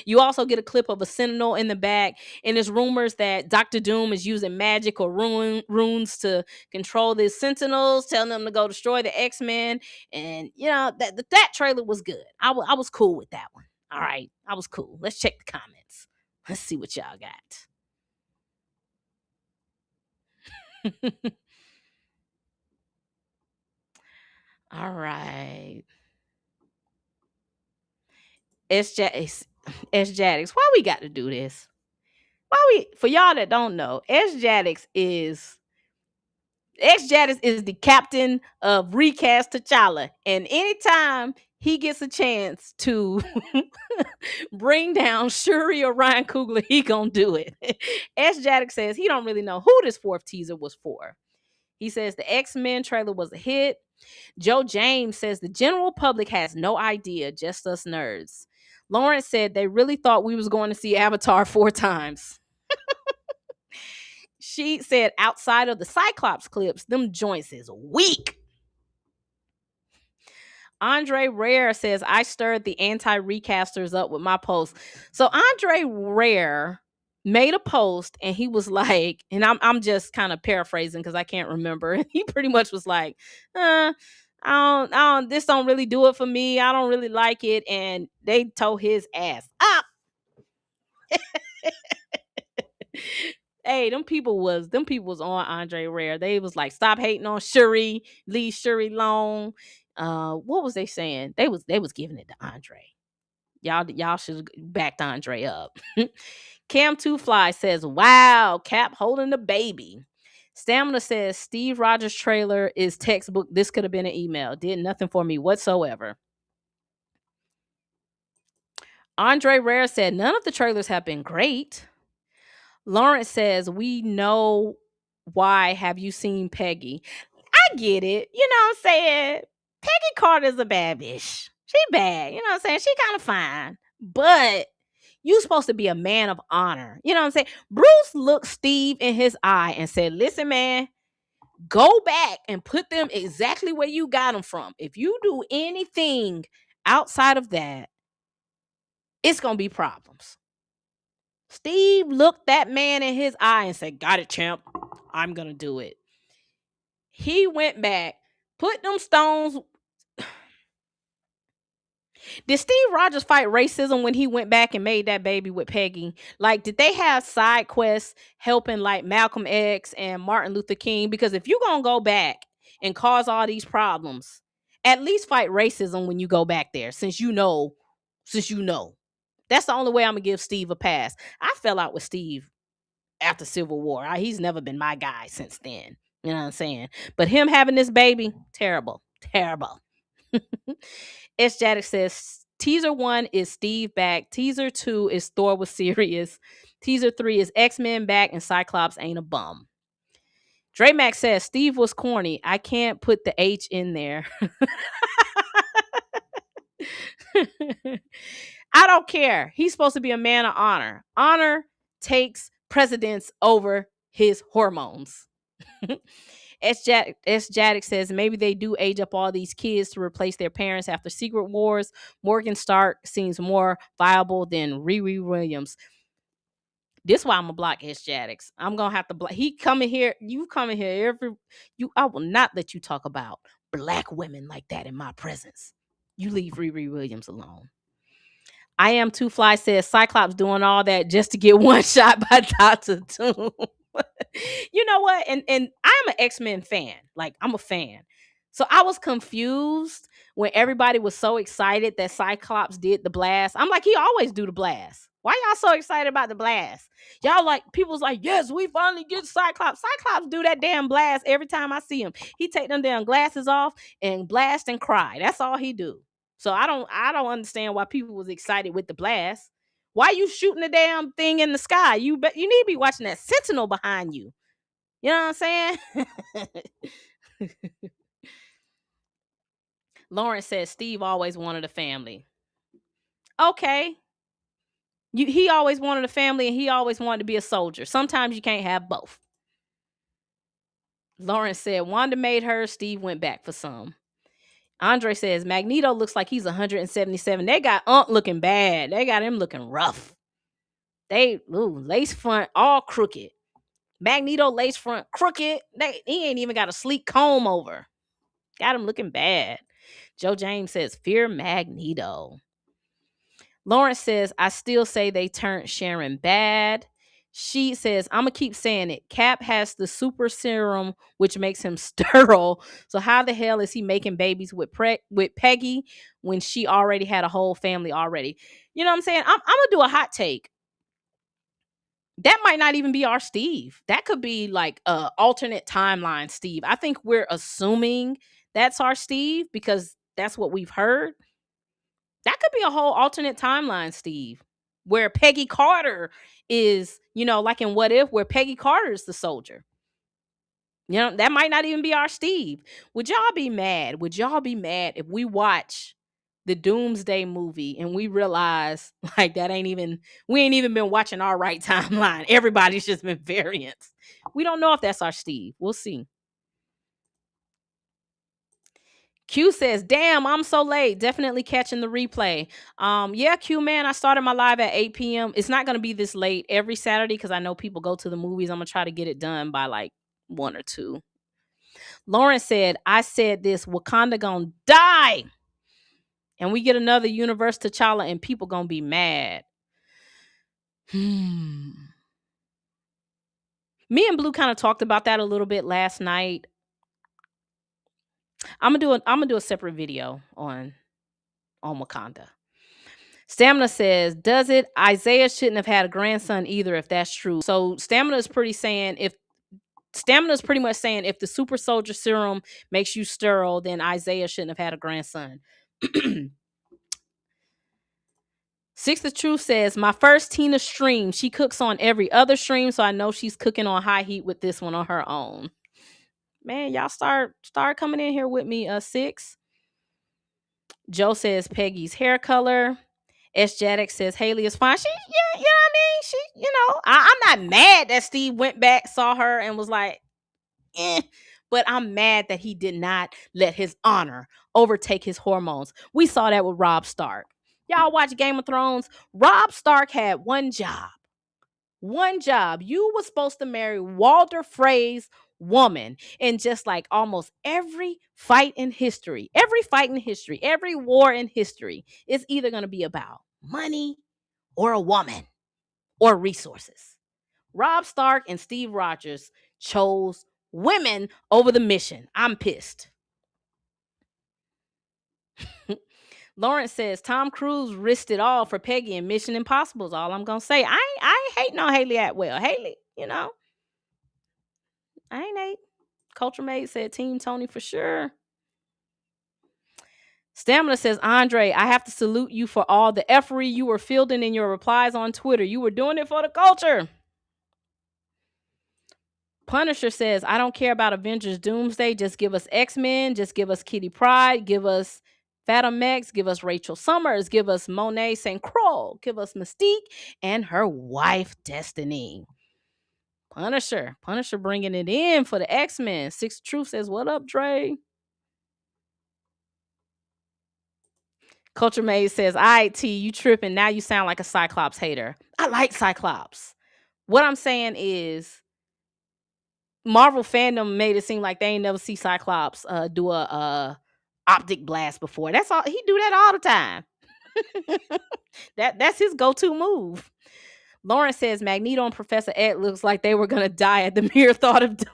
S4: You also get a clip of a Sentinel in the back, and there's rumors that Dr. Doom is using magic or runes to control the Sentinels, telling them to go destroy the X-Men. And that trailer was good. I was cool with that one. All right, I was cool. Let's check the comments. Let's see what y'all got. All right. S-Jadix, why we got to do this? For y'all that don't know, S-Jadix is X-Jadis is the captain of recast T'Challa, and anytime he gets a chance to bring down Shuri or Ryan Coogler, he gonna do it. X-Jadis says he don't really know who this fourth teaser was for. He says the X-Men trailer was a hit. Joe James says the general public has no idea, just us nerds. Lawrence said they really thought we was going to see Avatar 4 times. She said outside of the Cyclops clips, them joints is weak. Andre Rare says I stirred the anti-recasters up with my post. So Andre Rare made a post and he was like, and I'm just kind of paraphrasing because I can't remember. He pretty much was like, I don't, this don't really do it for me. I don't really like it. And they tore his ass up. Hey, them people was on Andre Rare. They was like, stop hating on Shuri, leave Shuri alone. What was they saying? They was giving it to Andre. Y'all should backed Andre up. Cam Two Fly says, wow, Cap holding the baby. Stamina says Steve Rogers trailer is textbook. This could have been an email. Did nothing for me whatsoever. Andre Rare said none of the trailers have been great. Lawrence says we know why. Have you seen Peggy? I get it. You know what I'm saying? Peggy Carter's a bad bitch. She bad. You know what I'm saying? She kind of fine. But you supposed to be a man of honor. You know what I'm saying? Bruce looked Steve in his eye and said, listen, man, go back and put them exactly where you got them from. If you do anything outside of that, it's going to be problems. Steve looked that man in his eye and said, got it, champ. I'm going to do it. He went back, put them stones. Did Steve Rogers fight racism when he went back and made that baby with Peggy? Like, did they have side quests helping like Malcolm X and Martin Luther King? Because if you're going to go back and cause all these problems, at least fight racism when you go back there, since you know. That's the only way I'm going to give Steve a pass. I fell out with Steve after Civil War. He's never been my guy since then. You know what I'm saying? But him having this baby, terrible. S. Jaddick says, teaser 1 is Steve back. Teaser 2 is Thor was serious. Teaser 3 is X-Men back and Cyclops ain't a bum. Dre Max says, Steve was corny. I can't put the H in there. I don't care. He's supposed to be a man of honor. Honor takes precedence over his hormones. S. Jaddick says maybe they do age up all these kids to replace their parents after Secret Wars. Morgan Stark seems more viable than Riri Williams. This is why I'm gonna block S. Jaddick. I'm gonna have to block. He coming here. You coming here I will not let you talk about black women like that in my presence. You leave Riri Williams alone. I Am Two Fly says Cyclops doing all that just to get one shot by Dr. Doom. You know what? And I'm an X-Men fan. Like, I'm a fan. So I was confused when everybody was so excited that Cyclops did the blast. I'm like, he always do the blast. Why y'all so excited about the blast? Y'all like, people's like, yes, we finally get Cyclops. Cyclops do that damn blast every time I see him. He take them damn glasses off and blast and cry. That's all he do. So I don't understand why people was excited with the blast. Why you shooting the damn thing in the sky? You need to be watching that Sentinel behind you. You know what I'm saying? Lawrence says Steve always wanted a family. Okay. He always wanted a family and he always wanted to be a soldier. Sometimes you can't have both. Lawrence said Wanda made her, Steve went back for some. Andre says Magneto looks like he's 177. They got Unc looking bad. They got him looking rough. Lace front all crooked. Magneto lace front crooked. He ain't even got a sleek comb over. Got him looking bad. Joe James says fear Magneto. Lawrence says I still say they turned Sharon bad. She says, I'm going to keep saying it. Cap has the super serum, which makes him sterile. So how the hell is he making babies with Peggy when she already had a whole family already? You know what I'm saying? I'm going to do a hot take. That might not even be our Steve. That could be like a alternate timeline Steve. I think we're assuming that's our Steve because that's what we've heard. That could be a whole alternate timeline Steve, where Peggy Carter is, like in What If, where Peggy Carter is the soldier. That might not even be our Steve. Would y'all be mad? Would y'all be mad if we watch the Doomsday movie and we realize like we ain't even been watching our right timeline. Everybody's just been variants. We don't know if that's our Steve. We'll see. Q says, damn, I'm so late. Definitely catching the replay. Yeah, Q, man, I started my live at 8 p.m. It's not going to be this late every Saturday because I know people go to the movies. I'm going to try to get it done by like 1 or 2. Lauren said, I said this, Wakanda gonna die. And we get another universe T'Challa and people gonna be mad. Me and Blue kind of talked about that a little bit last night. I'm gonna do a separate video on Wakanda. Stamina says, does it? Isaiah shouldn't have had a grandson either, if that's true. So Stamina is pretty much saying if the super soldier serum makes you sterile, then Isaiah shouldn't have had a grandson. Six of Truth says, my first Tina stream. She cooks on every other stream, so I know she's cooking on high heat with this one on her own. Man, y'all start coming in here with me. 6. Joe says Peggy's hair color. S. Jaddick says Haley is fine. She, yeah, you know what I mean? She, I'm not mad that Steve went back, saw her, and was like, but I'm mad that he did not let his honor overtake his hormones. We saw that with Robb Stark. Y'all watch Game of Thrones? Robb Stark had one job. You were supposed to marry Walder Frey's woman. And just like almost every fight in history, every war in history is either going to be about money or a woman or resources. Robb Stark and Steve Rogers chose women over the mission. I'm pissed. Lawrence says Tom Cruise risked it all for Peggy in Mission Impossible is all I'm gonna say. I ain't hating on Haley Atwell. Haley, I ain't hate. Culture Mate said Team Tony for sure. Stamina says, Andre, I have to salute you for all the effery you were fielding in your replies on Twitter. You were doing it for the culture. Punisher says, I don't care about Avengers Doomsday. Just give us X-Men. Just give us Kitty Pryde. Give us Phantom X. Give us Rachel Summers. Give us Monet St. Croix. Give us Mystique and her wife, Destiny. Punisher bringing it in for the X-Men. Six Truth says, what up, Dre? Culture Maze says, all right, T, you tripping. Now you sound like a Cyclops hater. I like Cyclops. What I'm saying is, Marvel fandom made it seem like they ain't never see Cyclops do a optic blast before. That's all. He do that all the time. That's his go-to move. Lauren says Magneto and Professor X looks like they were gonna die at the mere thought of doom.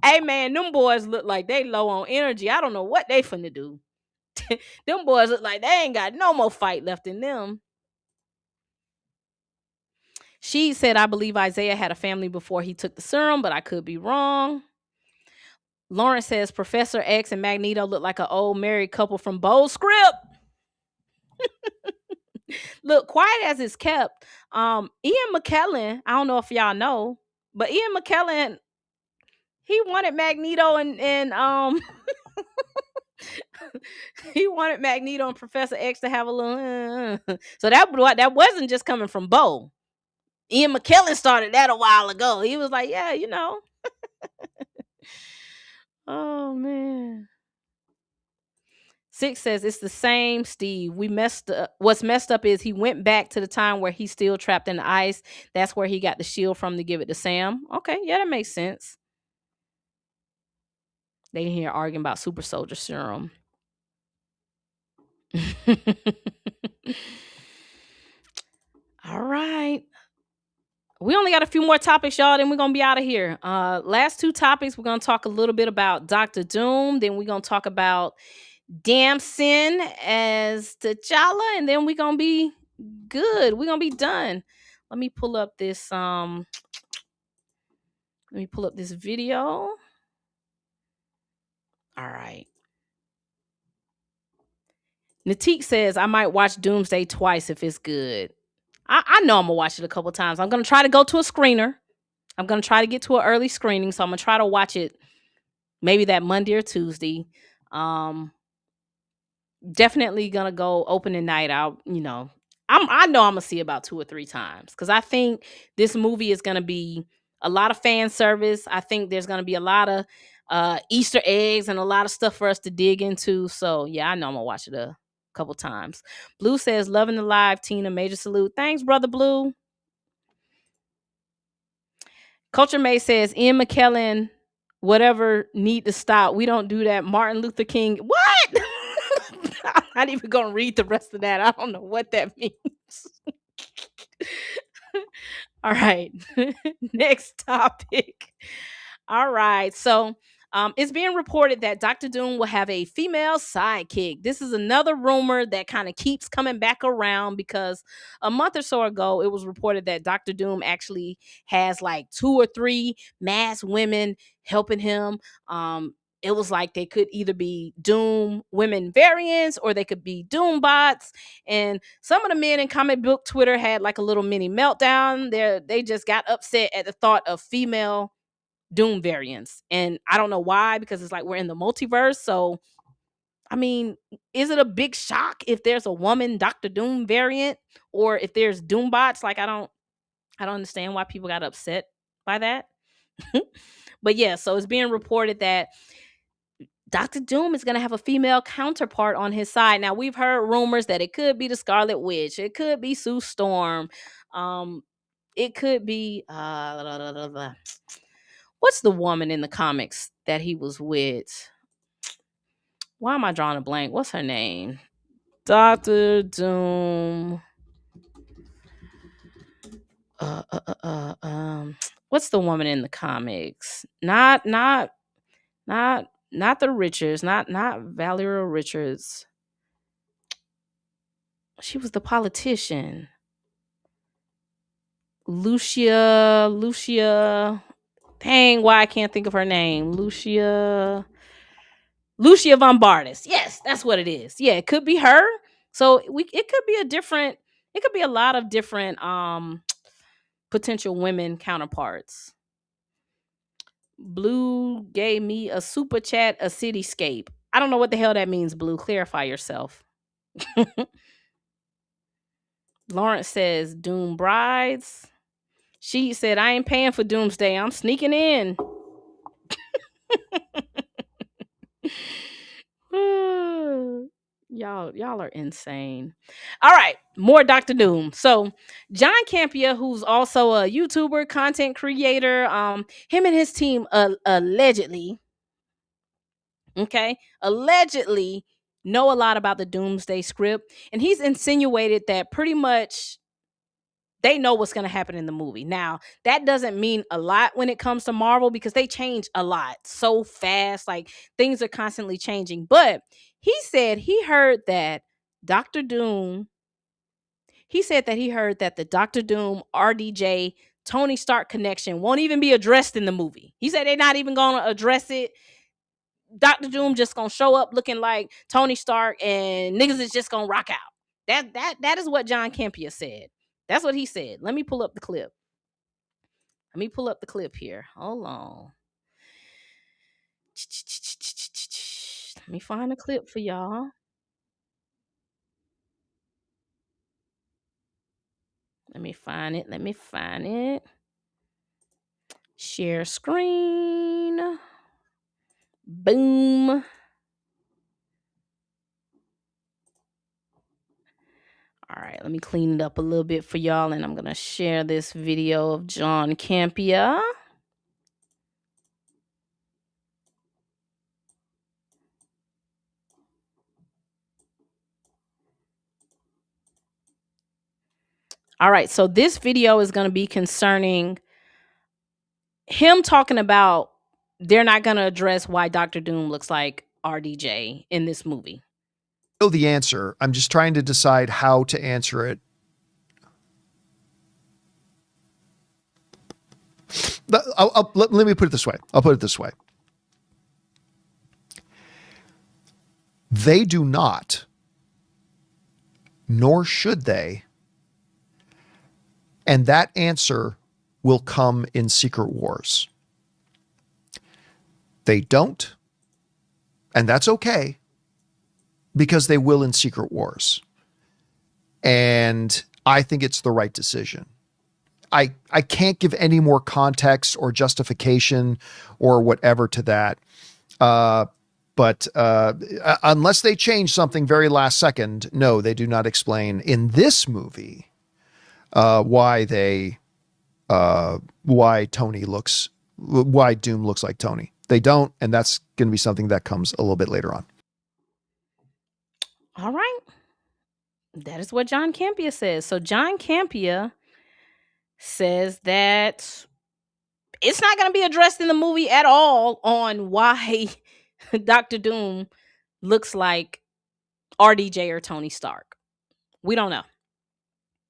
S4: Hey man, them boys look like they low on energy. I don't know what they finna do. Them boys look like they ain't got no more fight left in them. She said, I believe Isaiah had a family before he took the serum, but I could be wrong. Lawrence says Professor X and Magneto look like an old married couple from Bold Script. Look, quiet as it's kept. Ian McKellen, I don't know if y'all know, but Ian McKellen, he wanted Magneto and he wanted Magneto and Professor X to have a little. So that wasn't just coming from Bo. Ian McKellen started that a while ago. He was like, yeah, Oh man. 6 says it's the same Steve. What's messed up is he went back to the time where he's still trapped in the ice. That's where he got the shield from to give it to Sam. Okay, yeah, that makes sense. They in here arguing about super soldier serum. All right. We only got a few more topics, y'all. Then we're going to be out of here. Last 2 topics, we're going to talk a little bit about Dr. Doom. Then we're going to talk about Damson as T'Challa. And then we're going to be good. We're going to be done. Let me pull up this video. All right. Natique says, I might watch Doomsday twice if it's good. I know I'm going to watch it a couple times. I'm going to try to go to a screener. I'm going to try to get to an early screening. So I'm going to try to watch it maybe that Monday or Tuesday. Definitely going to go opening night out. I know I'm going to see about 2 or 3 times because I think this movie is going to be a lot of fan service. I think there's going to be a lot of Easter eggs and a lot of stuff for us to dig into. So yeah, I know I'm going to watch it a couple times. Blue says, loving the live, Tina. Major salute. Thanks, brother Blue. Culture May says, Ian McKellen, whatever, need to stop. We don't do that. Martin Luther King. What? I'm not even going to read the rest of that. I don't know what that means. All right. Next topic. All right. So it's being reported that Dr. Doom will have a female sidekick. This is another rumor that kind of keeps coming back around because a month or so ago, it was reported that Dr. Doom actually has like 2 or 3 masked women helping him. It was like they could either be Doom women variants or they could be Doom bots. And some of the men in comic book Twitter had like a little mini meltdown. They just got upset at the thought of female Doom variants. And I don't know why, because it's like we're in the multiverse. So, I mean, is it a big shock if there's a woman Dr. Doom variant or if there's Doom bots? Like, I don't understand why people got upset by that. But yeah, so it's being reported that Dr. Doom is going to have a female counterpart on his side. Now, we've heard rumors that it could be the Scarlet Witch. It could be Sue Storm. It could be what's the woman in the comics that he was with? Why am I drawing a blank? What's her name? Dr. Doom. What's the woman in the comics? Not the Richards, not Valeria Richards. She was the politician. Lucia. Dang, why I can't think of her name. Lucia Von Bardis. Yes, that's what it is. Yeah, it could be her. So it could be a lot of different potential women counterparts. Blue gave me a super chat, a cityscape. I don't know what the hell that means, Blue. Clarify yourself. Lawrence says Doom Brides. She said, I ain't paying for Doomsday. I'm sneaking in. Y'all are insane. All right, more Dr. Doom. So John Campia, who's also a YouTuber, content creator, him and his team allegedly know a lot about the Doomsday script, and he's insinuated that pretty much they know what's going to happen in the movie. Now, that doesn't mean a lot when it comes to Marvel because they change a lot so fast. Like, things are constantly changing. But he said he heard that Dr. Doom, he said that he heard that the Dr. Doom, RDJ, Tony Stark connection won't even be addressed in the movie. He said they're not even going to address it. Dr. Doom just going to show up looking like Tony Stark and niggas is just going to rock out. That is what John Campia said. That's what he said. Let me pull up the clip. Here. Hold on. Let me find a clip for y'all. Let me find it. Share screen. Boom. All right, let me clean it up a little bit for y'all, and I'm going to share this video of John Campia. All right, so this video is going to be concerning him talking about they're not going to address why Dr. Doom looks like RDJ in this movie.
S8: I know the answer. I'm just trying to decide how to answer it. Let me put it this way. I'll put it this way. They do not, nor should they, and that answer will come in Secret Wars. They don't, and that's okay, because they will in Secret Wars. And I think it's the right decision. I can't give any more context or justification or whatever to that. But unless they change something very last second, no, they do not explain in this movie why Doom looks like Tony. They don't, and that's going to be something that comes a little bit later on.
S4: All right. That is what John Campea says. So John Campea says that it's not going to be addressed in the movie at all on why Dr. Doom looks like RDJ or Tony Stark. We don't know.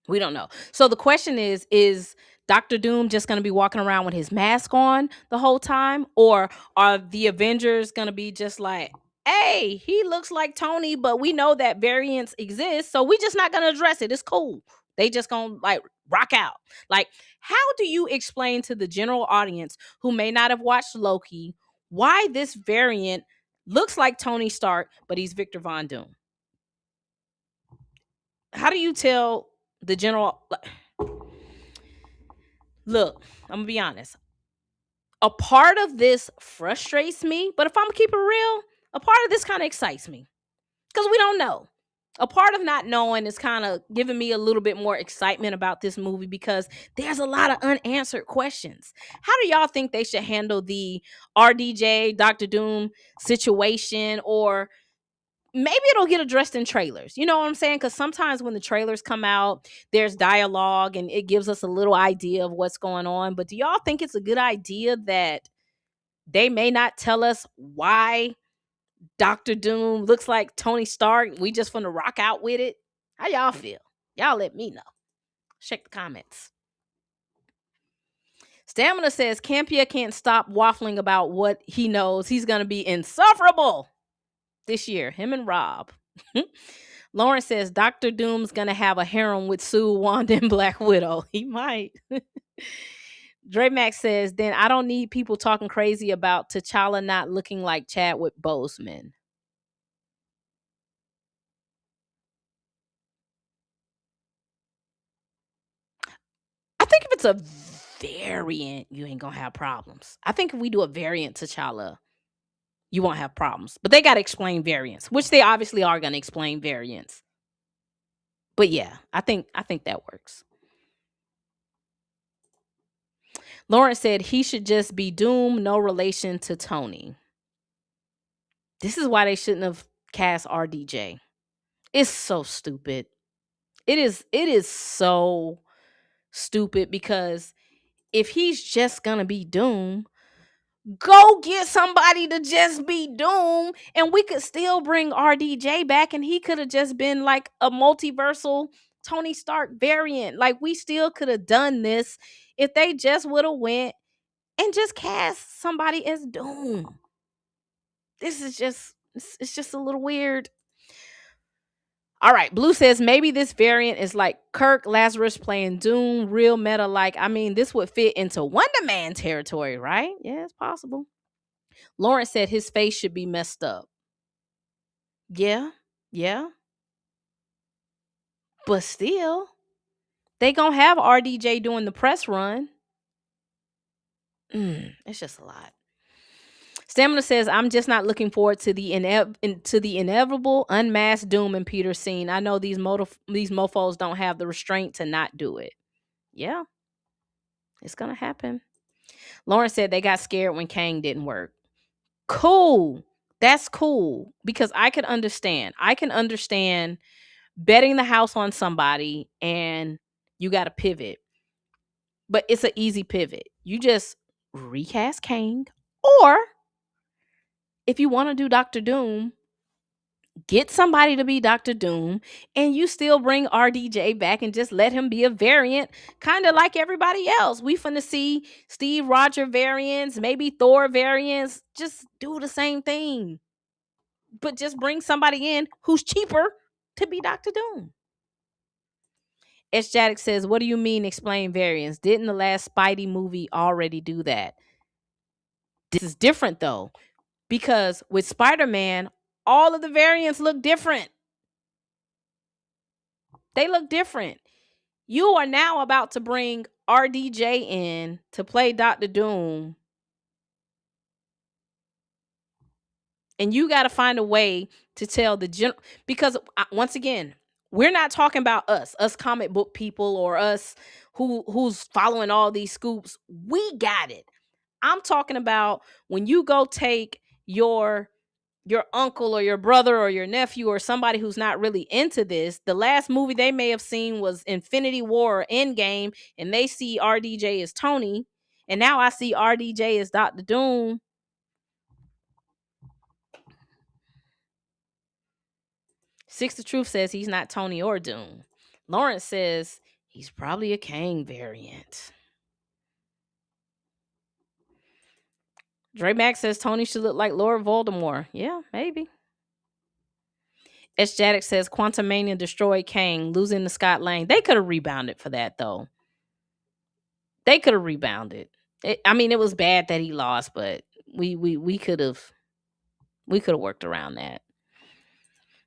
S4: We don't know. So the question is Dr. Doom just going to be walking around with his mask on the whole time? Or are the Avengers going to be just like, hey, he looks like Tony, but we know that variants exist, so we just not going to address it. It's cool. They just going to like rock out. Like, how do you explain to the general audience who may not have watched Loki why this variant looks like Tony Stark, but he's Victor Von Doom? How do you tell the general? Look, I'm gonna be honest. A part of this frustrates me, but if I'm gonna keep it real, a part of this kind of excites me because we don't know. A part of not knowing is kind of giving me a little bit more excitement about this movie because there's a lot of unanswered questions. How do y'all think they should handle the RDJ, Dr. Doom situation, or maybe it'll get addressed in trailers? You know what I'm saying? Because sometimes when the trailers come out, there's dialogue and it gives us a little idea of what's going on. But do y'all think it's a good idea that they may not tell us why Dr. Doom looks like Tony Stark? We just finna rock out with it? How y'all feel? Y'all let me know. Check the comments. Stamina says Campea can't stop waffling about what he knows. He's gonna be insufferable this year, him and Rob. Lauren says Dr. Doom's gonna have a harem with Sue, Wanda, and Black Widow. He might. Dre Max says, then I don't need people talking crazy about T'Challa not looking like Chadwick Boseman. I think if it's a variant, you ain't gonna have problems. I think if we do a variant T'Challa, you won't have problems. But they got to explain variants, which they obviously are going to explain variants. But yeah, I think that works. Lawrence said he should just be Doom, no relation to Tony. This is why they shouldn't have cast RDJ. It's so stupid. It is so stupid because if he's just going to be Doom, go get somebody to just be Doom, and we could still bring RDJ back, and he could have just been like a multiversal Tony Stark variant. Like, we still could have done this if they just would have went and just cast somebody as Doom. This is just, it's just a little weird. All right, Blue says maybe this variant is like Kirk Lazarus playing Doom, real meta. Like, I mean, this would fit into Wonderman territory, right? Yeah, it's possible. Lawrence said his face should be messed up. Yeah. But still, they gonna have RDJ doing the press run. It's just a lot. Stamina says, I'm just not looking forward to the inevitable unmasked Doom and Peter scene. I know these mofos don't have the restraint to not do it. Yeah. It's gonna happen. Lauren said they got scared when Kang didn't work. Cool. That's cool. Because I can understand betting the house on somebody and you got to pivot. But it's an easy pivot. You just recast Kang, or if you want to do Dr. Doom, Get somebody to be Doctor Doom, and you still bring RDJ back and just let him be a variant, kind of like everybody else. We finna see Steve Roger variants, maybe Thor variants. Just do the same thing, but just bring somebody in who's cheaper to be Doctor Doom. S. Jaddick says, "What do you mean explain variants? Didn't the last Spidey movie already do that?" This is different though, because with Spider-Man, all of the variants look different. They look different. You are now about to bring RDJ in to play Doctor Doom, and you got to find a way to tell the because once again, we're not talking about us comic book people, or us who's following all these scoops. We got it. I'm talking about when you go take your uncle or your brother or your nephew or somebody who's not really into this. The last movie they may have seen was Infinity War or Endgame, and they see RDJ as Tony, and now I see RDJ as Doctor Doom. Six the Truth says he's not Tony or Doom. Lawrence says he's probably a Kang variant. Dre Max says Tony should look like Lord Voldemort. Yeah, maybe. S. Jaddick says Quantumania destroyed Kang, losing to Scott Lang. They could have rebounded for that, though. They could have rebounded. I mean, it was bad that he lost, but we could have worked around that.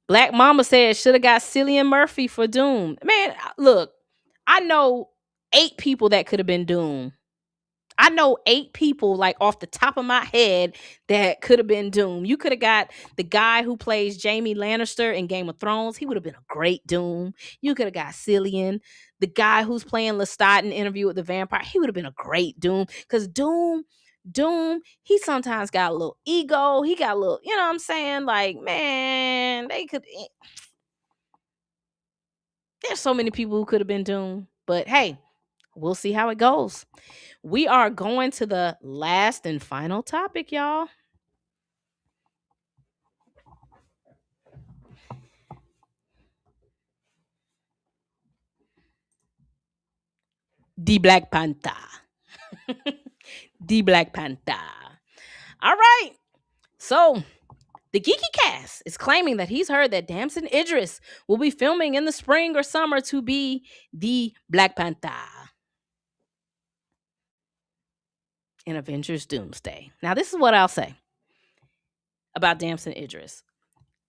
S4: Black Mama said should have got Cillian Murphy for Doom. Man, look, I know 8 people that could have been Doom. I know 8 people, like off the top of my head, that could have been Doom. You could have got the guy who plays Jaime Lannister in Game of Thrones. He would have been a great Doom. You could have got Cillian. The guy who's playing Lestat in Interview with the Vampire. He would have been a great Doom. Because Doom, he sometimes got a little ego. He got a little, you know what I'm saying? Like, man, there's so many people who could have been Doom. But hey, we'll see how it goes. We are going to the last and final topic, y'all. The Black Panther. The Black Panther. All right. So, the Geeky Cast is claiming that he's heard that Damson Idris will be filming in the spring or summer to be the Black Panther in Avengers Doomsday. Now, this is what I'll say about Damson Idris.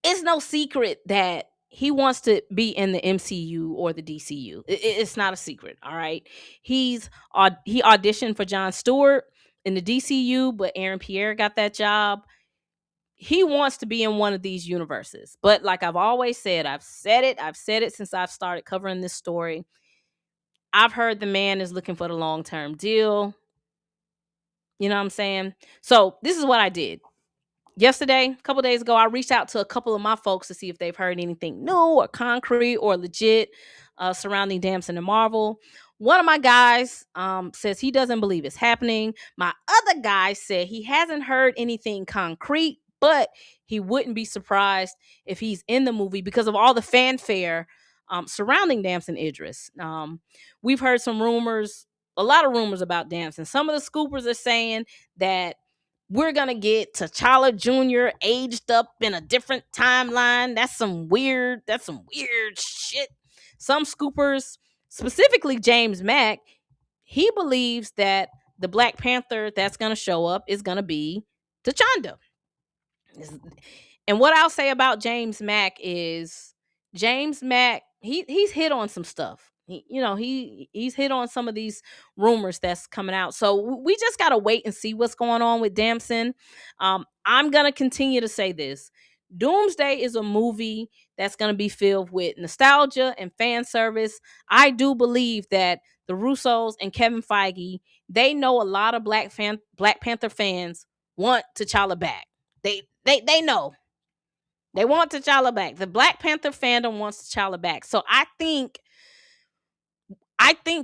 S4: It's no secret that he wants to be in the MCU or the DCU. It's not a secret, all right? He auditioned for Jon Stewart in the DCU, but Aaron Pierre got that job. He wants to be in one of these universes. But like I've always said, I've said it since I've started covering this story. I've heard the man is looking for the long-term deal. You know what I'm saying? So this is what I did. Yesterday, a couple days ago, I reached out to a couple of my folks to see if they've heard anything new or concrete or legit surrounding Damson and Marvel. One of my guys says he doesn't believe it's happening. My other guy said he hasn't heard anything concrete, but he wouldn't be surprised if he's in the movie because of all the fanfare surrounding Damson Idris. We've heard some rumors, a lot of rumors about Damson. Some of the scoopers are saying that we're going to get T'Challa Jr. aged up in a different timeline. That's some weird shit. Some scoopers, specifically James Mack, he believes that the Black Panther that's going to show up is going to be T'Challa. And what I'll say about James Mack is James Mack, he's hit on some stuff. He's hit on some of these rumors that's coming out. So we just got to wait and see what's going on with Damson. I'm going to continue to say this. Doomsday is a movie that's going to be filled with nostalgia and fan service. I do believe that the Russos and Kevin Feige, they know a lot of Black Panther fans want T'Challa back. They know. They want T'Challa back. The Black Panther fandom wants T'Challa back. So I think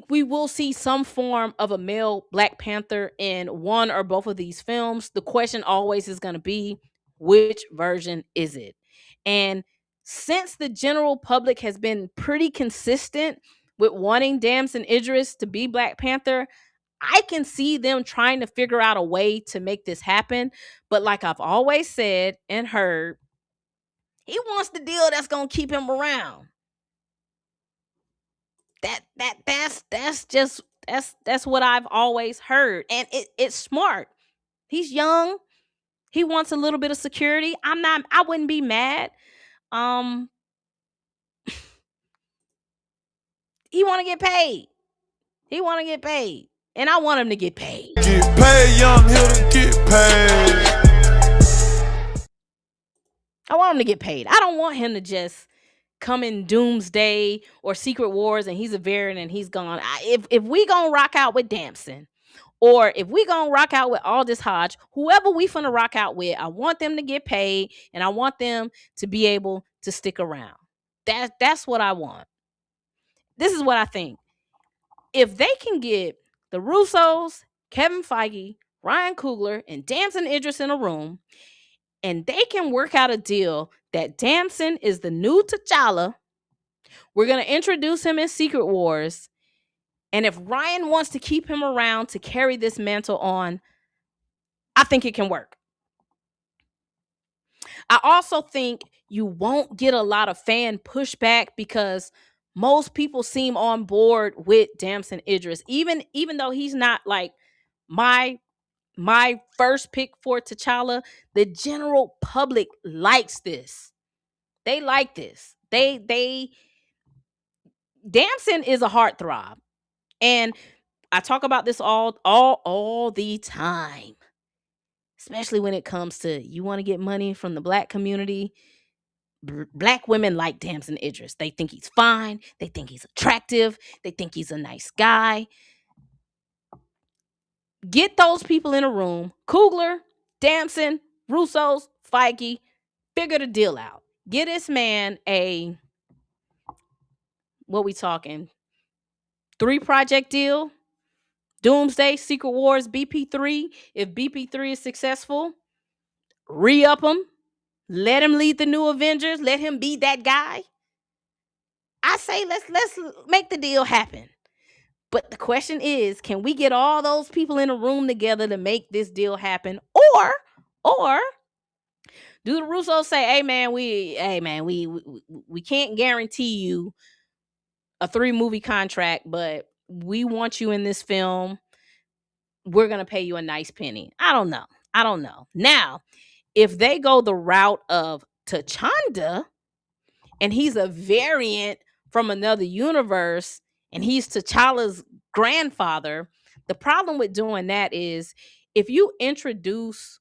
S4: we will see some form of a male Black Panther in one or both of these films. The question always is going to be, which version is it? And since the general public has been pretty consistent with wanting Damson Idris to be Black Panther, I can see them trying to figure out a way to make this happen. But like I've always said and heard, he wants the deal that's gonna keep him around. That's what I've always heard. And it's smart. He's young. He wants a little bit of security. I wouldn't be mad. He want to get paid. He want to get paid. And I want him to get paid.
S1: Get paid, young here to get paid.
S4: I want him to get paid. I don't want him to just come in Doomsday or Secret Wars and he's a variant and he's gone. If we gonna rock out with Damson, or if we gonna rock out with Aldous Hodge, whoever we finna rock out with, I want them to get paid and I want them to be able to stick around. That's what I want. This is what I think. If they can get the Russos, Kevin Feige, Ryan Coogler, and Damson Idris in a room, and they can work out a deal that Damson is the new T'Challa, we're going to introduce him in Secret Wars, and if Ryan wants to keep him around to carry this mantle on, I think it can work. I also think you won't get a lot of fan pushback because most people seem on board with Damson Idris, even though he's not like my first pick for T'Challa. The general public likes this. They like this. They Damson is a heartthrob, and I talk about this all the time, especially when it comes to you want to get money from the Black community. Black women like Damson Idris. They think he's fine. They think he's attractive. They think he's a nice guy. Get those people in a room. Coogler, Damson, Russos, Feige, figure the deal out. Get this man what we talking? 3-project deal. Doomsday, Secret Wars, BP3. If BP3 is successful, re-up him. Let him lead the new Avengers. Let him be that guy. I say let's make the deal happen. But the question is, can we get all those people in a room together to make this deal happen? Or do the Russos say, hey man, we can't guarantee you a 3-movie contract, but we want you in this film. We're going to pay you a nice penny. I don't know. Now, if they go the route of T'Challa and he's a variant from another universe and he's T'Challa's grandfather, the problem with doing that is if you introduce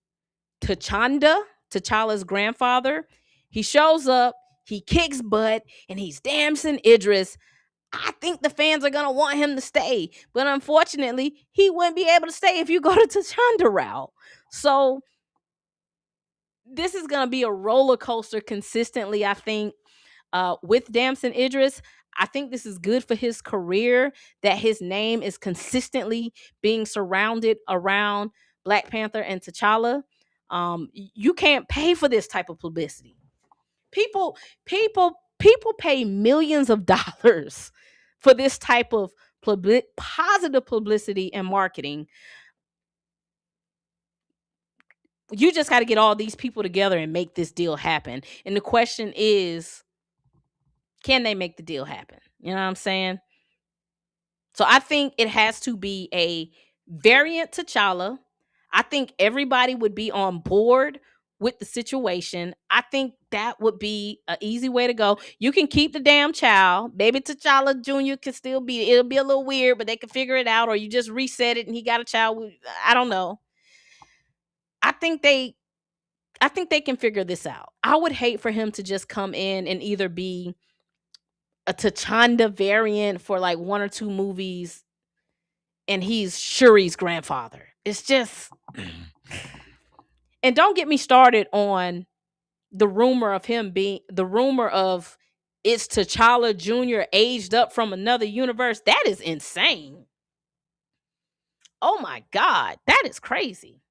S4: T'Challa's grandfather, he shows up, he kicks butt, and he's Damson Idris, I think the fans are going to want him to stay. But unfortunately, he wouldn't be able to stay if you go to T'Challa route. So this is going to be a roller coaster consistently, I think, with Damson Idris. I think this is good for his career that his name is consistently being surrounded around Black Panther and T'Challa. You can't pay for this type of publicity. People pay millions of dollars for this type of positive publicity and marketing. You just got to get all these people together and make this deal happen. And the question is, can they make the deal happen? You know what I'm saying? So I think it has to be a variant T'Challa. I think everybody would be on board with the situation. I think that would be an easy way to go. You can keep the damn child. Baby T'Challa Jr. can still be, it'll be a little weird, but they can figure it out, or you just reset it and he got a child. I don't know. I think they can figure this out. I would hate for him to just come in and either be a T'Challa variant for like 1 or 2 movies and he's Shuri's grandfather. It's just... And don't get me started on the rumor of it's T'Challa Jr. aged up from another universe. That is insane. Oh my God. That is crazy.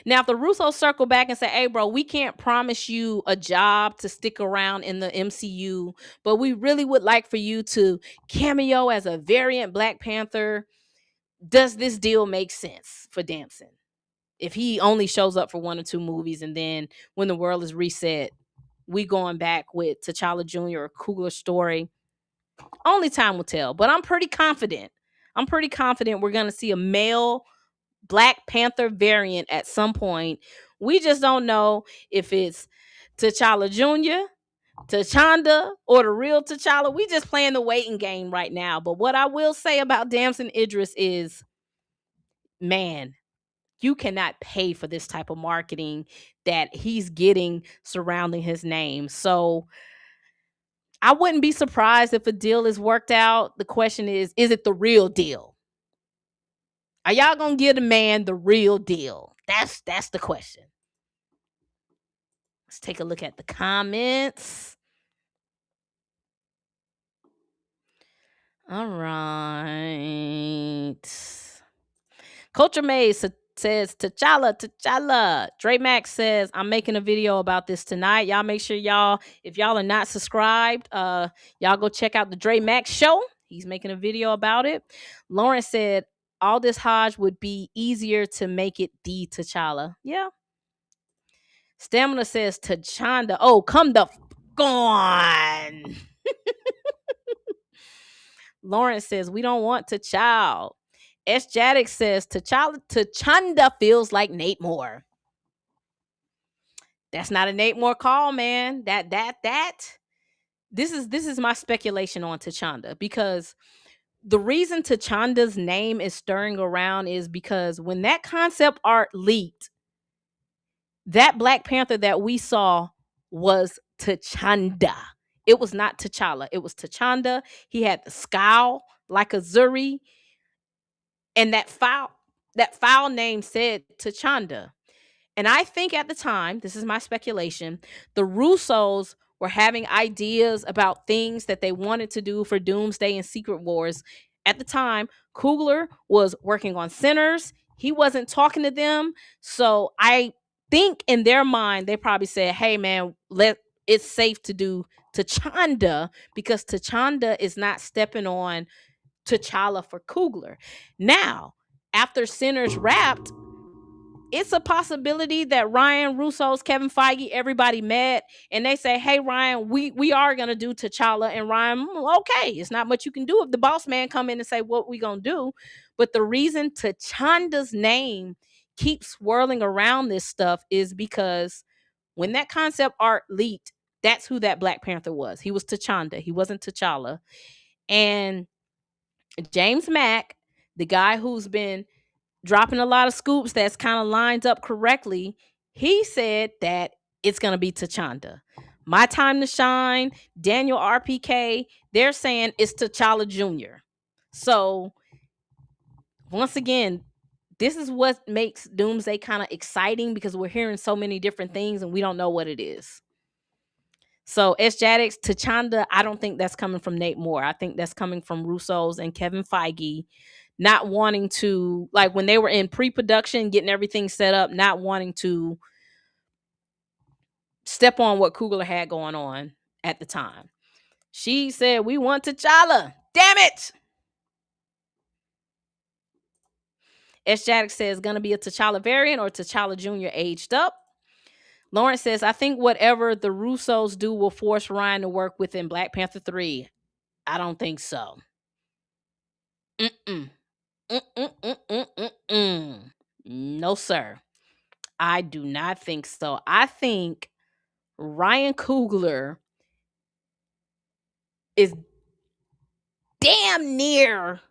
S4: Now, if the Russos circle back and say, hey, bro, we can't promise you a job to stick around in the MCU, but we really would like for you to cameo as a variant Black Panther, does this deal make sense for Damson? If he only shows up for 1 or 2 movies, and then when the world is reset, we going back with T'Challa Jr. or Coogler's story, only time will tell. But I'm pretty confident. We're going to see a male Black Panther variant at some point. We just don't know if it's T'Challa Jr., T'Chanda, or the real T'Challa. We just playing the waiting game right now. But what I will say about Damson Idris is, man, you cannot pay for this type of marketing that he's getting surrounding his name. So I wouldn't be surprised if a deal is worked out. The question is it the real deal? Are y'all gonna give the man the real deal? That's the question. Let's take a look at the comments. All right. Culture Maze says T'Challa. Dre Max says, I'm making a video about this tonight. Y'all make sure if y'all are not subscribed, y'all go check out the Dre Max show. He's making a video about it. Lawrence said, Aldous Hodge would be easier to make it the T'Challa. Yeah. Stamina says T'Chanda. Oh, come the on. Lawrence says, we don't want T'Challa. S. Jaddick says T'Chanda feels like Nate Moore. That's not a Nate Moore call, man. This is my speculation on T'Chanda, because the reason T'Chanda's name is stirring around is because when that concept art leaked, that Black Panther that we saw was T'Chanda. It was not T'Challa. It was T'Chanda. He had the scowl like a Zuri. And that foul name said T'Chanda. And I think at the time, this is my speculation, the Russos were having ideas about things that they wanted to do for Doomsday and Secret Wars. At the time, Coogler was working on Sinners. He wasn't talking to them. So I think in their mind, they probably said, hey, man, it's safe to do T'Chanda, because T'Chanda is not stepping on T'Challa for Coogler. Now, after Sinners wrapped, it's a possibility that Ryan Russo's, Kevin Feige, everybody met and they say, hey, Ryan, we are going to do T'Challa. And Ryan, okay, it's not much you can do if the boss man come in and say, what we going to do? But the reason T'Chanda's name keeps swirling around this stuff is because when that concept art leaked, that's who that Black Panther was. He was T'Chanda. He wasn't T'Challa. And James Mack, the guy who's been dropping a lot of scoops that's kind of lined up correctly, he said that it's going to be T'Chanda. My Time to Shine, Daniel RPK, they're saying it's T'Challa Jr. So, once again, this is what makes Doomsday kind of exciting, because we're hearing so many different things and we don't know what it is. So, S. Jaddick's T'Chanda, I don't think that's coming from Nate Moore. I think that's coming from Russo's and Kevin Feige not wanting to, like when they were in pre-production, getting everything set up, not wanting to step on what Coogler had going on at the time. She said, we want T'Challa. Damn it! S. Jaddick says, going to be a T'Challa variant or T'Challa Jr. aged up. Lawrence says, I think whatever the Russos do will force Ryan to work within Black Panther 3. I don't think so. No, sir. I do not think so. I think Ryan Coogler is damn near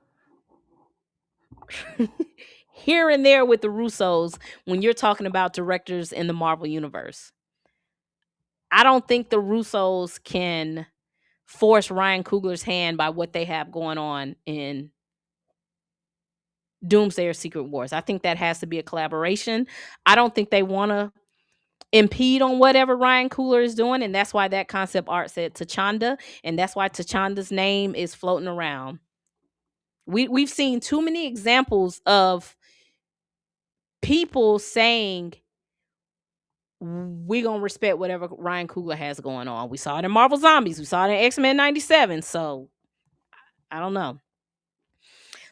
S4: here and there with the Russos when you're talking about directors in the Marvel Universe. I don't think the Russos can force Ryan Coogler's hand by what they have going on in Doomsday or Secret Wars. I think that has to be a collaboration. I don't think they want to impede on whatever Ryan Coogler is doing, and that's why that concept art said T'Chanda, and that's why T'Chanda's name is floating around. We've seen too many examples of people saying we're gonna respect whatever Ryan Coogler has going on. We saw it in Marvel Zombies. We saw it in X-Men 97. So I don't know.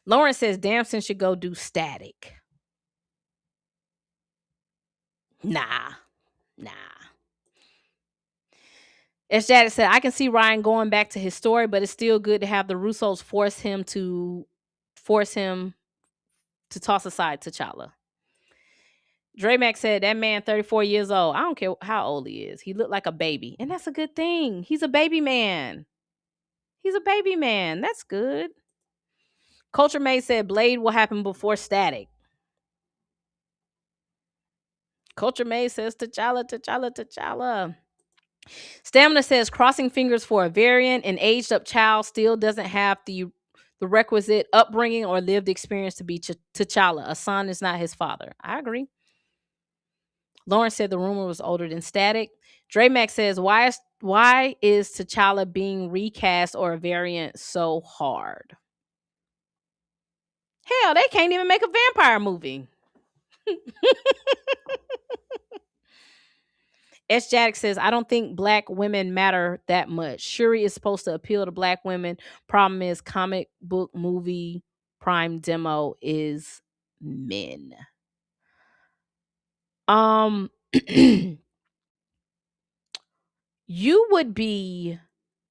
S4: Lauren says Damson should go do Static. Nah. As Janet said, I can see Ryan going back to his story, but it's still good to have the Russos force him to toss aside T'Challa. Dramac said that man 34 years old. I don't care how old he is. He looked like a baby. And that's a good thing. He's a baby man. That's good. Culture May said Blade will happen before Static. Culture May says T'Challa. Stamina says crossing fingers for a variant. An aged up child still doesn't have the requisite upbringing or lived experience to be T'Challa. A son is not his father. I agree. Lauren said the rumor was older than Static. Dramac says, why is T'Challa being recast or a variant so hard? Hell, they can't even make a vampire movie. S. Jack says, I don't think black women matter that much. Shuri is supposed to appeal to black women. Problem is, comic book movie prime demo is men. You would be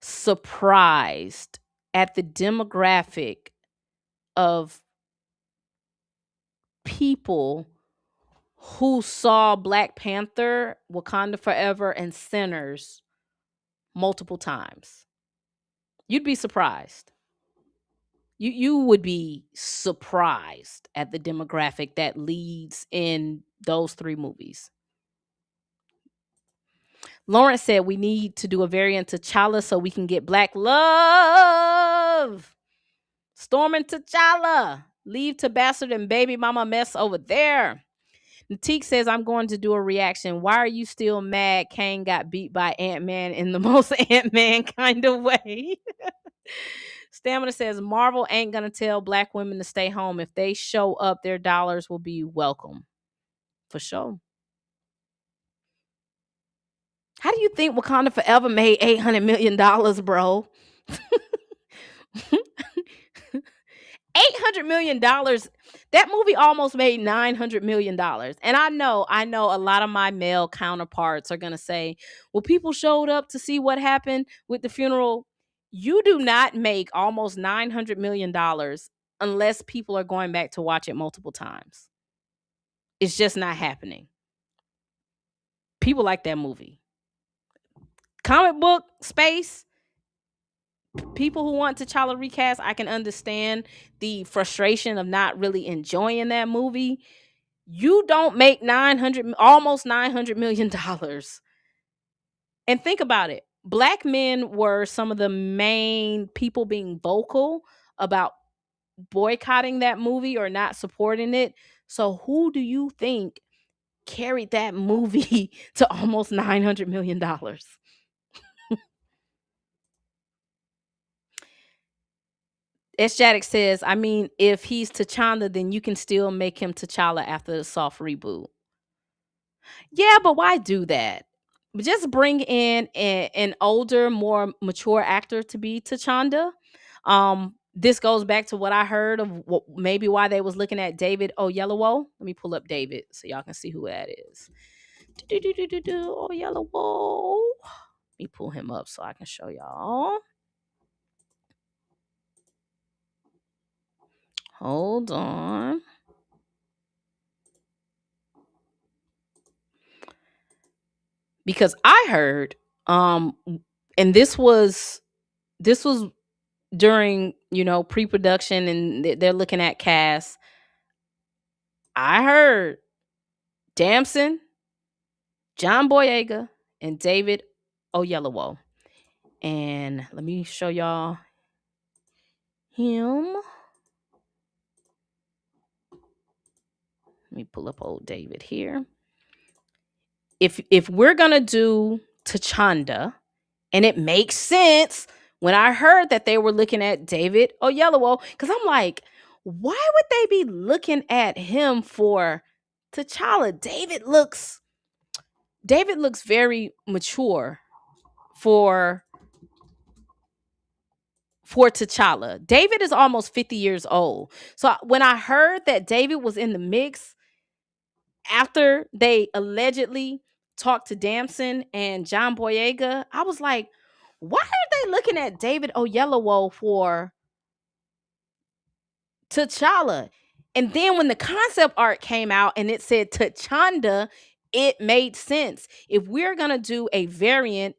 S4: surprised at the demographic of people who saw Black Panther, Wakanda Forever, and Sinners multiple times. You'd be surprised. You would be surprised at the demographic that leads in those three movies. Lawrence said we need to do a variant T'Challa so we can get black love. Storming T'Challa. Leave Tabasset and baby mama mess over there. Natique says, I'm going to do a reaction. Why are you still mad Kang got beat by Ant-Man in the most Ant-Man kind of way? Stamina says, Marvel ain't going to tell black women to stay home. If they show up, their dollars will be welcome. For sure. How do you think Wakanda Forever made $800 million, bro? $800 million. That movie almost made $900 million. And I know a lot of my male counterparts are going to say, well, people showed up to see what happened with the funeral. You do not make almost $900 million unless people are going back to watch it multiple times. It's just not happening. People like that movie. Comic book space, people who want T'Challa recast, I can understand the frustration of not really enjoying that movie. You don't make almost $900 million. And think about it. Black men were some of the main people being vocal about boycotting that movie or not supporting it. So who do you think carried that movie to almost $900 million? Eshadic says, I mean, if he's T'Challa, then you can still make him T'Challa after the soft reboot. Yeah, but why do that? Just bring in an older, more mature actor to be T'Challa. This goes back to what I heard of maybe why they was looking at David Oyelowo. Let me pull up David so y'all can see who that is. Oyelowo. Let me pull him up so I can show y'all. Hold on. Because I heard, and this was during, pre-production and they're looking at cast. I heard Damson, John Boyega, and David Oyelowo. And let me show y'all him. Let me pull up old David here. If we're gonna do T'Challa, and it makes sense when I heard that they were looking at David Oyelowo, because I'm like, why would they be looking at him for T'Challa. David looks very mature for T'Challa. David is almost 50 years old. So when I heard that David was in the mix after they allegedly talked to Damson and John Boyega, I was like, why are they looking at David Oyelowo for T'Challa? And then when the concept art came out and it said T'Chanda, it made sense. If we're going to do a variant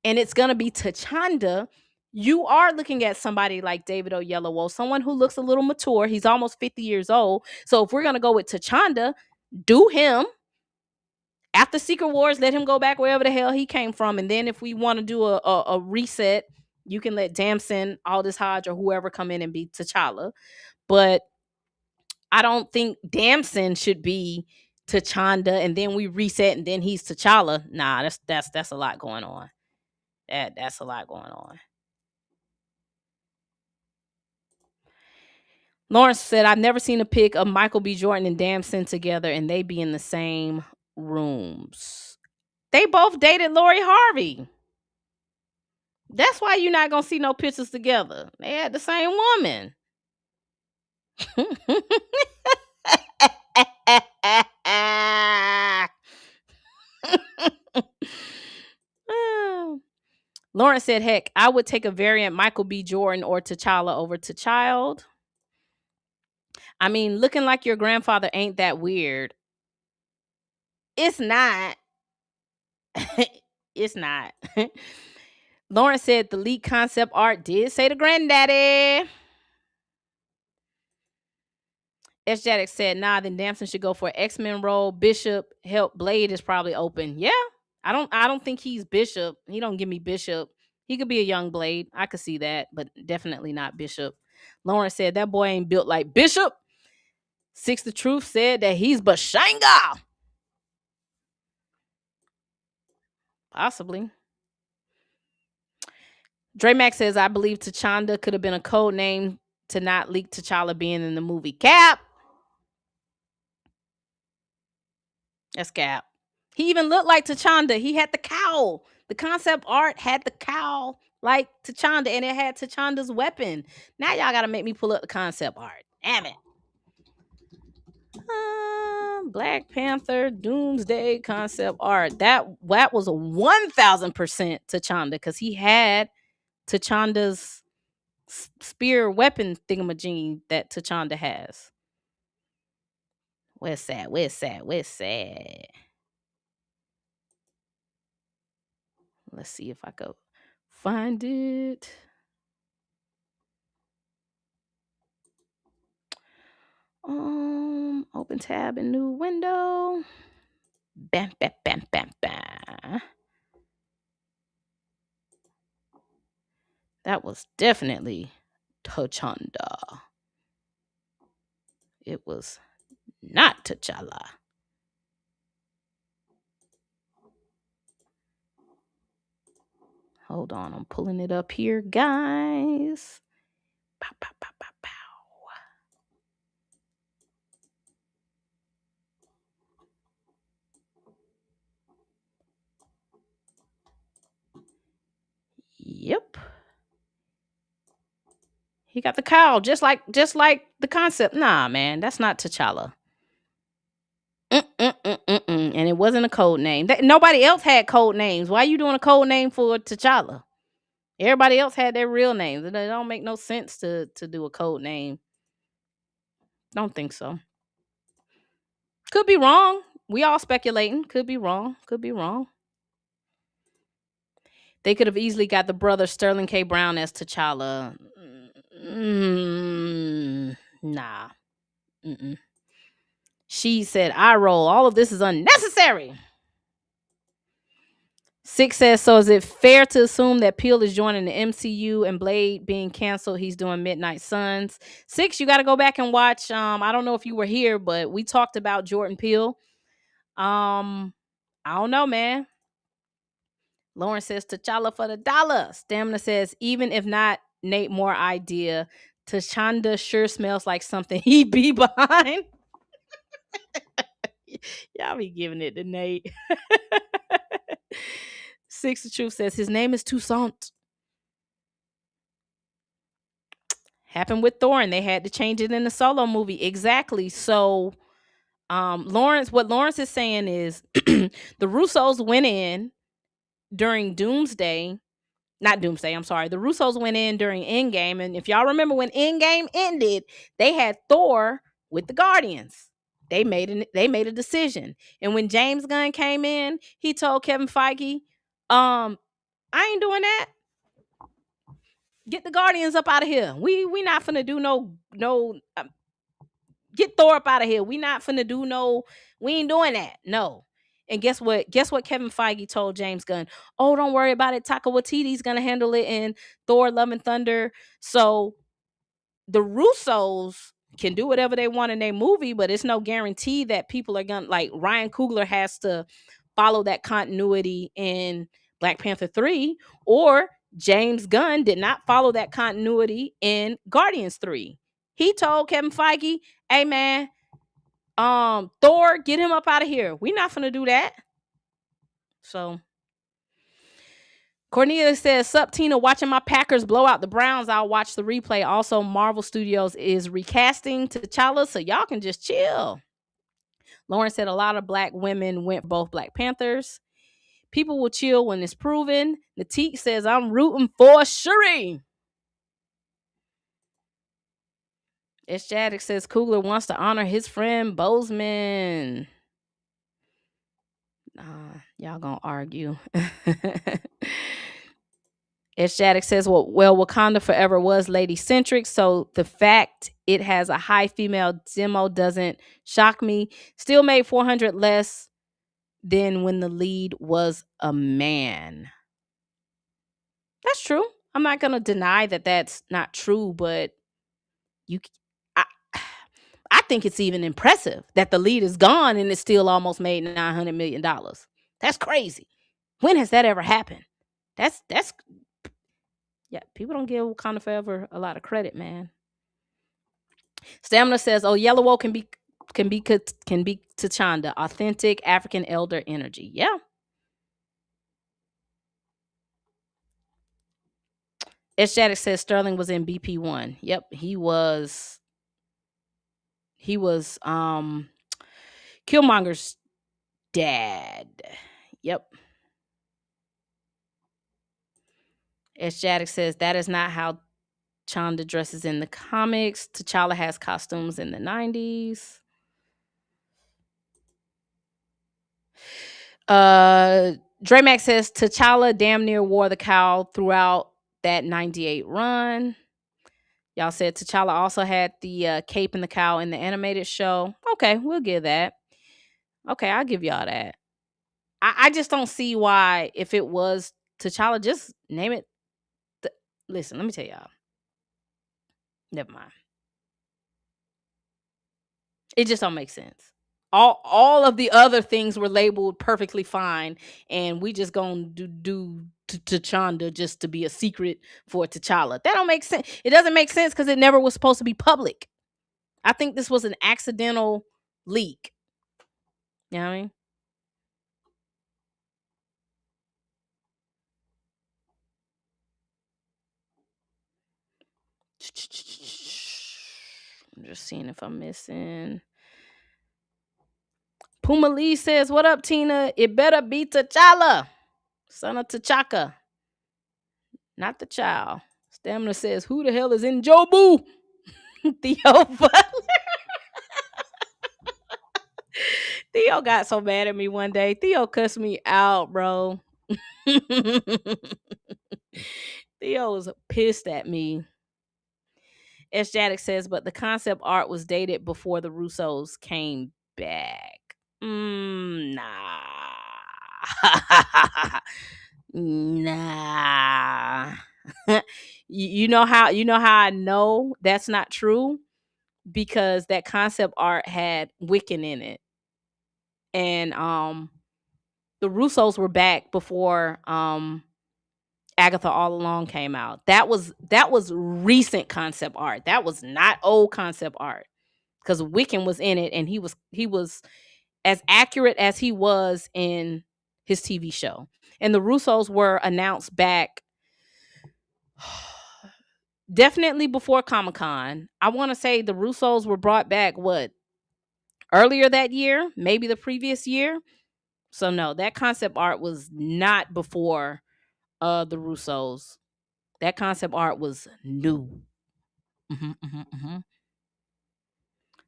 S4: and it's going to be T'Chanda, you are looking at somebody like David Oyelowo, someone who looks a little mature. He's almost 50 years old. So if we're going to go with T'Chanda, do him. After Secret Wars, let him go back wherever the hell he came from. And then if we want to do a reset, you can let Damson, Aldous Hodge, or whoever come in and be T'Challa. But I don't think Damson should be T'Chanda and then we reset and then he's T'Challa. Nah, that's a lot going on. That's a lot going on. Lawrence said, I've never seen a pic of Michael B. Jordan and Damson together and they be in the same rooms. They both dated Lori Harvey. That's why you're not gonna see no pictures together. They had the same woman. Lawrence said, heck, I would take a variant Michael B. Jordan or T'Challa over T'Child. I mean, looking like your grandfather ain't that weird. It's not. It's not. Lawrence said the leaked concept art did say the granddaddy. S-Jadix said, nah, then Damson should go for an X-Men role. Bishop, help, Blade is probably open. Yeah. I don't think he's Bishop. He don't give me Bishop. He could be a young Blade. I could see that, but definitely not Bishop. Lawrence said that boy ain't built like Bishop. Six the Truth said that he's Bashanga. Possibly. Dre Max says, I believe T'Chanda could have been a code name to not leak T'Challa being in the movie. Cap. That's Cap. He even looked like T'Chanda. He had the cowl. The concept art had the cowl like T'Chanda, and it had T'Chanda's weapon. Now y'all gotta make me pull up the concept art. Damn it. Black Panther Doomsday concept art. That was a 1000% T'Chanda because he had T'Chanda's spear weapon thingamajiggy that T'Chanda has. Where's that? Let's see if I go find it. Open tab in new window. Bam, bam, bam, bam, bam. That was definitely T'Chanda. It was not T'Challa. Hold on, I'm pulling it up here, guys. Pow, pow, pow, pow, pow. Yep. He got the cowl, just like the concept. Nah, man, that's not T'Challa. And it wasn't a code name. Nobody else had code names. Why are you doing a code name for T'Challa? Everybody else had their real names. It don't make no sense to do a code name. Don't think so. Could be wrong. We all speculating. Could be wrong. They could have easily got the brother Sterling K. Brown as T'Challa. Nah. She said, I roll. All of this is unnecessary. Six says, so is it fair to assume that Peele is joining the MCU and Blade being canceled? He's doing Midnight Suns. Six, you got to go back and watch. I don't know if you were here, but we talked about Jordan Peele. I don't know, man. Lauren says, T'Challa for the dollar. Stamina says, even if not Nate Moore idea, T'Chanda sure smells like something he'd be behind. Y'all be giving it to Nate. Six the Truth says his name is Toussaint. Happened with Thor, and they had to change it in the solo movie. Exactly. So what Lawrence is saying is the Russos went in during Doomsday. Not Doomsday, I'm sorry. The Russos went in during Endgame, and if y'all remember when Endgame ended, they had Thor with the Guardians. They made a decision. And when James Gunn came in, he told Kevin Feige, I ain't doing that. Get the Guardians up out of here. We not finna do no get Thor up out of here. We not finna do we ain't doing that. No. And guess what? Guess what Kevin Feige told James Gunn? Oh, don't worry about it. Taika Waititi's gonna handle it in Thor: Love and Thunder. So the Russos can do whatever they want in their movie, but it's no guarantee that people are gonna, like, Ryan Coogler has to follow that continuity in Black Panther 3, or James Gunn did not follow that continuity in Guardians 3. He told Kevin Feige, hey man, Thor, get him up out of here. We not finna do that. So Cornelia says, sup Tina, watching my Packers blow out the Browns. I'll watch the replay. Also, Marvel Studios is recasting T'Challa, so y'all can just chill. Lauren said a lot of black women went both Black Panthers. People will chill when it's proven. Natique says, I'm rooting for Shuri. S. Jaddick says Coogler wants to honor his friend Bozeman. Y'all gonna argue. S. Jaddick says, well, Wakanda forever was lady-centric, so the fact it has a high female demo doesn't shock me. Still made $400 less than when the lead was a man. That's true. I'm not gonna deny that that's not true, but I think it's even impressive that the lead is gone and it still almost made $900 million. That's crazy. When has that ever happened? That's yeah. People don't give Wakanda Forever a lot of credit, man. Stamina says, "Oh, Yellow can be T'Chanda, authentic African elder energy." Yeah. S. Jaddick says Sterling was in BP1. Yep, he was. He was Killmonger's dad. Yep. S. Jaddick says that is not how Chanda dresses in the comics. T'Challa has costumes in the 90s. Dramax says T'Challa damn near wore the cowl throughout that 98 run. Y'all said T'Challa also had the cape and the cowl in the animated show. Okay, we'll give that. Okay, I'll give y'all that. I just don't see why, if it was T'Challa, just name it. Listen, let me tell y'all. Never mind. It just don't make sense. All of the other things were labeled perfectly fine, and we just gonna do T'Chanda just to be a secret for T'Challa. That don't make sense. It doesn't make sense because it never was supposed to be public. I think this was an accidental leak. You know what I mean? I'm just seeing if I'm missing. Puma Lee says, what up, Tina? It better be T'Challa, son of T'Chaka, not the child. Stamina says, who the hell is in Jobu? Theo Butler. Theo got so mad at me one day. Theo cussed me out, bro. Theo was pissed at me. S. Jaddick says, but the concept art was dated before the Russos came back. Nah. Nah. you know how I know that's not true? Because that concept art had Wiccan in it. And the Russos were back before Agatha All Along came out. That was recent concept art. That was not old concept art. Because Wiccan was in it, and he was as accurate as he was in his TV show. And the Russos were announced back definitely before Comic-Con. I want to say the Russos were brought back earlier that year, maybe the previous year. So no, that concept art was not before the Russos. That concept art was new.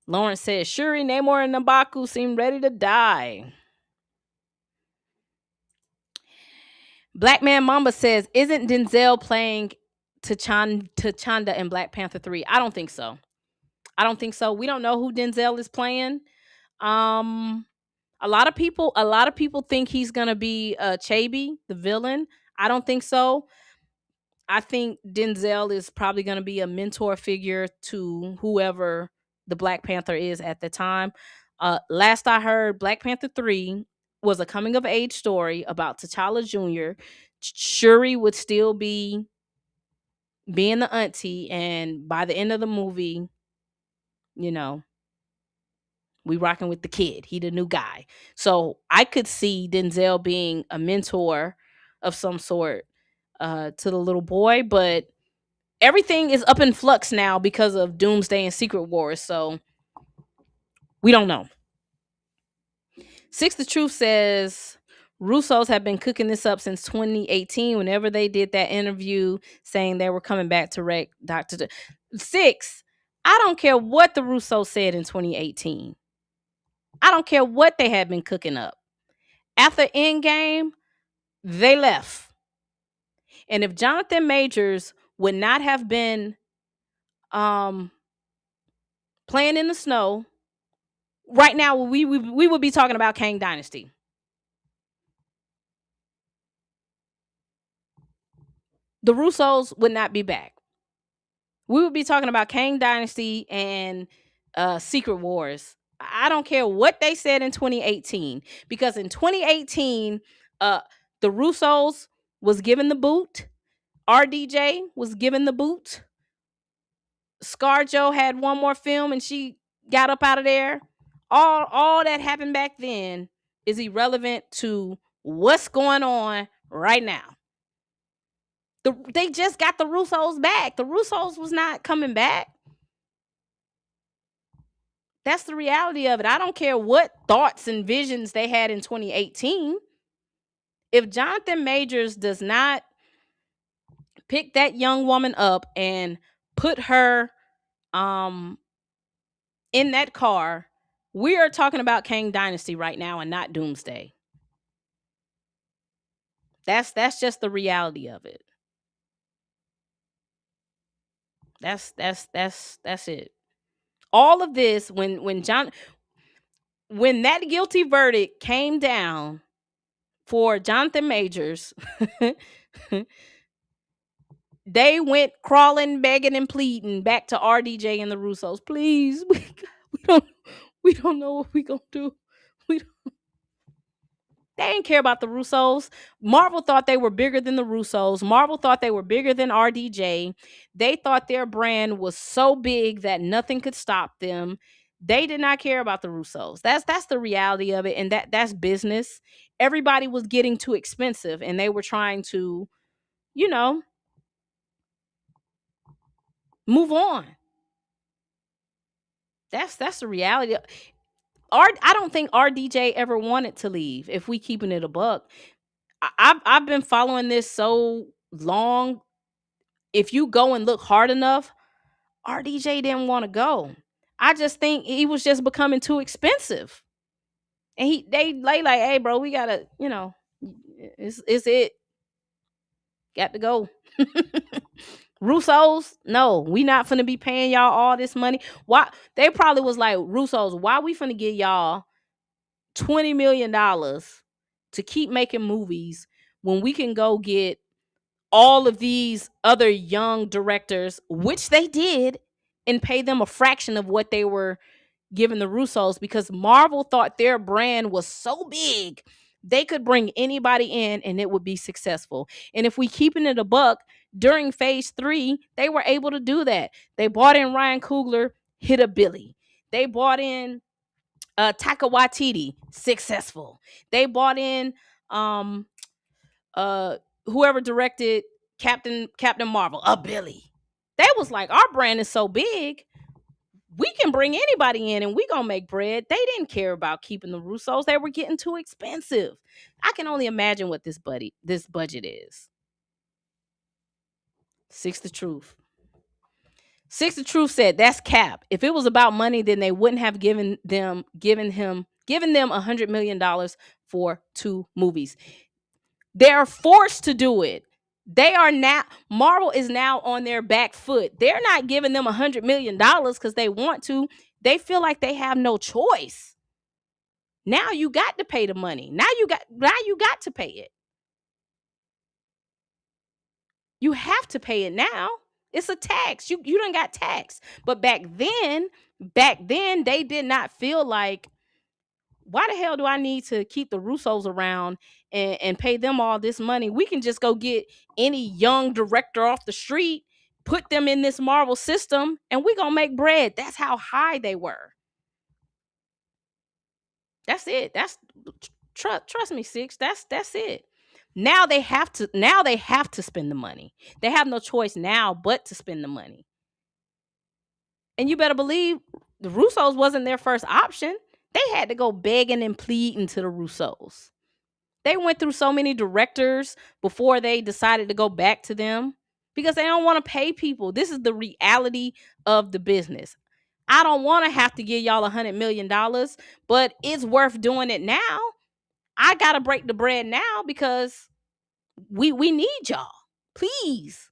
S4: Lawrence says Shuri, Namor, and N'Baku seem ready to die. Black Man Mamba says, isn't Denzel playing T'Chanda in Black Panther 3? I don't think so. We don't know who Denzel is playing. A lot of people think he's gonna be Chabi, the villain. I don't think so. I think Denzel is probably gonna be a mentor figure to whoever the Black Panther is at the time. Last I heard, Black Panther 3 was a coming of age story about T'Challa Jr. Shuri would still be being the auntie, and by the end of the movie, you know, we rocking with the kid. He the new guy. So I could see Denzel being a mentor of some sort to the little boy, but everything is up in flux now because of Doomsday and Secret Wars. So we don't know. Six the Truth says Russos have been cooking this up since 2018. Whenever they did that interview saying they were coming back to wreck Dr. Six, I don't care what the Russos said in 2018. I don't care what they had been cooking up. After Endgame, they left. And if Jonathan Majors would not have been playing in the snow, right now we would be talking about Kang Dynasty. The Russos would not be back. We would be talking about Kang Dynasty and Secret Wars. I don't care what they said in 2018, because in 2018, the Russos was given the boot. RDJ was given the boot. Scarjo had one more film and she got up out of there. All that happened back then is irrelevant to what's going on right now. They just got the Russos back. The Russos was not coming back. That's the reality of it. I don't care what thoughts and visions they had in 2018. If Jonathan Majors does not pick that young woman up and put her in that car, we are talking about Kang Dynasty right now and not Doomsday. That's just the reality of it. That's it. All of this, when that guilty verdict came down for Jonathan Majors, they went crawling, begging, and pleading back to RDJ and the Russos. Please, we don't know what we gonna do. They didn't care about the Russos. Marvel thought they were bigger than the Russos. Marvel thought they were bigger than RDJ. They thought their brand was so big that nothing could stop them. They did not care about the Russos. That's the reality of it, and that's business. Everybody was getting too expensive, and they were trying to, move on. That's the reality. I don't think RDJ ever wanted to leave. If we keeping it a buck, I've been following this so long. If you go and look hard enough, RDJ didn't want to go. I just think he was just becoming too expensive, and they like, hey, bro, we gotta, it's it. Got to go. Russos, no, we not finna be paying y'all all this money. Why? They probably was like, Russos, why we finna give y'all $20 million to keep making movies when we can go get all of these other young directors, which they did, and pay them a fraction of what they were giving the Russos, because Marvel thought their brand was so big they could bring anybody in and it would be successful. And if we keeping it a buck, during phase 3, they were able to do that. They bought in Ryan Coogler, hit a Billy. They bought in Taika Waititi, successful. They bought in um whoever directed Captain Marvel, Billy. They was like, our brand is so big, we can bring anybody in and we gonna make bread. They didn't care about keeping the Russos. They were getting too expensive. I can only imagine what this budget is. Six the Truth. Six the Truth said that's cap. If it was about money, then they wouldn't have given them $100 million for 2 movies. They're forced to do it. They are now, Marvel is now on their back foot. They're not giving them $100 million because they want to. They feel like they have no choice. Now you got to pay the money. Now you got to pay it. You have to pay it now. It's a tax. You done got taxed. But back then, they did not feel like, why the hell do I need to keep the Russos around and pay them all this money? We can just go get any young director off the street, put them in this Marvel system, and we gonna make bread. That's how high they were. That's it. That's trust me, Six. That's it. Now they have to spend the money. They have no choice now but to spend the money. And you better believe the Russos wasn't their first option. They had to go begging and pleading to the Russos. They went through so many directors before they decided to go back to them because they don't want to pay people. This is the reality of the business. I don't want to have to give y'all $100 million, but it's worth doing it now. I got to break the bread now because we need y'all. Please.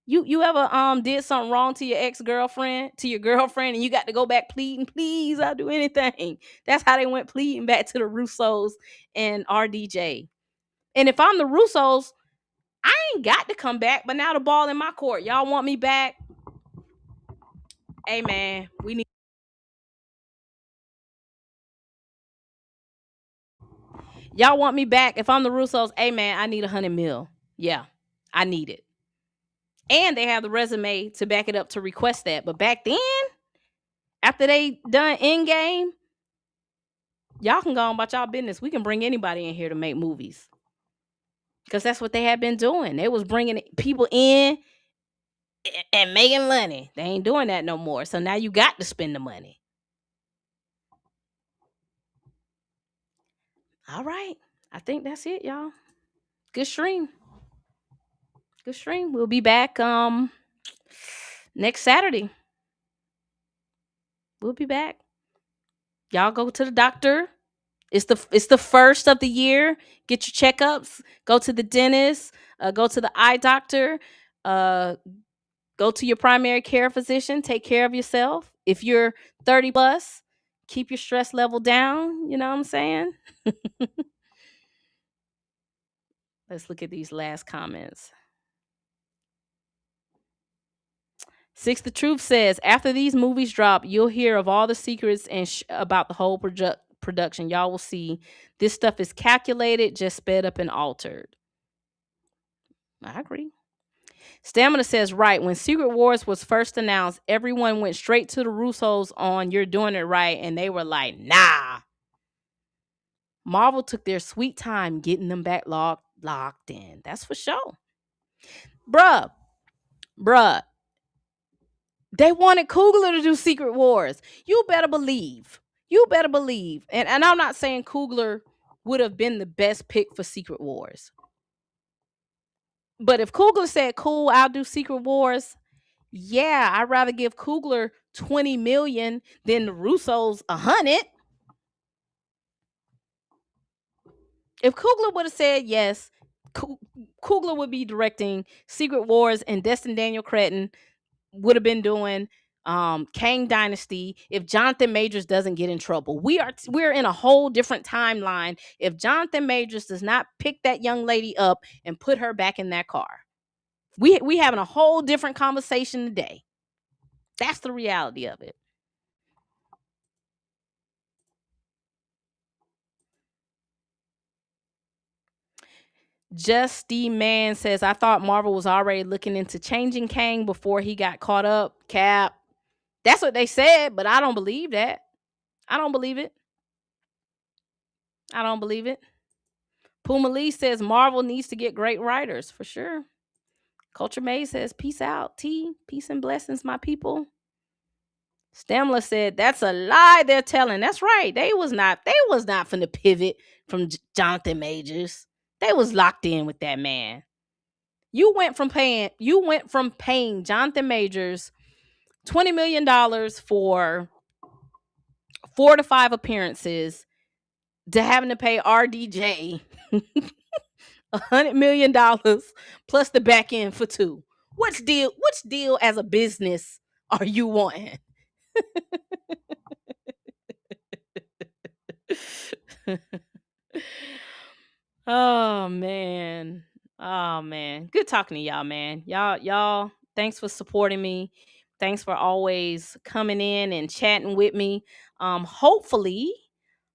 S4: You ever did something wrong to your ex-girlfriend, to your girlfriend, and you got to go back pleading, please, I'll do anything. That's how they went pleading back to the Russos and RDJ. And if I'm the Russos, I ain't got to come back, but now the ball in my court. Y'all want me back? Hey man, we need. Y'all want me back? If I'm the Russos, hey man, I need $100 million. Yeah, I need it. And they have the resume to back it up to request that. But back then, after they done Endgame, y'all can go on about y'all business. We can bring anybody in here to make movies. Because that's what they had been doing. They was bringing people in and making money. They ain't doing that no more. So now you got to spend the money. All right. I think that's it, y'all. Good stream. Good stream. We'll be back next Saturday. We'll be back. Y'all go to the doctor. It's the first of the year. Get your checkups. Go to the dentist. Go to the eye doctor. Go to your primary care physician. Take care of yourself. If you're 30 plus, keep your stress level down. You know what I'm saying? Let's look at these last comments. Six the Truth says, after these movies drop, you'll hear of all the secrets and about the whole production. Y'all will see this stuff is calculated, just sped up and altered. I agree. Stamina says, right, when Secret Wars was first announced, everyone went straight to the Russos on You're Doing It Right, and they were like, nah. Marvel took their sweet time getting them back locked in. That's for sure. Bruh. They wanted Coogler to do Secret Wars. You better believe. And I'm not saying Coogler would have been the best pick for Secret Wars. But if Coogler said, cool, I'll do Secret Wars, yeah, I'd rather give Coogler $20 million than the Russos $100. If Coogler would have said yes, Coogler would be directing Secret Wars, and Destin Daniel Cretton would have been doing Kang Dynasty if Jonathan Majors doesn't get in trouble. We're in a whole different timeline if Jonathan Majors does not pick that young lady up and put her back in that car. We having a whole different conversation today. That's the reality of it. Just the Man says, I thought Marvel was already looking into changing Kang before he got caught up. Cap. That's what they said, but I don't believe that. I don't believe it. I don't believe it. Puma Lee says Marvel needs to get great writers for sure. Culture May says peace out. T, peace and blessings, my people. Stamler said that's a lie they're telling. That's right. They was not finna pivot from Jonathan Majors. They was locked in with that man. You went from paying Jonathan Majors $20 million for 4 to 5 appearances to having to pay RDJ $100 million plus the back end for 2. Which deal as a business are you wanting? Oh man. Good talking to y'all, man. Y'all, thanks for supporting me. Thanks for always coming in and chatting with me. Hopefully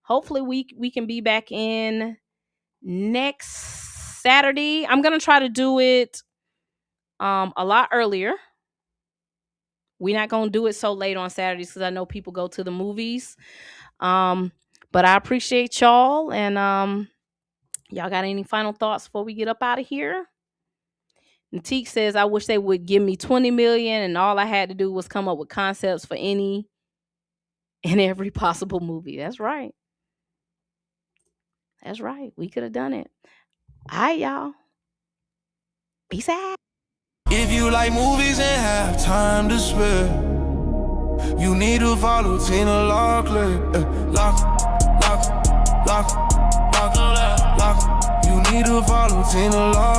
S4: we can be back in next Saturday. I'm gonna try to do it a lot earlier. We're not gonna do it so late on Saturdays because I know people go to the movies. But I appreciate y'all, and y'all got any final thoughts before we get up out of here? Natique says, I wish they would give me $20 million and all I had to do was come up with concepts for any and every possible movie. That's right. That's right. We could have done it. All right, y'all. Peace out.
S3: If you like movies and have time to spare, you need to follow Tina LockLair. Lock. You need to follow Tina LockLair.